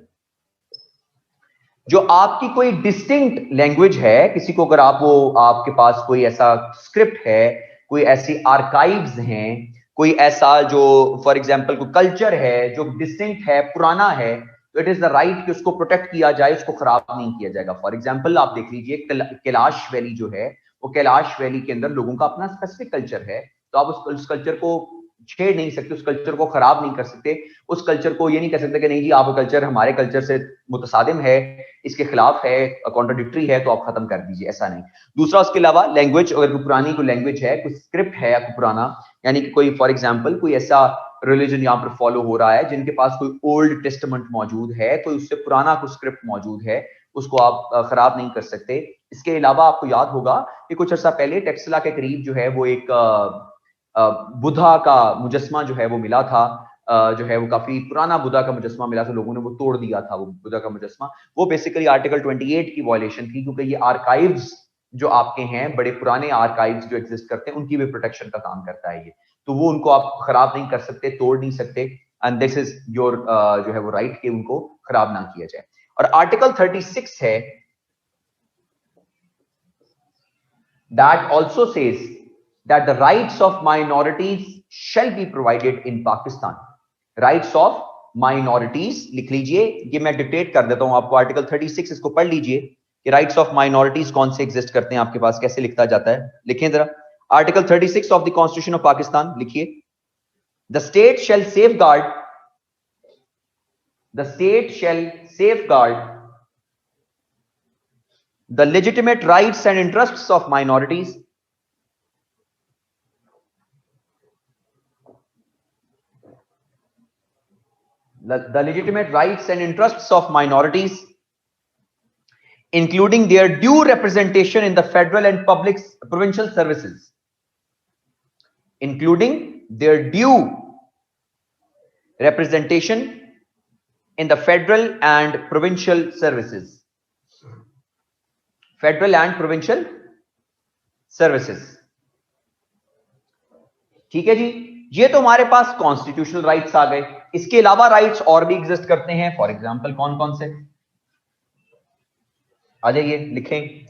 जो आपकी कोई डिस्टिंक्ट लैंग्वेज है, किसी को अगर आप वो आपके पास कोई ऐसा स्क्रिप्ट है, कोई ऐसी आर्काइव्स हैं, कोई ऐसा जो फॉर एग्जांपल कोई कल्चर है जो डिस्टिंक्ट है, पुराना है, तो इट इज द राइट कि उसको प्रोटेक्ट किया जाए, उसको खराब नहीं किया जाएगा। फॉर एग्जांपल आप देख लीजिए कैलाश वैली जो है, वो कैलाश वैली के अंदर लोगों का अपना स्पेसिफिक कल्चर है, तो आप उस कल्चर को छेड़ नहीं सकते, उस कल्चर को खराब नहीं कर सकते, उस कल्चर को ये नहीं कह सकते कि नहीं जी आपका कल्चर हमारे कल्चर से मुतसादिम है, इसके खिलाफ है, कॉन्ट्राडिक्टरी है, तो आप खत्म कर दीजिए, ऐसा नहीं। दूसरा, उसके अलावा लैंग्वेज, अगर कोई पुरानी कोई लैंग्वेज है, कोई स्क्रिप्ट है कोई पुराना, यानी कि कोई फॉर एग्जांपल कोई ऐसा रिलीजन यहाँ पर फॉलो हो रहा है जिनके पास कोई ओल्ड टेस्टामेंट मौजूद है, कोई उससे पुराना कोई स्क्रिप्ट मौजूद है, उसको आप खराब नहीं कर सकते। इसके अलावा आपको याद होगा कि कुछ अर्सा पहले टेक्सला के करीब जो है वो एक बुद्धा का मुजस्मा जो है वो मिला था, जो है वो काफी पुराना बुद्धा का मुजस्मा मिला था, लोगों ने वो तोड़ दिया था वो बुद्धा का मुजस्मा। वो बेसिकली आर्टिकल 28 की वायलेशन थी, क्योंकि ये आर्काइव्स जो आपके हैं, बड़े पुराने आर्काइव्स जो एग्जिस्ट करते हैं, उनकी भी प्रोटेक्शन का काम करता है ये, तो वो उनको आप खराब नहीं कर सकते, तोड़ नहीं सकते, एंड दिस इज योर जो है वो राइट कि उनको खराब ना किया जाए। और आर्टिकल 36 है, that also says that the rights of minorities shall be provided in Pakistan. Rights of minorities लिख लीजिए, ये मैं डिक्टेट कर देता हूं आपको, आर्टिकल 36 इसको पढ़ लीजिए कि राइट्स ऑफ माइनॉरिटीज कौन से एग्जिस्ट करते हैं आपके पास, कैसे लिखता जाता है, लिखें जरा। Article 36 of the constitution of Pakistan लिखिए, the state shall safeguard the legitimate rights and interests of minorities the legitimate rights and interests of minorities, including their due representation in the federal and public provincial services, including their due representation in the federal and provincial services, federal and provincial services। ठीक है जी, ये तो हमारे पास कॉन्स्टिट्यूशनल राइट्स आ गए। इसके अलावा राइट्स और भी एग्जिस्ट करते हैं, फॉर एग्जांपल कौन कौन से, आ जाइए लिखें।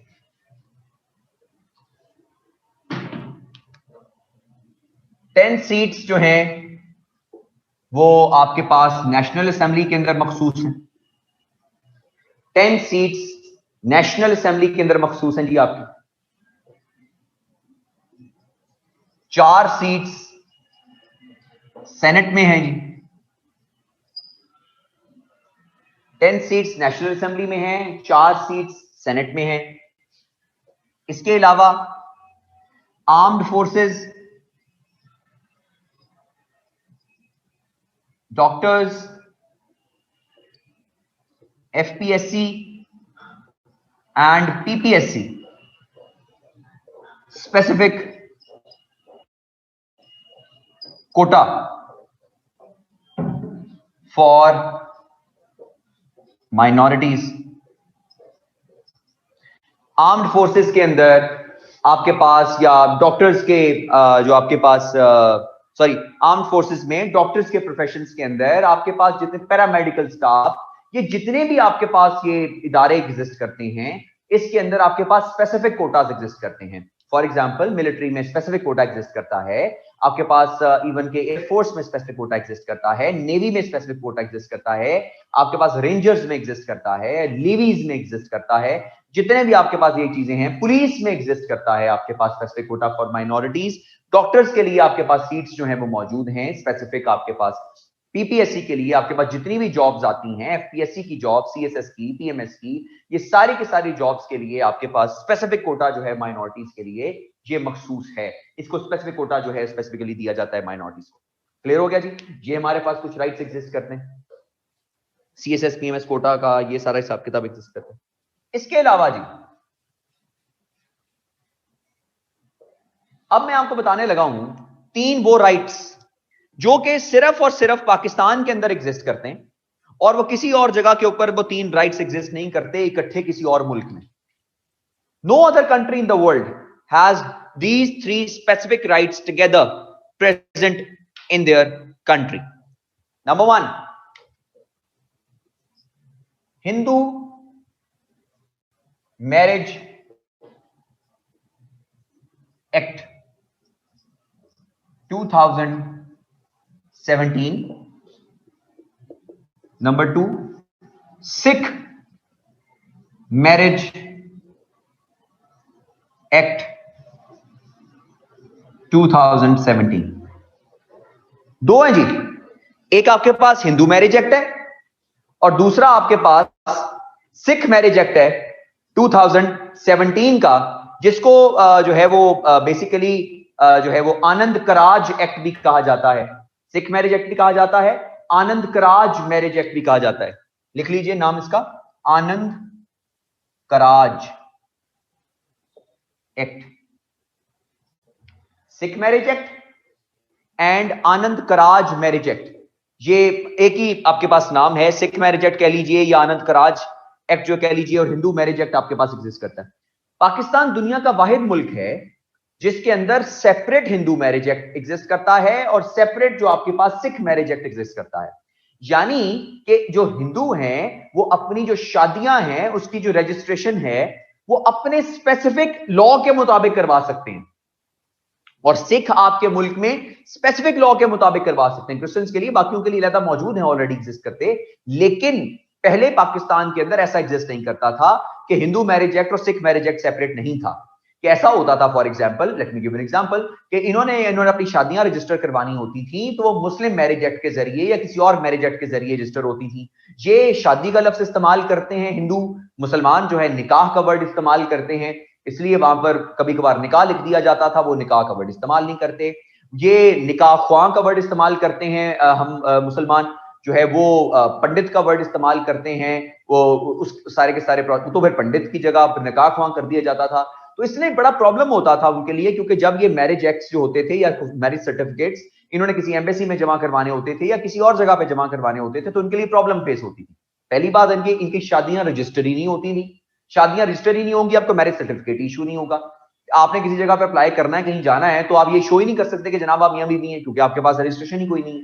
10 सीट्स जो हैं वो आपके पास नेशनल असेंबली के अंदर मखसूस हैं, 10 सीट्स नेशनल असेंबली के अंदर मखसूस हैं जी आपकी, 4 सीट्स सेनेट में हैं जी, 10 सीट्स नेशनल असेंबली में हैं, 4 सीट्स सेनेट में हैं। इसके अलावा armed forces, doctors, FPSC and PPSC, specific quota for minorities. Armed forces के अंदर आपके पास, या डॉक्टर्स के जो आपके पास सॉरी आर्म्ड फोर्सेस में डॉक्टर्स के प्रोफेशंस के अंदर आपके पास जितने पैरामेडिकल स्टाफ, ये जितने भी आपके पास ये इदारे एग्जिस्ट करते हैं, इसके अंदर आपके पास स्पेसिफिक कोटाज एग्जिस्ट करते हैं। फॉर एग्जांपल मिलिट्री में स्पेसिफिक कोटा एग्जिस्ट करता है, आपके पास इवन के एयरफोर्स में स्पेसिफिक कोटा एग्जिस्ट करता है, नेवी में स्पेसिफिक कोटा एग्जिस्ट करता है, आपके पास रेंजर्स में एग्जिस्ट करता है, नेवीज में एग्जिस्ट करता है, जितने भी आपके पास ये चीजें हैं, पुलिस में एग्जिस्ट करता है आपके पास specific quota for minorities. Doctors के लिए आपके पास सीट्स जो है वो मौजूद हैं स्पेसिफिक आपके पास। पीपीएससी के लिए आपके पास जितनी भी जॉब्स आती हैं, एफपीएससी की जॉब, सीएसएस की, पीएमएस की, ये सारी की सारी जॉब्स के लिए आपके पास स्पेसिफिक कोटा जो है माइनॉरिटीज के लिए ये मखसूस है। इसको स्पेसिफिक कोटा जो है स्पेसिफिकली दिया जाता है माइनॉरिटीज को। क्लियर हो गया जी? ये हमारे पास कुछ राइट्स एग्जिस्ट करते हैं, सीएसएस पीएमएस कोटा का ये सारा हिसाब किताब एग्जिस्ट करते हैं। इसके अलावा जी अब मैं आपको बताने लगा हूं 3 वो राइट्स जो कि सिर्फ और सिर्फ पाकिस्तान के अंदर एग्जिस्ट करते हैं और वो किसी और जगह के ऊपर वो 3 राइट्स एग्जिस्ट नहीं करते इकट्ठे किसी और मुल्क में। No other country in the world has these 3 specific rights together present in their country. Number 1, Hindu Marriage Act 2017. Number 2, Sikh Marriage Act 2017। 2 है जी, एक आपके पास हिंदू मैरिज एक्ट है और दूसरा आपके पास सिख मैरिज एक्ट है 2017 का, जिसको जो है वो बेसिकली जो है वो आनंद कराज एक्ट भी कहा जाता है। सिख मैरिज एक्ट भी कहा जाता है, आनंद कराज मैरिज एक्ट भी कहा जाता है। लिख लीजिए नाम इसका, Anand Karaj act, Sikh marriage act and Anand Karaj marriage act. ये एक ही आपके पास नाम है, सिख मैरिज एक्ट कह लीजिए या आनंद कराज एक्ट जो कह लीजिए, और हिंदू मैरिज एक्ट आपके पास एग्जिस्ट करता है। पाकिस्तान दुनिया का वाहिद मुल्क है जिसके अंदर separate Hindu marriage act exist करता है और सेपरेट जो आपके पास सिख मैरिज एक्ट एग्जिस्ट करता है। यानी कि जो हिंदू हैं वो अपनी जो शादियां हैं उसकी जो रजिस्ट्रेशन है वो अपने स्पेसिफिक लॉ के मुताबिक करवा सकते हैं और सिख आपके मुल्क में स्पेसिफिक लॉ के मुताबिक करवा सकते हैं। क्रिश्चियंस के लिए, बाकियों के लिए अलग मौजूद है, ऑलरेडी एग्जिस्ट करते, लेकिन पहले पाकिस्तान के अंदर ऐसा एग्जिस्ट नहीं करता था कि हिंदू मैरिज एक्ट और सिख मैरिज एक्ट सेपरेट नहीं था। कैसा होता था, for example let me give an example, कि इन्होंने अपनी शादियां रजिस्टर करवानी होती थी तो वो मुस्लिम मैरिज एक्ट के जरिए या किसी और मैरिज एक्ट के जरिए रजिस्टर होती थी। ये शादी का लफ्ज इस्तेमाल करते हैं हिंदू, मुसलमान जो है निकाह का वर्ड इस्तेमाल करते हैं, इसलिए वहां पर कभी कभार निकाह लिख दिया जाता था, वो निकाह का वर्ड इस्तेमाल नहीं करते। ये निकाह ख्वां का वर्ड इस्तेमाल करते हैं, हम मुसलमान जो है वो पंडित का वर्ड इस्तेमाल करते हैं, वो उस सारे के सारे तो फिर पंडित की जगह निकाह ख्वां कर दिया जाता था। तो इसलिए बड़ा प्रॉब्लम होता था उनके लिए, क्योंकि जब ये मैरिज एक्ट्स जो होते थे या मैरिज सर्टिफिकेट्स इन्होंने किसी एम्बेसी में जमा करवाने होते थे या किसी और जगह पे जमा करवाने होते थे तो उनके लिए प्रॉब्लम फेस होती थी। पहली बात, इनकी शादियां रजिस्टर ही नहीं होती थी। शादियां रजिस्टर ही नहीं होंगी, आपको मैरिज सर्टिफिकेट इशू नहीं होगा। आपने किसी जगह पे अप्लाई करना है, कहीं जाना है, तो आप ये शो ही नहीं कर सकते कि जनाब आप मियां बीवी हैं, क्योंकि आपके पास रजिस्ट्रेशन ही कोई नहीं है।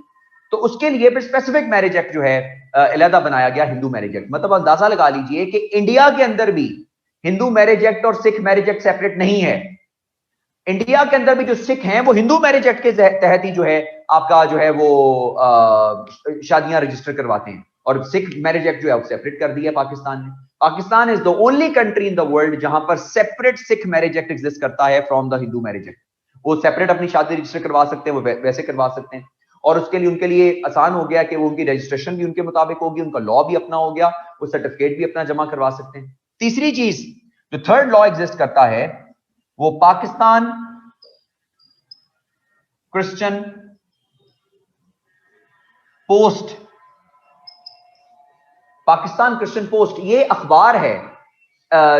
तो उसके लिए फिर स्पेसिफिक मैरिज एक्ट जो है अलहदा बनाया गया, हिंदू मैरिज एक्ट। मतलब अंदाजा लगा लीजिए कि इंडिया के अंदर भी हिंदू मैरिज एक्ट और सिख मैरिज एक्ट सेपरेट नहीं है। इंडिया के अंदर भी जो सिख हैं वो हिंदू मैरिज एक्ट के तहत ही जो है आपका जो है वो शादियां रजिस्टर करवाते हैं, और सिख मैरिज एक्ट जो है वो सेपरेट कर दिया पाकिस्तान ने। Pakistan is the only country in the world जहां पर separate Sikh marriage act exist करता है from the Hindu marriage act. वो सेपरेट अपनी शादी रजिस्टर करवा सकते हैं, वो वैसे करवा सकते हैं, और उसके लिए उनके लिए आसान हो गया कि वो उनकी रजिस्ट्रेशन भी उनके मुताबिक होगी, उनका लॉ भी अपना हो गया, वो सर्टिफिकेट भी अपना जमा करवा सकते हैं। तीसरी चीज जो थर्ड लॉ एग्जिस्ट करता है वो Pakistan Christian post. Pakistan Christian post ये अखबार है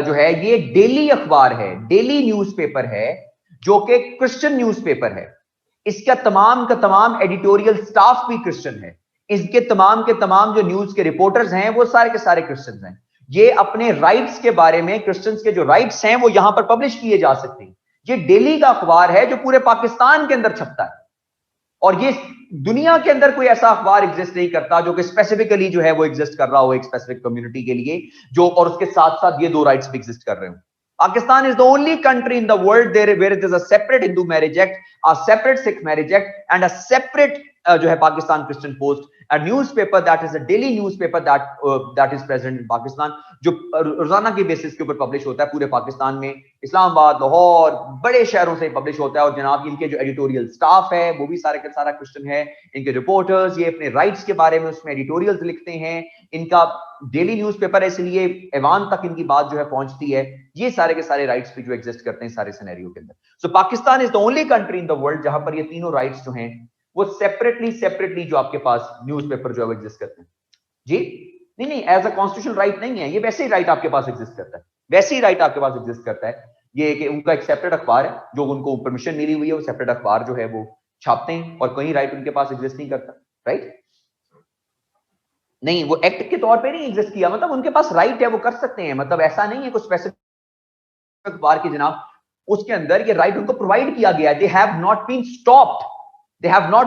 जो है ये डेली अखबार है, डेली न्यूज़पेपर है जो कि क्रिश्चियन न्यूज़पेपर है। इसका तमाम का तमाम एडिटोरियल स्टाफ भी क्रिश्चियन है। इसके तमाम के तमाम जो न्यूज के रिपोर्टर्स हैं वो सारे के सारे क्रिश्चियंस हैं। ये अपने राइट्स के बारे में, क्रिश्चियंस के जो राइट्स हैं वो यहां पर पब्लिश किए जा सकते हैं। ये डेली का अखबार है जो पूरे पाकिस्तान के अंदर छपता है। और ये दुनिया के अंदर कोई ऐसा अखबार एग्जिस्ट नहीं करता जो कि स्पेसिफिकली जो है वो एग्जिस्ट कर रहा हो एक स्पेसिफिक कम्युनिटी के लिए, जो और उसके साथ साथ ये दो राइट्स भी एग्जिस्ट कर रहे हो। Pakistan is the only country in the world there where it is a separate Hindu marriage act, a separate Sikh marriage act, and a separate जो है Pakistan Christian Post, a newspaper that is a daily newspaper that is present in Pakistan, जो रोजाना के बेसिस के ऊपर पब्लिश होता है पूरे पाकिस्तान में, इस्लामाबाद, लाहौर, बड़े शहरों से पब्लिश होता है। और जनाब इनके जो एडिटोरियल स्टाफ है वो भी सारे का सारा क्रिश्चियन है, इनके रिपोर्टर्स ये अपने राइट्स के बारे में उसमें एडिटोरियल्स लिखते हैं, इनका डेली न्यूज़पेपर है इसलिए ऐवान तक इनकी बात जो है पहुंचती है। ये सारे के सारे राइट्स भी जो एग्जिस्ट करते हैं सारे सिनेरियो के अंदर। So Pakistan is the only country in the world जहां पर ये तीनों राइट्स जो हैं वो सेपरेटली जो आपके पास न्यूज़पेपर जो है वो एग्जिस्ट करते हैं। जी नहीं एज अ कॉन्स्टिट्यूशनल राइट नहीं है, ये वैसे ही राइट आपके पास एग्जिस्ट करता है, वैसे ही राइट आपके पास एग्जिस्ट करता है। ये कि उनका एक सेपरेट अखबार है जो उनको परमिशन मिली हुई है, वो सेपरेट अखबार जो है वो छापते हैं और कोई राइट उनके पास एग्जिस्ट नहीं करता। राइट नहीं, वो एक्ट के तौर पे नहीं एग्जिस्ट किया, मतलब उनके पास राइट है, वो कर सकते हैं, मतलब ऐसा नहीं है कुछ स्पेसिफिक अखबार की जनाब उसके अंदर ये राइट उनको प्रोवाइड किया गया है। They have not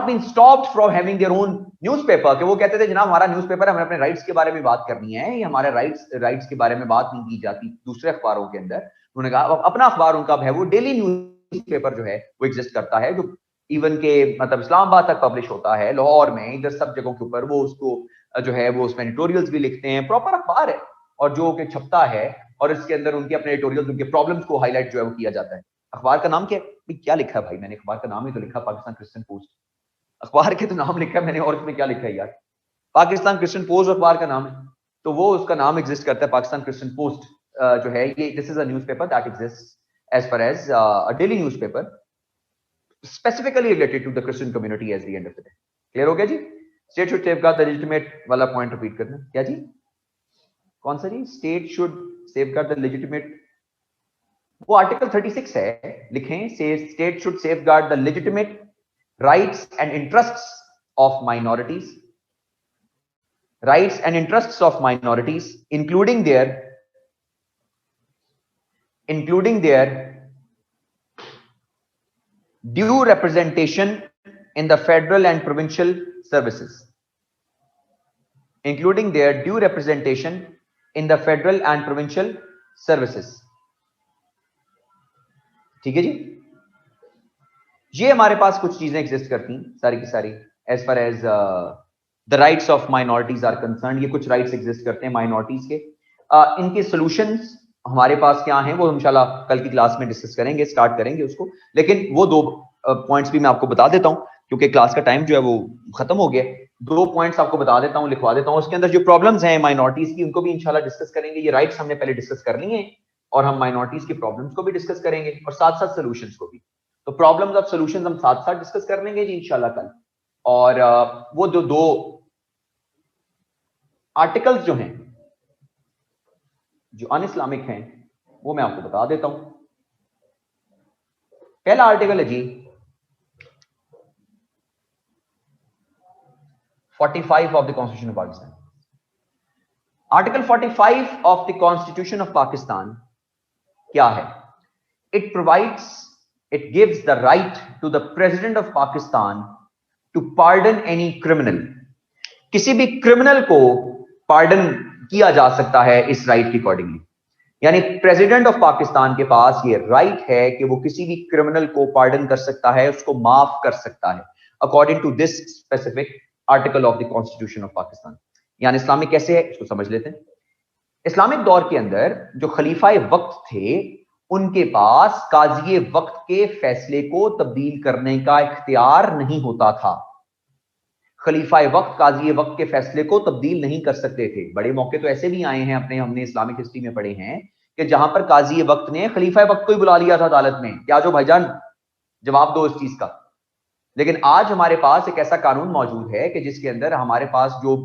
been stopped from having their own newspaper, कि वो कहते थे जनाब हमारा न्यूज़पेपर है, हमें अपने राइट्स के बारे में बात करनी है, ये हमारे राइट्स के बारे में बात नहीं की जाती दूसरे अखबारों के अंदर। उन्होंने कहा अपना अखबार उनका है, वो डेली न्यूज़पेपर जो है वो एग्जिस्ट करता है, जो इवन के मतलब इस्लामाबाद तक पब्लिश होता है, लाहौर में, इधर सब जगहों के ऊपर वो उसको जो है वो उसमें एडिटोरियल्स भी लिखते हैं, प्रॉपर अखबार है और जो कि छपता है और इसके अंदर उनके अपने एडिटोरियल्स, उनके प्रॉब्लम्स को हाईलाइट जो है वो किया जाता है। अखबार का नाम क्या है? क्या लिखा है भाई मैंने? अखबार का नाम ही तो लिखा पाकिस्तान क्रिश्चियन पोस्ट, अखबार के तो नाम लिखा है मैंने और इसमें क्या लिखा है यार? पाकिस्तान क्रिश्चियन पोस्ट अखबार का नाम है, तो वो उसका नाम एग्जिस्ट करता है पाकिस्तान क्रिश्चियन पोस्ट जो है ये, this is a newspaper that exist as far as a daily newspaper specifically related to the Christian community at the end of the day. Clear हो गया जी? State should safeguard the legitimate वाला पॉइंट रिपीट करना क्या जी? कौन सा जी? State should safeguard the legitimate, वो आर्टिकल 36 है, लिखें state should safeguard the legitimate rights and interests of minorities, rights and interests of minorities including their due representation in the federal and provincial services, including their due representation in the federal and provincial services। ठीक है जी? ये हमारे पास कुछ चीजें एग्जिस्ट करती हैं सारी की सारी as far as the rights of minorities are concern. ये कुछ राइट्स एग्जिस्ट करते हैं माइनॉरिटीज के, इनके सॉल्यूशंस हमारे पास क्या हैं वो इंशाल्लाह कल की क्लास में डिस्कस करेंगे, स्टार्ट करेंगे उसको। लेकिन वो दो पॉइंट्स भी मैं आपको बता देता हूं क्योंकि क्लास का टाइम जो है वो खत्म हो गया। दो पॉइंट्स आपको बता देता हूं, लिखवा देता हूं, उसके अंदर जो प्रॉब्लम्स हैं माइनॉरिटीज की उनको भी इंशाल्लाह डिस्कस करेंगे। ये राइट्स हमने पहले डिस्कस कर लिए हैं और हम माइनॉरिटीज की प्रॉब्लम्स को भी डिस्कस करेंगे और साथ साथ सोल्यूशंस को भी। तो प्रॉब्लम्स और सोल्यूशंस हम साथ साथ डिस्कस कर लेंगे जी इंशाल्लाह कल। और वो जो दो आर्टिकल्स जो हैं जो अन इस्लामिक हैं वो मैं आपको बता देता हूं। पहला आर्टिकल है जी 45 of the constitution of Pakistan. Article 45 of the constitution of Pakistan क्या है? It provides, it gives the right to the president of Pakistan to pardon any criminal. किसी भी क्रिमिनल को पार्डन किया जा सकता है इस राइट के अकॉर्डिंगली। यानी प्रेसिडेंट ऑफ पाकिस्तान के पास ये राइट है कि वो किसी भी क्रिमिनल को पार्डन कर सकता है, उसको माफ कर सकता है according to this specific article of the constitution of Pakistan. यानी इस्लामिक कैसे है इसको समझ लेते हैं। इस्लामिक दौर के अंदर जो खलीफाए वक्त थे उनके पास काजी वक्त के फैसले को तब्दील करने का इख्तियार नहीं होता था। खलीफाए वक्त काजी वक्त के फैसले को तब्दील नहीं कर सकते थे। बड़े मौके तो ऐसे भी आए हैं अपने, हमने इस्लामिक हिस्ट्री में पढ़े हैं कि जहां पर काजी वक्त ने खलीफाए वक्त को ही बुला लिया था अदालत में, क्या जो भाईजान जवाब दो इस चीज का। लेकिन आज हमारे पास एक ऐसा कानून मौजूद है कि जिसके अंदर हमारे पास जो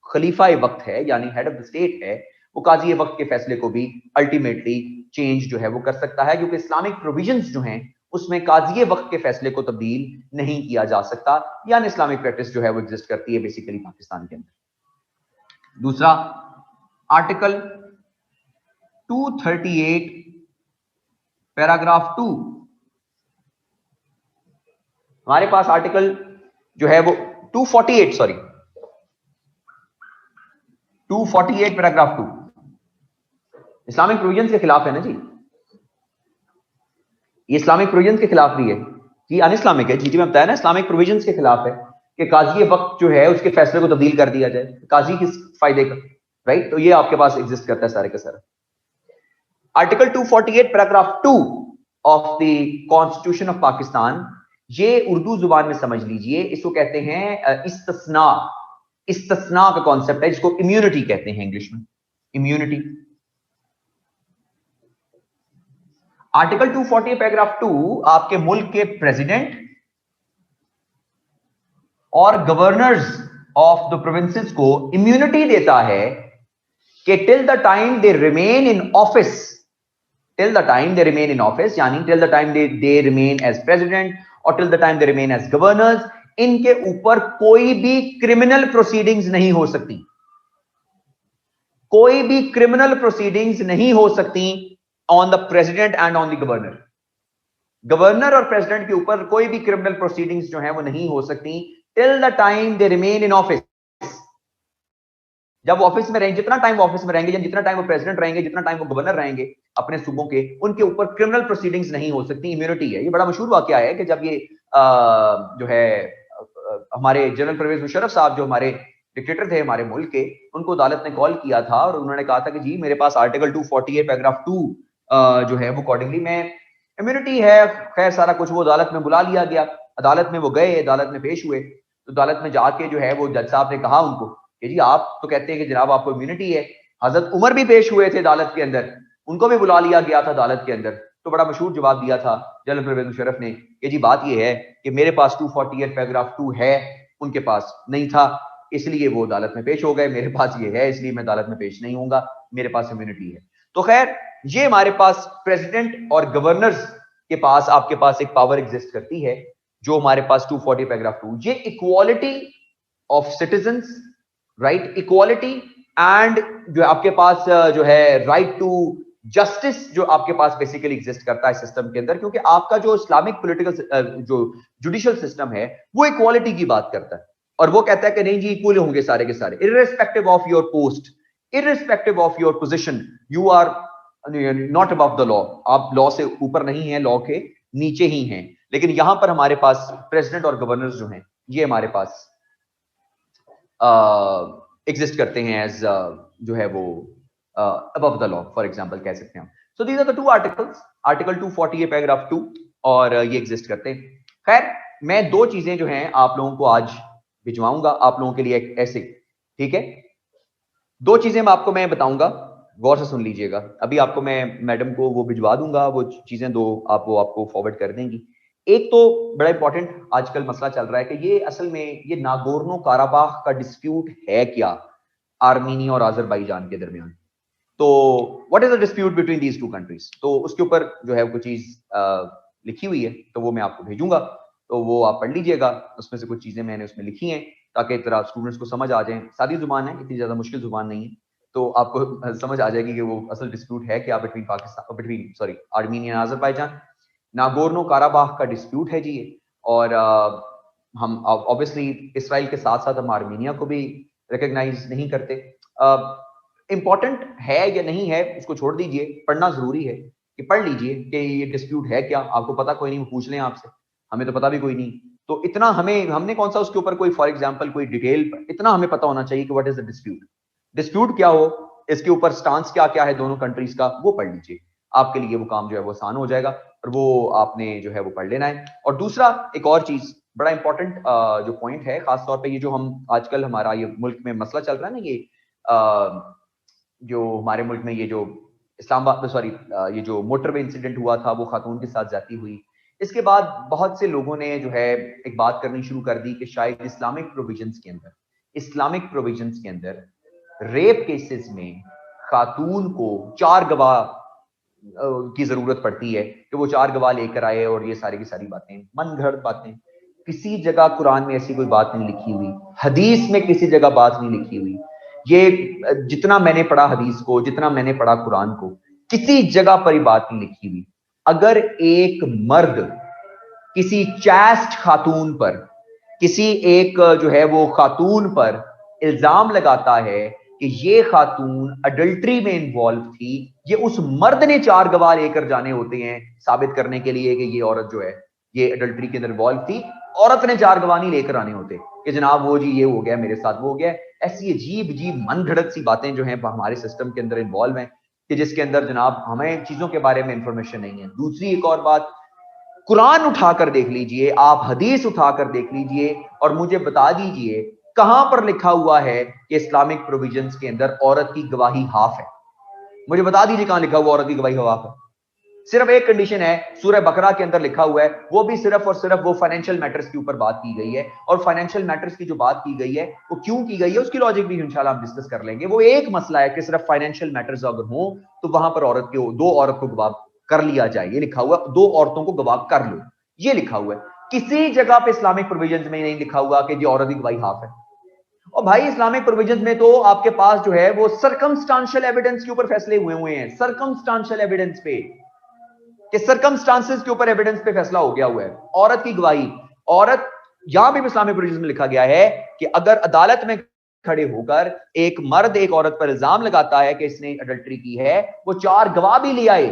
खलीफाए वक्त है यानी हेड ऑफ द स्टेट है वो काजी वक्त के फैसले को भी अल्टीमेटली चेंज जो है वो कर सकता है, क्योंकि इस्लामिक प्रोविजंस जो हैं उसमें काजी वक्त के फैसले को तब्दील नहीं किया जा सकता। यानी इस्लामिक प्रैक्टिस जो है वो एग्जिस्ट करती है बेसिकली पाकिस्तान के अंदर। दूसरा आर्टिकल 238 पैराग्राफ 2, हमारे पास आर्टिकल जो है वो 248 सॉरी 248 पैराग्राफ 2 इस्लामिक प्रोविजंस के खिलाफ है ना जी, ये इस्लामिक प्रोविजंस के खिलाफ भी है कि अन इस्लामिक है जी, मैं बताया ना इस्लामिक प्रोविजंस के खिलाफ है कि काजी वक्त जो है उसके फैसले को तब्दील कर दिया जाए, काजी किस फायदे का, राइट। तो ये आपके पास एग्जिस्ट करता है सारे का सारा। Article 248 paragraph 2 of the constitution of Pakistan, ये उर्दू जुबान में समझ लीजिए, इसको कहते हैं इस्तिस्ना। इस्तिस्ना का कॉन्सेप्ट है जिसको इम्यूनिटी कहते हैं इंग्लिश में, इम्यूनिटी। आर्टिकल 240 पैराग्राफ 2 आपके मुल्क के प्रेसिडेंट और गवर्नर्स ऑफ द प्रोविंसेस को इम्यूनिटी देता है कि till the time they remain in office, till the time they remain in office, यानी till the time they remain as president और till the time they remain as governors, इनके ऊपर कोई भी क्रिमिनल प्रोसीडिंग्स नहीं हो सकती, कोई भी क्रिमिनल प्रोसीडिंग्स नहीं हो सकती on the president and on the governor. Governor और प्रेसिडेंट के ऊपर कोई भी क्रिमिनल प्रोसीडिंग्स जो है वो नहीं हो सकती till the time they remain in office. जब ऑफिस में रहेंगे, जितना टाइम ऑफिस में रहेंगे, जितना टाइम वो प्रेसिडेंट रहेंगे, जितना टाइम वो गवर्नर रहेंगे अपने सूबों के, उनके ऊपर क्रिमिनल प्रोसीडिंग्स नहीं हो सकती, इम्यूनिटी है। ये बड़ा मशहूर वाकया है कि जब ये जो है हमारे जनरल परवेज मुशर्रफ साहब जो हमारे डिक्टेटर थे हमारे मुल्क के, उनको अदालत ने कॉल किया था और उन्होंने कहा था कि जी मेरे पास आर्टिकल 248 पैराग्राफ 2 जो है वो अकॉर्डिंगली में इम्यूनिटी है। खैर सारा कुछ वो अदालत में बुला लिया गया, अदालत में वो गए, अदालत में पेश हुए, तो अदालत में जाके जो है वो जज साहब ने कहा उनको कि जी आप तो कहते हैं कि जनाब आपको इम्यूनिटी है। हजरत उमर भी पेश हुए थे अदालत के अंदर, उनको भी बुला लिया गया था अदालत के अंदर, तो बड़ा मशहूर जवाब दिया था जनरल परवेज मुशर्रफ ने कि जी बात ये है कि मेरे पास 248 पैराग्राफ 2 है, उनके पास नहीं था, इसलिए वो अदालत में पेश हो गए, मेरे पास ये है इसलिए मैं अदालत में पेश नहीं होऊंगा, मेरे पास इम्यूनिटी है। तो खैर ये हमारे पास प्रेसिडेंट और गवर्नर्स के पास आपके पास एक पावर एग्जिस्ट करती है जो हमारे पास 240 पैराग्राफ 2, ये equality of citizens, right, equality and जो आपके पास जो है राइट टू जस्टिस जो आपके पास बेसिकली एग्जिस्ट करता है सिस्टम के अंदर, क्योंकि आपका जो इस्लामिक पॉलिटिकल जो जुडिशियल सिस्टम है वो इक्वालिटी की बात करता है और वो कहता है कि नहीं जी इक्वल होंगे सारे के सारे, irrespective of your post, irrespective of your position, you are not above the law, आप लॉ से ऊपर नहीं है, लॉ के नीचे ही हैं। लेकिन यहां पर हमारे पास प्रेसिडेंट और गवर्नर्स जो हैं ये हमारे पास एग्जिस्ट करते हैं एज जो है वो above the law for example कह सकते हैं हम। So these are the two articles, article 240 paragraph 2 और ये एग्जिस्ट करते हैं। खैर मैं दो चीजें जो हैं आप लोगों को आज भिजवाऊंगा आप लोगों के लिए ऐसे, ठीक है, दो चीजें आपको मैं बताऊंगा, गौर से सुन लीजिएगा। अभी आपको मैं मैडम को वो भिजवा दूंगा, वो चीजें दो आप वो आपको फॉरवर्ड कर देंगी। एक तो बड़ा इंपॉर्टेंट आजकल मसला चल रहा है कि ये असल में ये नागोर्नो काराबाख का डिस्प्यूट है क्या आर्मीनिया और अजरबैजान के दरमियान। तो what is the dispute between these two countries, तो उसके ऊपर जो है कुछ चीज लिखी हुई है, तो वो मैं आपको भेजूंगा, तो वो आप पढ़ लीजिएगा। उसमें से कुछ चीजें मैंने उसमें लिखी हैं ताकि तरह स्टूडेंट्स को समझ आ जाए। सादी जुबान है, इतनी ज्यादा मुश्किल जुबान नहीं है, तो आपको समझ आ जाएगी कि वो असल डिस्प्यूट है क्या between Pakistan between sorry Armenia और अजरबैजान। नागोर्नो काराबाख का डिस्प्यूट है जी ये, और हम ऑब्वियसली इसराइल के साथ साथ हम आर्मीनिया को भी रिकॉग्नाइज नहीं करते। इंपॉर्टेंट है या नहीं है उसको छोड़ दीजिए, पढ़ना जरूरी है कि पढ़ लीजिए कि ये डिस्प्यूट है क्या, आपको पता कोई नहीं पूछ लें आपसे, हमें तो पता भी कोई नहीं, तो इतना हमने कौन सा उसके ऊपर कोई फॉर एग्जांपल कोई डिटेल, इतना हमें पता होना चाहिए कि what is the dispute, dispute क्या हो, इसके ऊपर स्टांस क्या क्या है दोनों कंट्रीज का, वो पढ़ लीजिए, आपके लिए वो काम जो है वो आसान हो जाएगा और वो आपने जो है वो पढ़ लेना है। और दूसरा एक और चीज बड़ा इंपॉर्टेंट जो पॉइंट है, खासतौर पे ये जो हम आजकल हमारा ये मुल्क में मसला चल रहा है ना, ये जो हमारे मुल्क में ये जो इस्लामाबाद सॉरी ये जो मोटरवे इंसिडेंट हुआ था, वो खातून के साथ जाती हुई, इसके बाद बहुत से लोगों ने जो है एक बात करनी शुरू कर दी कि शायद इस्लामिक प्रोविजंस के अंदर रेप केसेस में खातून को 4 गवाह की जरूरत पड़ती है कि वो 4 गवाह लेकर आए, और ये सारी की सारी बातें मनगढ़ंत बातें, किसी जगह कुरान में ऐसी कोई बात नहीं लिखी हुई, हदीस में किसी जगह बात नहीं लिखी हुई। ये जितना मैंने पढ़ा हदीस को, जितना मैंने पढ़ा कुरान को, किसी जगह पर बात नहीं लिखी हुई। अगर एक मर्द किसी चास्ट खातून पर किसी एक जो है वो खातून पर इल्जाम लगाता है कि ये खातून अडल्ट्री में इन्वॉल्व थी, ये उस मर्द ने 4 गवाह लेकर जाने होते हैं साबित करने के लिए कि ये औरत जो है ये अडल्ट्री के अंदर इन्वॉल्व थी। औरत ने 4 गवाह नहीं लेकर आने होते कि जनाब वो जी ये हो गया मेरे साथ, वो हो गया। ऐसी अजीब अजीब मन घड़त सी बातें जो हैं हमारे सिस्टम के अंदर इन्वॉल्व हैं कि जिसके अंदर जनाब हमें चीजों के बारे में इंफॉर्मेशन नहीं है। दूसरी एक और बात, कुरान उठाकर देख लीजिए, आप हदीस उठाकर देख लीजिए और मुझे बता दीजिए कहां पर लिखा हुआ है कि इस्लामिक प्रोविजंस के अंदर औरत की गवाही हाफ है। मुझे बता दीजिए कहां लिखा हुआ औरत की गवाही हाफ है। सिर्फ एक कंडीशन है, सूरह बकरा के अंदर लिखा हुआ है, वो भी सिर्फ और सिर्फ वो फाइनेंशियल मैटर्स के ऊपर बात की गई है। और फाइनेंशियल मैटर्स की जो बात की गई है वो क्यों की गई है उसकी लॉजिक भी इंशाल्लाह हम डिस्कस कर लेंगे। वो एक मसला है कि सिर्फ फाइनेंशियल मैटर्स अगर हो तो वहां पर औरत के 2 औरत को गवाह कर लिया जाए, ये लिखा हुआ, 2 औरतों को गवाह कर लो, ये लिखा हुआ है। किसी जगह पे इस्लामिक प्रोविजंस में नहीं लिखा हुआ कि औरत की गवाही हाफ है। और भाई इस्लामिक प्रोविजंस में तो आपके पास जो है वो सर्कमस्टांशियल एविडेंस के ऊपर फैसले हुए हैं, सर्कमस्टांशियल एविडेंस पे, कि सर्कमस्टांसेस के ऊपर एविडेंस पे फैसला हो गया हुआ है। औरत की गवाही, औरत, यहां भी इस्लामिक प्रोविजंस में लिखा गया है कि अगर अदालत में खड़े होकर एक मर्द एक औरत पर इल्जाम लगाता है कि इसने अडल्ट्री की है, वो 4 गवाह भी ले आए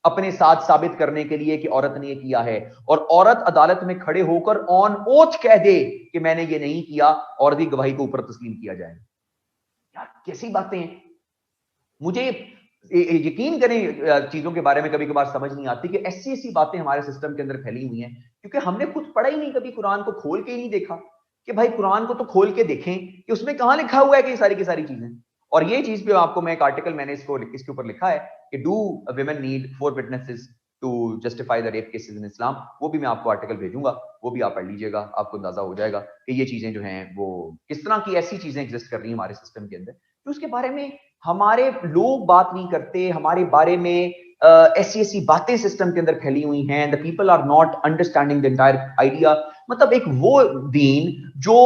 अपने साथ साबित करने के लिए कि औरत ने ये किया है, और औरत अदालत में खड़े होकर ऑन ओथ कह दे कि मैंने ये नहीं किया, औरत की गवाही को ऊपर तस्लीम किया जाए। यार कैसी बातें हैं। मुझे यकीन करें चीजों के बारे में कभी कभार समझ नहीं आती कि ऐसी ऐसी बातें हमारे सिस्टम के अंदर फैली हुई हैं, क्योंकि हमने खुद पढ़ा ही नहीं, कभी कुरान को खोल के ही नहीं देखा कि भाई कुरान को तो खोल के देखें कि उसमें कहां लिखा हुआ है कि सारी की सारी चीजें। और ये चीज भी आपको, मैं एक आर्टिकल मैंने इसके ऊपर लिखा है कि do women need 4 witnesses to justify the rape cases in Islam, वो भी मैं आपको आर्टिकल भेजूंगा, वो भी आप पढ़ लीजिएगा, आपको अंदाजा हो जाएगा कि ये चीजें जो हैं वो किस तरह की ऐसी चीजें एग्जिस्ट कर रही हैं हमारे सिस्टम के अंदर, तो उसके बारे में हमारे लोग बात नहीं करते। हमारे बारे में ऐसी ऐसी बातें सिस्टम के अंदर फैली हुई हैं, the people are not understanding the entire idea. मतलब एक वो दीन जो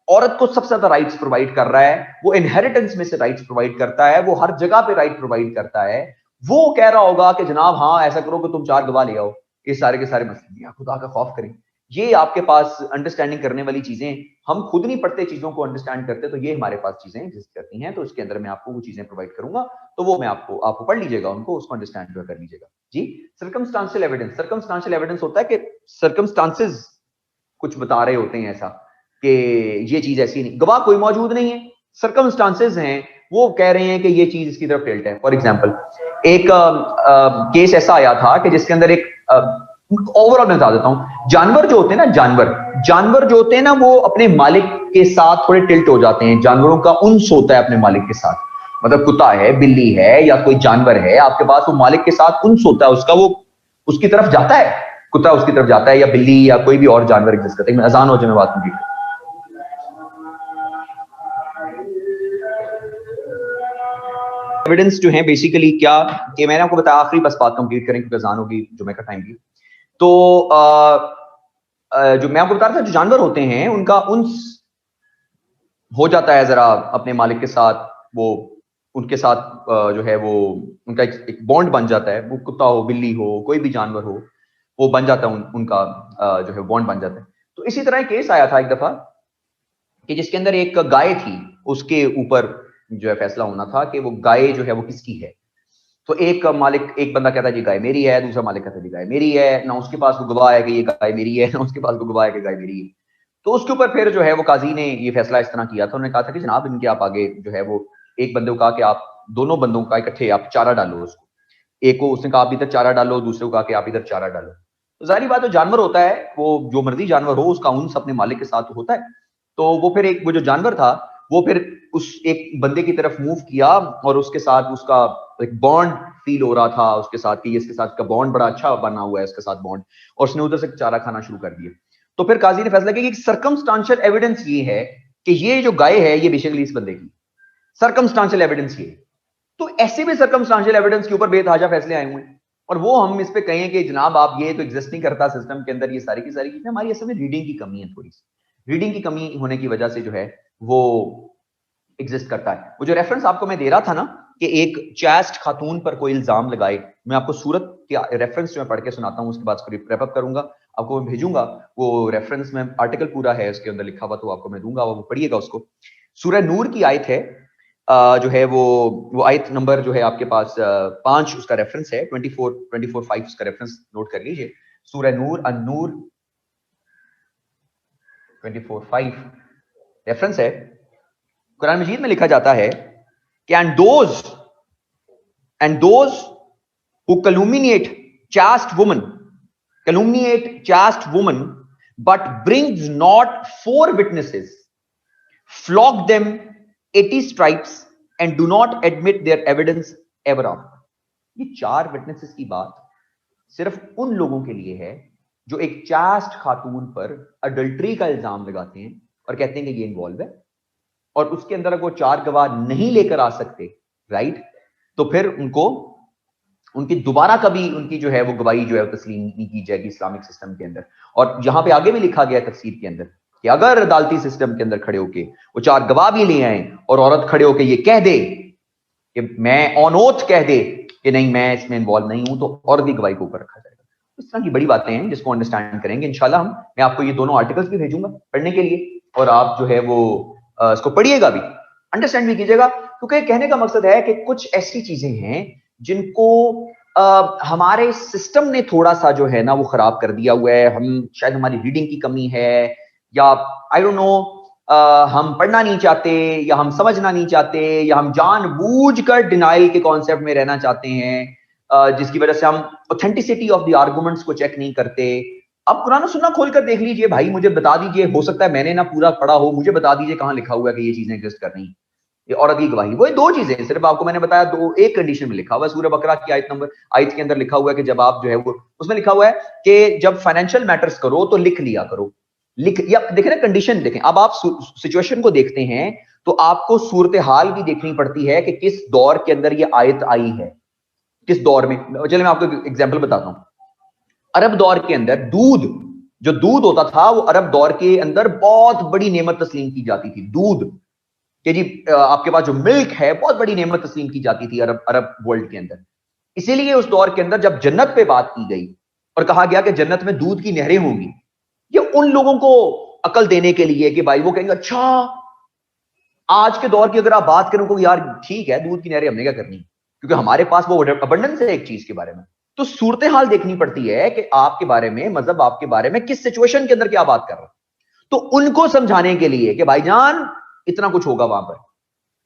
औरत को सबसे ज्यादा राइट्स प्रोवाइड कर रहा है, वो इनहेरिटेंस में से राइट्स प्रोवाइड करता है, वो हर जगह पे राइट प्रोवाइड करता है, वो कह रहा होगा कि जनाब हाँ ऐसा करो कि तुम 4 गवाह ले आओ, ये सारे के सारे मसले, खुदा का खौफ करें। ये आपके पास अंडरस्टैंडिंग करने वाली चीजें, हम खुद नहीं पढ़ते चीजों को अंडरस्टैंड करते, तो ये हमारे पास चीजें एग्जिस्ट करती हैं। तो इसके अंदर मैं आपको वो चीजें प्रोवाइड करूंगा, तो वो मैं आपको पढ़ लीजिएगा उनको, उसको अंडरस्टैंड कर लीजिएगा जी। सर्कमस्टांशियल एविडेंस, सर्कमस्टांशियल एविडेंस होता है कि सर्कमस्टांसेस कुछ बता रहे होते हैं ऐसा कि ये चीज ऐसी नहीं, गवाह कोई मौजूद नहीं है, सर्कमस्टांसेस हैं वो कह रहे हैं कि ये चीज इसकी तरफ टिल्ट है। फॉर एग्जांपल एक केस ऐसा आया था कि जिसके अंदर एक ओवरऑल मैं बता देता हूं, जानवर जो होते हैं ना, जानवर जो होते हैं ना, वो अपने मालिक के साथ थोड़े टिल्ट हो जाते हैं। जानवरों का उन्स होता है अपने मालिक के साथ, मतलब कुत्ता है, बिल्ली है या कोई जानवर है आपके पास, वो मालिक के साथ उन्स होता है उसका, वो उसकी तरफ जाता है, कुत्ता उसकी तरफ जाता है या बिल्ली या कोई भी और जानवर एग्जिस्ट करता है। अजान हो जाए मैं बात नहीं। एविडेंस जो है बेसिकली क्या कि मैंने आपको बताया, आखिरी बस बात कंप्लीट करें क्योंकि अजान होगी जुमे का टाइम भी। तो जो मैं आपको बता रहा था, जो जानवर होते हैं उनका उन्स हो जाता है जरा अपने मालिक के साथ, वो उनके साथ जो है वो उनका एक बॉन्ड बन जाता है, वो कुत्ता हो, बिल्ली हो, कोई भी जानवर हो, वो बन जाता है, उनका जो है बॉन्ड बन जाता है। तो इसी तरह केस आया था एक दफा कि जिसके अंदर एक गाय थी, उसके ऊपर जो है फैसला होना था कि वो गाय जो है वो किसकी है। तो एक बंदा कहता है जी गाय मेरी है, दूसरा मालिक कहता है जी गाय मेरी है, ना उसके पास वो गवाह है कि ये गाय मेरी है, ना उसके पास वो गवाह है कि गाय मेरी है। तो उसके ऊपर फिर जो है वो काजी ने ये फैसला इस तरह किया था, उन्होंने कहा था कि जनाब इनके आप आगे जो है वो, एक बंदे को कहा कि आप दोनों बंदों का इकट्ठे आप चारा डालो उसको, एक को उसने कहा आप इधर चारा डालो, दूसरे को कहा कि आप इधर चारा डालो। तो जाहिर बात है जानवर होता है, वो जो मर्जी जानवर हो उसका उन्स अपने मालिक के साथ होता है। तो वो फिर वो जो जानवर था वो फिर उस एक बंदे की तरफ मूव किया और उसके साथ उसका एक बॉन्ड फील हो रहा था उसके साथ कि इसके साथ का बॉन्ड बड़ा अच्छा बना हुआ है इसके साथ बॉन्ड, और उसने उधर से चारा खाना शुरू कर दिया। तो फिर काजी ने फैसला किया कि सर्कमस्टांशियल एविडेंस ये है कि ये जो गाय है ये बेसिकली इस बंदे की, सर्कमस्टांशियल एविडेंस ये। तो ऐसे भी सर्कमस्टांशियल एविडेंस के ऊपर बेतहाजा फैसले आए हुए हैं, और वो हम इस पे कहें कि जनाब आप ये तो एग्जिस्ट नहीं करता सिस्टम के अंदर, ये सारी की सारी चीजें हमारी असल में रीडिंग की कमी है, थोड़ी सी रीडिंग की कमी होने की वजह से जो है वो एग्जिस्ट करता है। वो जो रेफरेंस आपको मैं दे रहा था ना कि एक चास्ट खातून पर कोई इल्जाम लगाए, मैं आपको सूरत के रेफरेंस जो मैं पढ़ के सुनाता हूं उसके बाद रैप अप करूंगा। आपको मैं भेजूंगा, वो रेफरेंस में आर्टिकल पूरा है उसके अंदर लिखा हुआ, तो आपको मैं दूंगा, वो पढ़िएगा उसको। सूरह नूर की आयत है, जो है वो आयत नंबर जो है आपके पास 5 उसका रेफरेंस है, 24:5 उसका रेफरेंस नोट कर लीजिए। सूरह नूर, अन-नूर 24:5 रेफरेंस है। कुरान मजीद में लिखा जाता है कि and those who calumniate chaste woman but brings not 4 witnesses, flog them 80 stripes and do not admit their evidence ever after। ये 4 विटनेसेस की बात सिर्फ उन लोगों के लिए है जो एक चास्ट खातून पर अडल्ट्री का इल्जाम लगाते हैं और कहते हैं कि ये इन्वॉल्व है, और उसके अंदर अगर वो 4 गवाह नहीं लेकर आ सकते, राइट, तो फिर उनकी दोबारा कभी उनकी जो है वो गवाही जो है तस्लीम नहीं की जाएगी इस्लामिक सिस्टम के अंदर। और यहां पे आगे भी लिखा गया तफसीर के अंदर कि अगर अदालती सिस्टम के अंदर खड़े होके वो 4 गवाह भी ले आए और औरत खड़े होके ये कह दे कि मैं ऑन ओथ कह दे कि नहीं मैं इसमें इन्वॉल्व नहीं हूं, तो औरत की गवाही को ऊपर रखा जाएगा। इस तरह की बड़ी बातें हैं जिसको अंडरस्टैंड करेंगे इंशाल्लाह। मैं आपको ये दोनों आर्टिकल्स भी भेजूंगा पढ़ने के लिए, और आप जो है वो इसको पढ़िएगा भी, अंडरस्टैंड भी कीजिएगा, क्योंकि कहने का मकसद है कि कुछ ऐसी चीजें हैं जिनको हमारे सिस्टम ने थोड़ा सा जो है ना वो खराब कर दिया हुआ है। हम शायद हमारी रीडिंग की कमी है, या आई डोंट नो, हम पढ़ना नहीं चाहते, या हम समझना नहीं चाहते, या हम जानबूझकर डिनाइल के कॉन्सेप्ट में रहना चाहते हैं, जिसकी वजह से हम ऑथेंटिसिटी ऑफ द आर्गुमेंट्स को चेक नहीं करते। अब कुरान सुन्ना खोलकर देख लीजिए भाई, मुझे बता दीजिए, हो सकता है मैंने ना पूरा पढ़ा हो, मुझे बता दीजिए कहां लिखा हुआ है कि ये चीजें एग्जिस्ट कर रही हैं, ये औरत की गवाही। वो 2 चीजें सिर्फ आपको मैंने बताया, 2 एक कंडीशन में लिखा हुआ है। सूरह बकरा की आयत के अंदर लिखा हुआ है कि जब आप जो है वो, उसमें लिखा हुआ है कि जब फाइनेंशियल मैटर्स करो तो लिख लिया करो, या देखें ना कंडीशन देखें। अब आप सिचुएशन को देखते हैं तो आपको सूरत हाल भी देखनी पड़ती है कि किस दौर के अंदर ये आयत आई है, किस दौर में। चलिए मैं आपको एग्जांपल बताता हूं। अरब दौर के अंदर जो दूध होता था, वो अरब दौर के अंदर बहुत बड़ी नेमत तस्लीम की जाती थी। दूध कि जी आपके पास जो मिल्क है, बहुत बड़ी नेमत तस्लीम की जाती थी अरब वर्ल्ड के अंदर। इसीलिए उस दौर के अंदर जब जन्नत पे बात की गई और कहा गया कि जन्नत में दूध की नहरें होंगी, ये उन लोगों को अकल देने के लिए कि भाई वो कहेंगे अच्छा, आज के दौर की अगर आप बात करें को यार ठीक है, दूध की नहरें हमने क्या करनी, क्योंकि हमारे पास वो अबंडेंस है एक चीज के बारे में। तो सूरत हाल देखनी पड़ती है कि आपके बारे में, मजहब आपके बारे में किस सिचुएशन के अंदर क्या बात कर रहा है, तो उनको समझाने के लिए कि भाईजान इतना कुछ होगा वहां पर,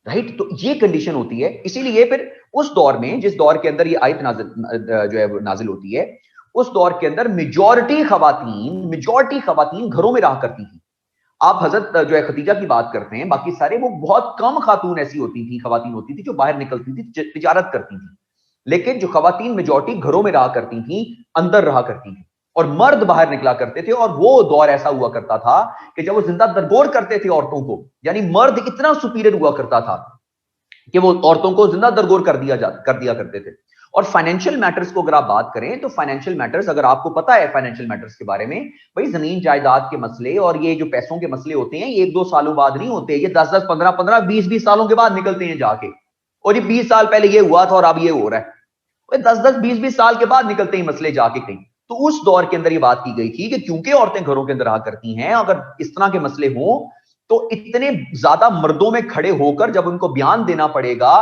राइट। तो ये कंडीशन होती है। इसीलिए फिर उस दौर में, जिस दौर के अंदर ये आयत जो है नाजिल होती है, उस दौर के अंदर मेजॉरिटी खवातीन घरों में रहा करती थी। आप हजरत जो है खदीजा की बात करते हैं, बाकी सारे वो बहुत कम खातून ऐसी होती थी, खवातीन होती थी जो बाहर निकलती थी, तिजारत करती थी। लेकिन जो खवातीन मेजॉरिटी घरों में रहा करती थी, अंदर रहा करती थी, और मर्द बाहर निकला करते थे। और वो दौर ऐसा हुआ करता था कि जब वो जिंदा दरगोर करते थे औरतों को, यानी मर्द इतना सुपीरियर हुआ करता था कि वो औरतों को जिंदा दरगोर कर दिया करते थे। और फाइनेंशियल मैटर्स को अगर आप बात करें तो फाइनेंशियल मैटर्स, अगर आपको पता है फाइनेंशियल मैटर्स के बारे में, भाई जमीन जायदाद के मसले और ये जो पैसों के मसले होते हैं, ये 1-2 सालों बाद नहीं होते, ये 10-10, 15-15, 20-20 सालों के बाद निकलते हैं जाके। और ये 20 साल पहले ये हुआ था और अब ये हो रहा है, 10-10, 20-20 साल के बाद निकलते हैं मसले जाके कहीं। तो उस दौर के अंदर ये बात की गई थी कि क्योंकि औरतें घरों के अंदर रहा करती हैं, अगर इस तरह के मसले हों तो इतने ज्यादा मर्दों में खड़े होकर जब उनको बयान देना पड़ेगा,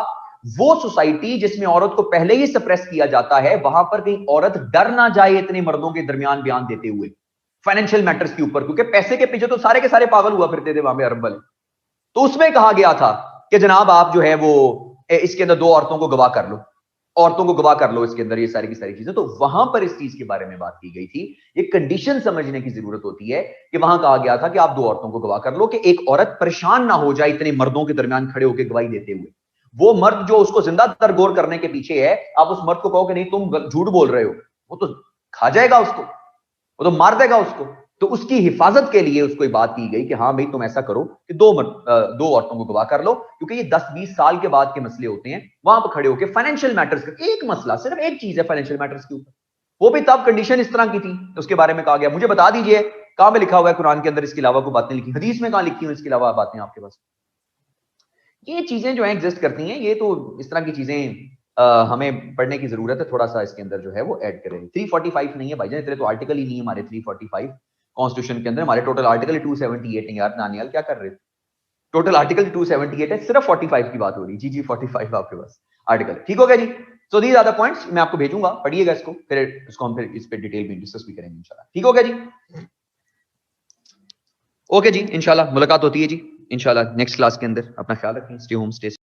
वो सोसाइटी जिसमें औरत को पहले ही सप्रेस किया जाता है, वहां पर कहीं औरत डर ना जाए इतने मर्दों के दरमियान बयान देते हुए फाइनेंशियल मैटर्स के ऊपर, क्योंकि पैसे के पीछे तो सारे के सारे पागल हुआ फिरते थे वहां पे अरब वाले। तो उसमें कहा गया था कि जनाब आप जो है वो इसके अंदर 2 औरतों को गवाह कर लो, इसके अंदर ये सारी की सारी चीजें। तो वहां पर इस चीज के बारे में बात की गई थी। एक कंडीशन समझने की जरूरत होती है कि वहां कहा गया था कि आप 2 औरतों को गवाह कर लो, कि एक औरत परेशान ना हो जाए इतने मर्दों के दरमियान खड़े होकर गवाही देते हुए। वो मर्द जो उसको जिंदा दरगोर करने के पीछे है, आप उस मर्द को कहो कि नहीं तुम झूठ बोल रहे हो, वो तो खा जाएगा उसको, वो तो मार देगा उसको। तो उसकी हिफाजत के लिए उसको बात की गई कि हाँ भाई तुम ऐसा करो कि 2 औरतों को गवाह कर लो, क्योंकि ये 10-20 साल के बाद के मसले होते हैं, वहां पर खड़े होकर फाइनेंशियल मैटर्स का एक मसला, सिर्फ एक चीज है फाइनेंशियल मैटर्स के ऊपर, वो भी तब कंडीशन इस तरह की थी, उसके बारे में कहा गया मुझे बता दीजिए कहां पे लिखा हुआ है कुरान के अंदर इसके अलावा कोई बातें लिखी, हदीस में कहां लिखी हुई इसके अलावा बातें आपके पास। ये चीजें जो है एग्जिस्ट करती हैं, ये तो इस तरह की चीजें हमें पढ़ने की जरूरत है, थोड़ा सा इसके अंदर जो है वो ऐड करें। 345 नहीं है भाईजान, इतने तो आर्टिकल ही नहीं है हमारे 345 कॉन्स्टिट्यूशन के अंदर। हमारे टोटल आर्टिकल 278 है यार। नानियाल क्या कर रहे थे? टोटल आर्टिकल 278 है, सिर्फ 45 की बात हो रही है। जी 45 आपके पास आर्टिकल, ठीक हो गया जी। So these are the points, मैं आपको भेजूंगा, पढ़िएगा इसको, फिर इसको हम फिर इस पे डिटेल में डिस्कस भी करेंगे इंशाल्लाह। ठीक हो गया जी, ओके जी, इंशाल्लाह मुलाकात होती है जी इंशाल्लाह नेक्स्ट क्लास के अंदर। अपना ख्याल रखें, स्टे होम स्टे